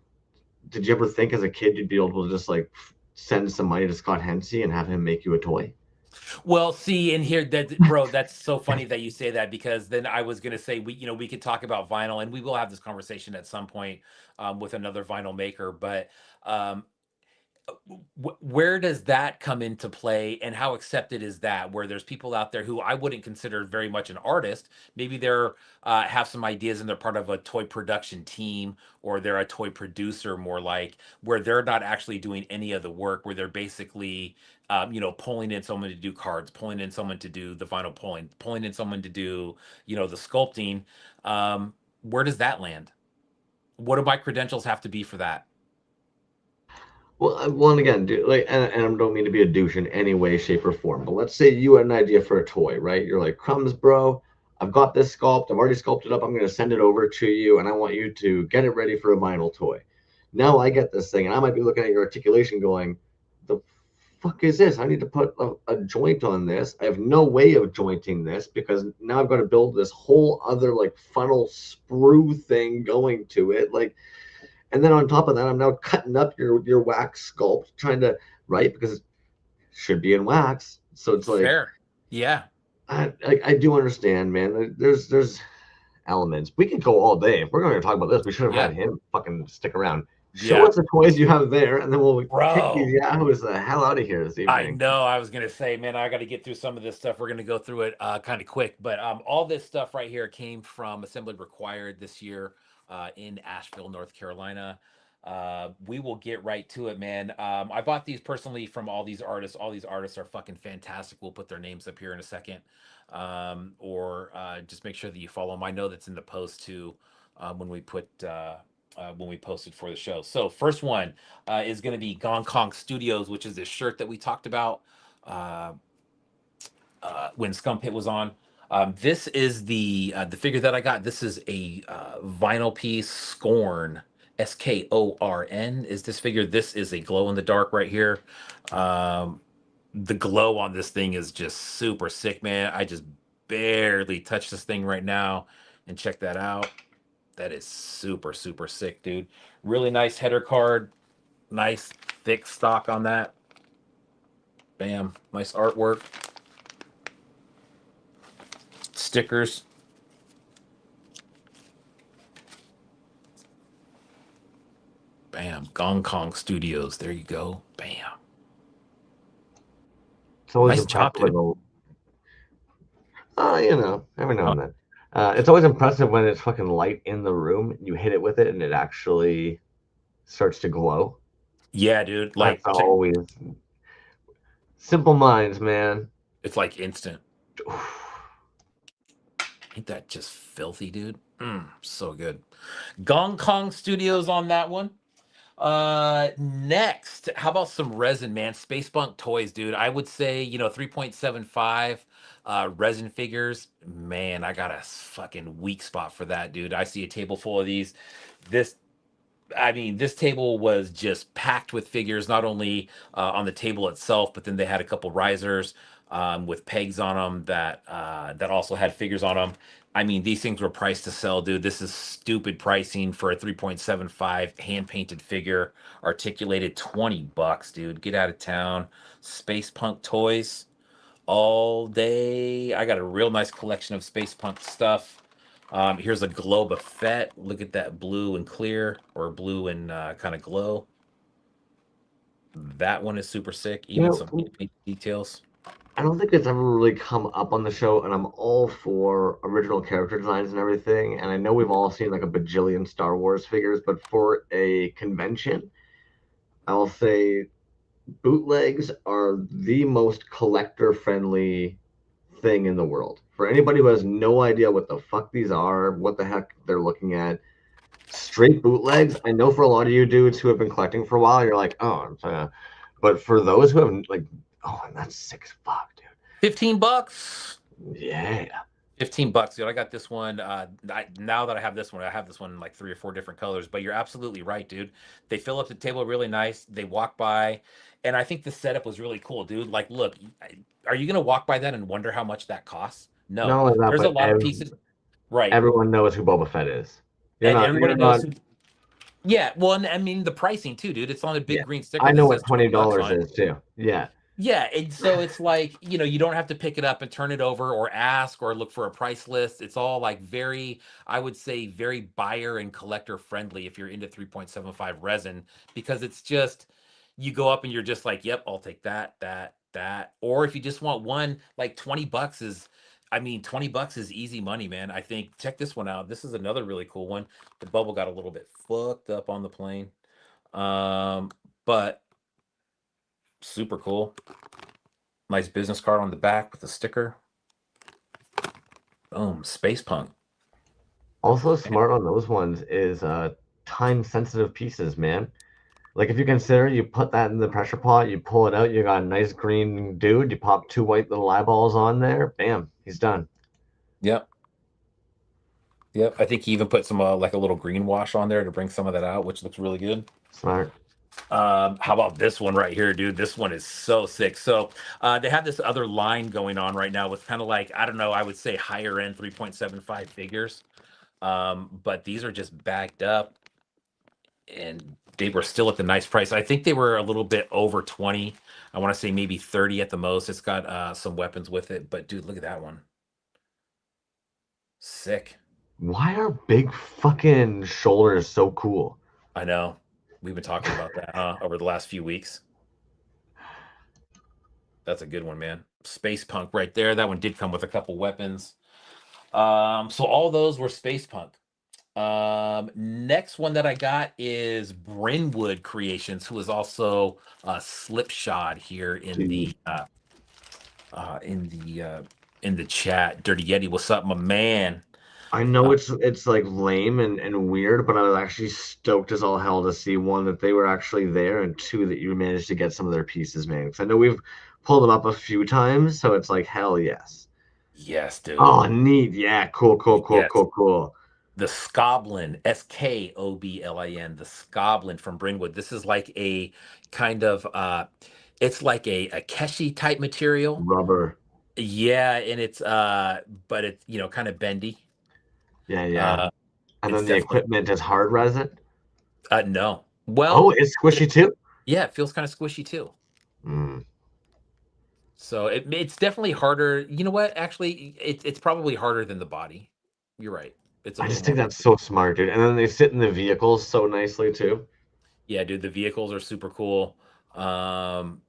did you ever think as a kid you'd be able to just like send some money to Scott Hensey and have him make you a toy? Well, see, and here that bro, that's so funny that you say that because then I was gonna say we could talk about vinyl and we will have this conversation at some point with another vinyl maker, but um, where does that come into play and how accepted is that where there's people out there who I wouldn't consider very much an artist, maybe they're have some ideas and they're part of a toy production team or they're a toy producer more like where they're not actually doing any of the work where they're basically pulling in someone to do cards, pulling in someone to do the vinyl pulling in someone to do the sculpting. Where does that land? What do my credentials have to be for that? Well, and again, dude, like, and I don't mean to be a douche in any way, shape, or form, but let's say you had an idea for a toy, right? You're like, crumbs, bro. I've got this sculpt. I've already sculpted up. I'm going to send it over to you, and I want you to get it ready for a vinyl toy. Now I get this thing, and I might be looking at your articulation, going, "The fuck is this? I need to put a joint on this. I have no way of jointing this because now I've got to build this whole other like funnel sprue thing going to it, like." And then on top of that, I'm now cutting up your wax sculpt, trying to right because it should be in wax. So it's like Fair. Yeah. I do understand, man. There's elements. We could go all day. If we're going to talk about this, we should have Yeah. had him fucking stick around. Show Yeah. us the toys you have there, and then we'll kick these Bro, yahoos the hell out of here this I evening. know I was gonna say, man, I got to get through some of this stuff. We're gonna go through it kind of quick, but all this stuff right here came from Assembly Required this year in Asheville, North Carolina. We will get right to it, man. I bought these personally from all these artists. All these artists are fucking fantastic. We'll put their names up here in a second, or just make sure that you follow them. I know that's in the post too when we put. When we posted for the show. So first one is going to be Gong Kong Studios, which is this shirt that we talked about uh, when Scum Pit was on. This is the figure that I got. This is a vinyl piece, Scorn, Skorn is this figure. This is a glow in the dark right here. The glow on this thing is just super sick, man. I just barely touch this thing right now, and check that out. That is super super sick, dude. Really nice header card, nice thick stock on that. Bam, nice artwork, stickers. Bam, Gong Kong Studios. There you go. Bam. It's always Nice job, impressive when dude. the every now and then. It's always impressive when it's fucking light in the room. You hit it with it, and it actually starts to glow. Yeah, dude. That's Like, check. always simple minds, man. It's like instant. Ain't that just filthy, dude? So good. Gong Kong Studios on that one. Next, how about some resin, man? Space Bunk toys, dude. I would say, 3.75 resin figures. Man, I got a fucking weak spot for that, dude. I see a table full of these. This I mean, this table was just packed with figures, not only on the table itself, but then they had a couple risers with pegs on them that also had figures on them. I mean, these things were priced to sell, dude. This is stupid pricing for a 3.75 hand painted figure, articulated $20, dude. Get out of town. Space Punk toys all day. I got a real nice collection of Space Punk stuff. Here's a globe of Fett. Look at that blue and clear, or blue and kind of glow. That one is super sick. You Even some know, paint details. I don't think it's ever really come up on the show, and I'm all for original character designs and everything. And I know we've all seen like a bajillion Star Wars figures, but for a convention, I'll say bootlegs are the most collector friendly thing in the world. For anybody who has no idea what the fuck these are, what the heck they're looking at, straight bootlegs. I know for a lot of you dudes who have been collecting for a while, you're like, oh, but for those who have like, oh, and that's sick as fuck, dude. $15. Yeah. $15, dude. I got this one. Now that I have this one, I have this one in like 3 or 4 different colors. But you're absolutely right, dude. They fill up the table really nice. They walk by, and I think the setup was really cool, dude. Like, look, are you gonna walk by that and wonder how much that costs? Not No, only that, there's a but lot of pieces. Right, everyone knows who Boba Fett is. You're and not. everybody You're knows not. who. Yeah, well, and I mean the pricing too, dude. It's on a Yeah. big green sticker I that know what says twenty $20 dollars on it. is too. Yeah. Yeah, and so it's like, you don't have to pick it up and turn it over or ask or look for a price list. It's all like very, I would say, very buyer and collector friendly if you're into 3.75 resin, because it's just, you go up and you're just like, yep, I'll take that, that, that. Or if you just want one, like $20 is, I mean, $20 is easy money, man. I think, check this one out. This is another really cool one. The bubble got a little bit fucked up on the plane. But super cool. Nice business card on the back with a sticker. Boom, Space Punk. Also smart on those ones is time sensitive pieces, man. Like if you consider you put that in the pressure pot, you pull it out, you got a nice green dude, you pop two white little eyeballs on there, bam, he's done. Yep. Yep. I think he even put some like a little green wash on there to bring some of that out, which looks really good. Smart. How about this one right here, dude? This one is so sick. So they have this other line going on right now with kind of like, I don't know, I would say higher end 3.75 figures. But these are just backed up, and they were still at the nice price. I think they were a little bit over 20. I want to say maybe 30 at the most. It's got some weapons with it, but dude, look at that one. Sick. Why are big fucking shoulders so cool? I know. We've been talking about that, over the last few weeks. That's a good one, man. Space Punk right there. That one did come with a couple weapons. So all those were Space Punk. Next one that I got is Brynwood Creations, who is also Slipshod here in the in the chat. Dirty Yeti, what's up, my man? I know it's like lame and weird, but I was actually stoked as all hell to see one that they were actually there, and two that you managed to get some of their pieces, man. Because I know we've pulled them up a few times, so it's like hell yes. Yes, dude. Oh, neat. Yeah, cool, cool, cool, Yes. cool, cool. The Skoblin, Skoblin, the Skoblin from Brynwood. This is like a kind of It's like a keshi type material. Rubber. Yeah, and it's but it's kind of bendy. Yeah, yeah. Uh And it's then the definitely equipment is hard resin. no. Oh, Well, it's squishy too. yeah, it feels kind of squishy too. Mm. So it's definitely harder. You know what? Actually, it's probably harder than the body. You're right. It's a I little just more think that's rigid. so smart, dude. And then they sit in the vehicles so nicely too. Yeah, dude, the vehicles are super cool. Um,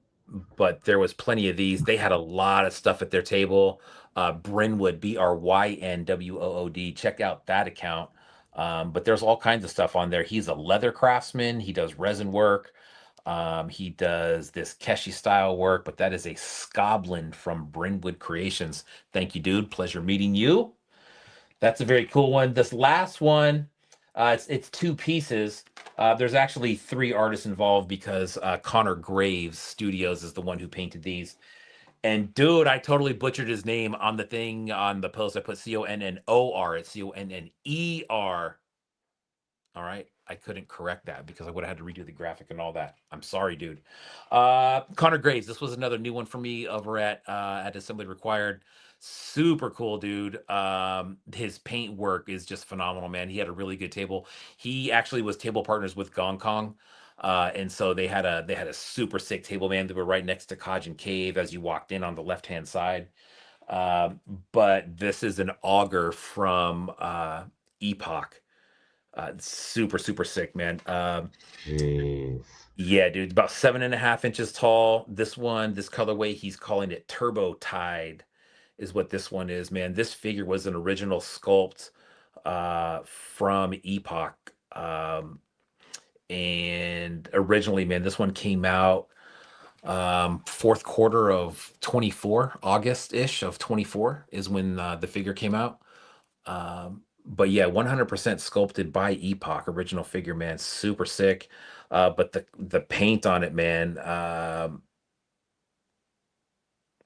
but there was plenty of these. They had a lot of stuff at their table. Brynwood, Brynwood. Check out that account. But there's all kinds of stuff on there. He's a leather craftsman. He does resin work. He does this Keshi style work, but that is a Scoblin from Brynwood Creations. Thank you, dude. Pleasure meeting you. That's a very cool one. This last one, it's two pieces. There's actually three artists involved because Connor Graves Studios is the one who painted these. And dude, I totally butchered his name on the thing on the post. I put Connor. It's Conner. All right. I couldn't correct that because I would have had to redo the graphic and all that. I'm sorry, dude. Connor Graves. This was another new one for me over at Assembly Required. Super cool, dude. His paint work is just phenomenal, man. He had a really good table. He actually was table partners with Gong Kong. And so they had a super sick table, man. They were right next to Kajin Cave as you walked in on the left-hand side. Um, but this is an auger from Epoch. Super, super sick, man. Jeez. Yeah, dude, about 7.5 inches tall. This colorway, he's calling it Turbo Tide, is what this one is, man. This figure was an original sculpt from Epoch. And originally, man, this one came out fourth quarter of 24, August-ish of 24 is when the figure came out. But yeah, 100% sculpted by Epoch, original figure, man, super sick. But the paint on it, man,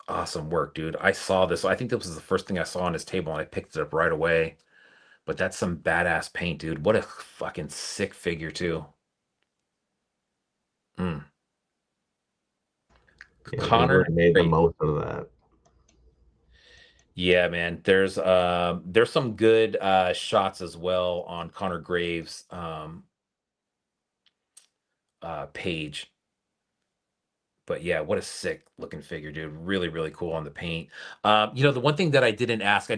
awesome work, dude. I saw this. I think this was the first thing I saw on his table, and I picked it up right away. But that's some badass paint, dude. What a fucking sick figure, too. Mm. Yeah, they Connor, really made the great. most of that. Yeah, man. There's some good shots as well on Connor Graves' page. But yeah, what a sick looking figure, dude. Really, really cool on the paint. The one thing that I didn't ask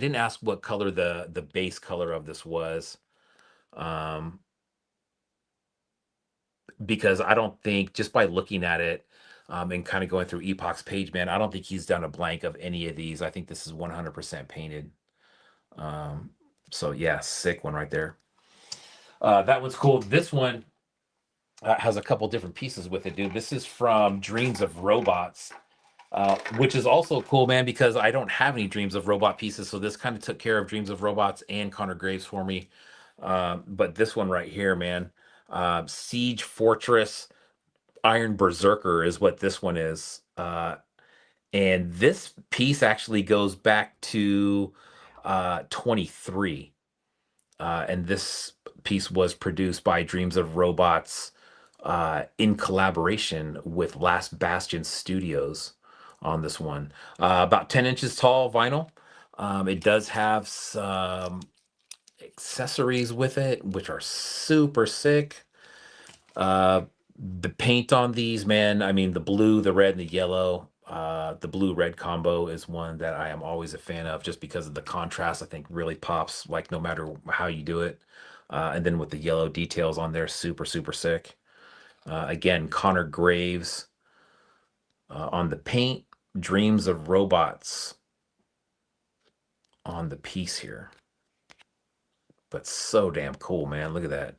what color the base color of this was. Um, because I don't think just by looking at it, and kind of going through Epoch's page, man, I don't think he's done a blank of any of these. I think this is 100% painted. Um, so yeah, sick one right there. That one's cool. This one has a couple different pieces with it, dude. This is from Dreams of Robots. Which is also cool, man, because I don't have any Dreams of Robot pieces. So this kind of took care of Dreams of Robots and Connor Graves for me. But this one right here, man, Siege Fortress Iron Berserker is what this one is. And this piece actually goes back to 23. And this piece was produced by Dreams of Robots in collaboration with Last Bastion Studios on this one. About 10 inches tall vinyl. It does have some accessories with it, which are super sick. Uh, the paint on these, man, I mean, the blue, the red, and the yellow. The blue red combo is one that I am always a fan of just because of the contrast. I think really pops, like no matter how you do it. And then with the yellow details on there, super, super sick. Again, Connor Graves on the paint, Dreams of Robots on the piece here. But so damn cool, man. Look at that.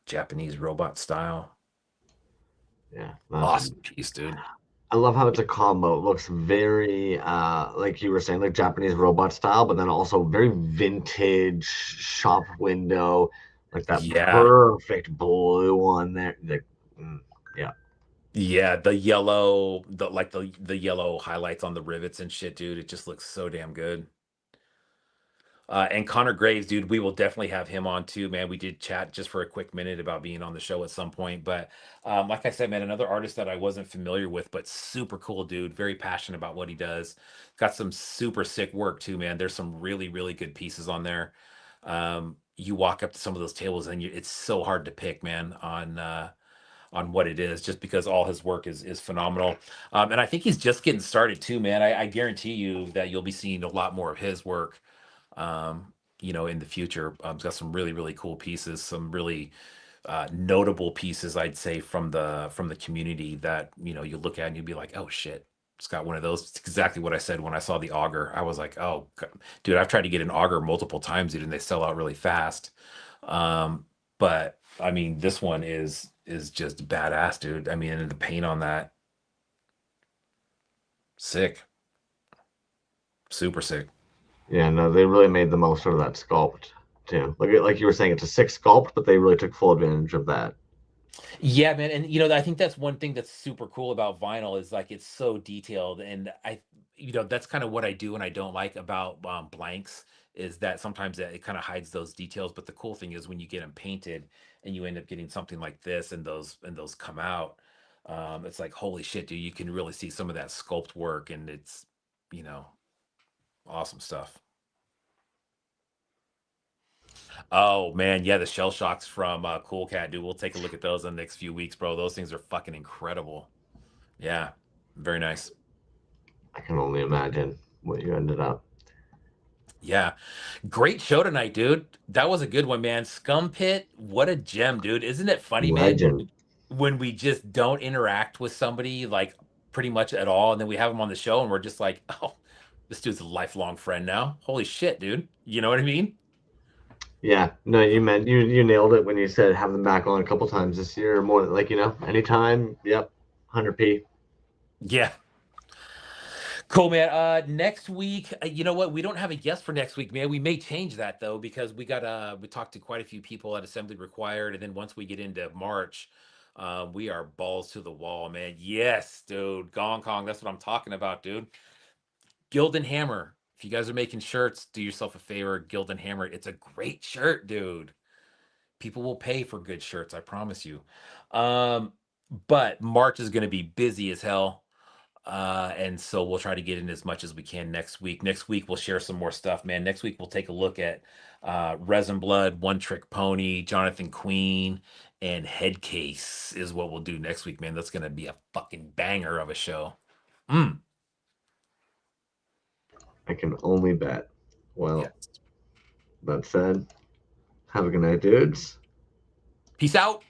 Japanese robot style. Yeah, that's. Awesome piece, dude. I love how it's a combo. It looks very, like you were saying, like Japanese robot style, but then also very vintage shop window, like that Yeah. perfect blue on there. Like, yeah. Yeah, the yellow, the yellow highlights on the rivets and shit, dude. It just looks so damn good. And Connor Graves, dude, we will definitely have him on too, man. We did chat just for a quick minute about being on the show at some point. But like I said, man, another artist that I wasn't familiar with, but super cool, dude. Very passionate about what he does. Got some super sick work too, man. There's some really, really good pieces on there. You walk up to some of those tables and it's so hard to pick, man, on what it is, just because all his work is phenomenal. And I think he's just getting started too, man. I guarantee you that you'll be seeing a lot more of his work, in the future. He's got some really, really cool pieces, some really notable pieces, I'd say, from the community that you look at and you'd be like, oh shit. It's got one of those. It's exactly what I said when I saw the auger. I was like, "Oh, dude, I've tried to get an auger multiple times, dude, and they sell out really fast." But I mean, this one is just badass, dude. I mean, and the paint on that, sick, super sick. Yeah, no, they really made the most out of that sculpt too. Like you were saying, it's a sick sculpt, but they really took full advantage of that. Yeah, man, and I think that's one thing that's super cool about vinyl is like it's so detailed, and that's kind of what I do and I don't like about blanks is that sometimes it kind of hides those details. But the cool thing is when you get them painted and you end up getting something like this, and those come out, it's like holy shit, dude! You can really see some of that sculpt work, and it's you know awesome stuff. Oh man, yeah, the shell shocks from Cool Cat, dude. We'll take a look at those in the next few weeks, bro. Those things are fucking incredible. Yeah, very nice. I can only imagine what you ended up. Yeah, great show tonight, dude. That was a good one, man. Scum Pit, what a gem, dude. Isn't it funny, man? Legend. When we just don't interact with somebody like pretty much at all, and then we have them on the show, and we're just like, oh, this dude's a lifelong friend now. Holy shit, dude. You know what I mean? Yeah, no, you nailed it when you said have them back on a couple times this year or more. Like anytime. Yep, 100p. Yeah. Cool, man. Next week, you know what? We don't have a guest for next week, man. We may change that though, because we talked to quite a few people at Assembly Required, and then once we get into March, we are balls to the wall, man. Yes, dude. Gong Kong, that's what I'm talking about, dude. Guild and Hammer. If you guys are making shirts, do yourself a favor, Guild and Hammer. It's a great shirt, dude. People will pay for good shirts, I promise you. Um, but March is going to be busy as hell. And so we'll try to get in as much as we can next week. Next week we'll share some more stuff, man. Next week we'll take a look at Resin Blood, One Trick Pony, Jonathan Queen, and Headcase is what we'll do next week, man. That's gonna be a fucking banger of a show. Mm. I can only bet. Yeah. Well, that said, have a good night, dudes. Peace out.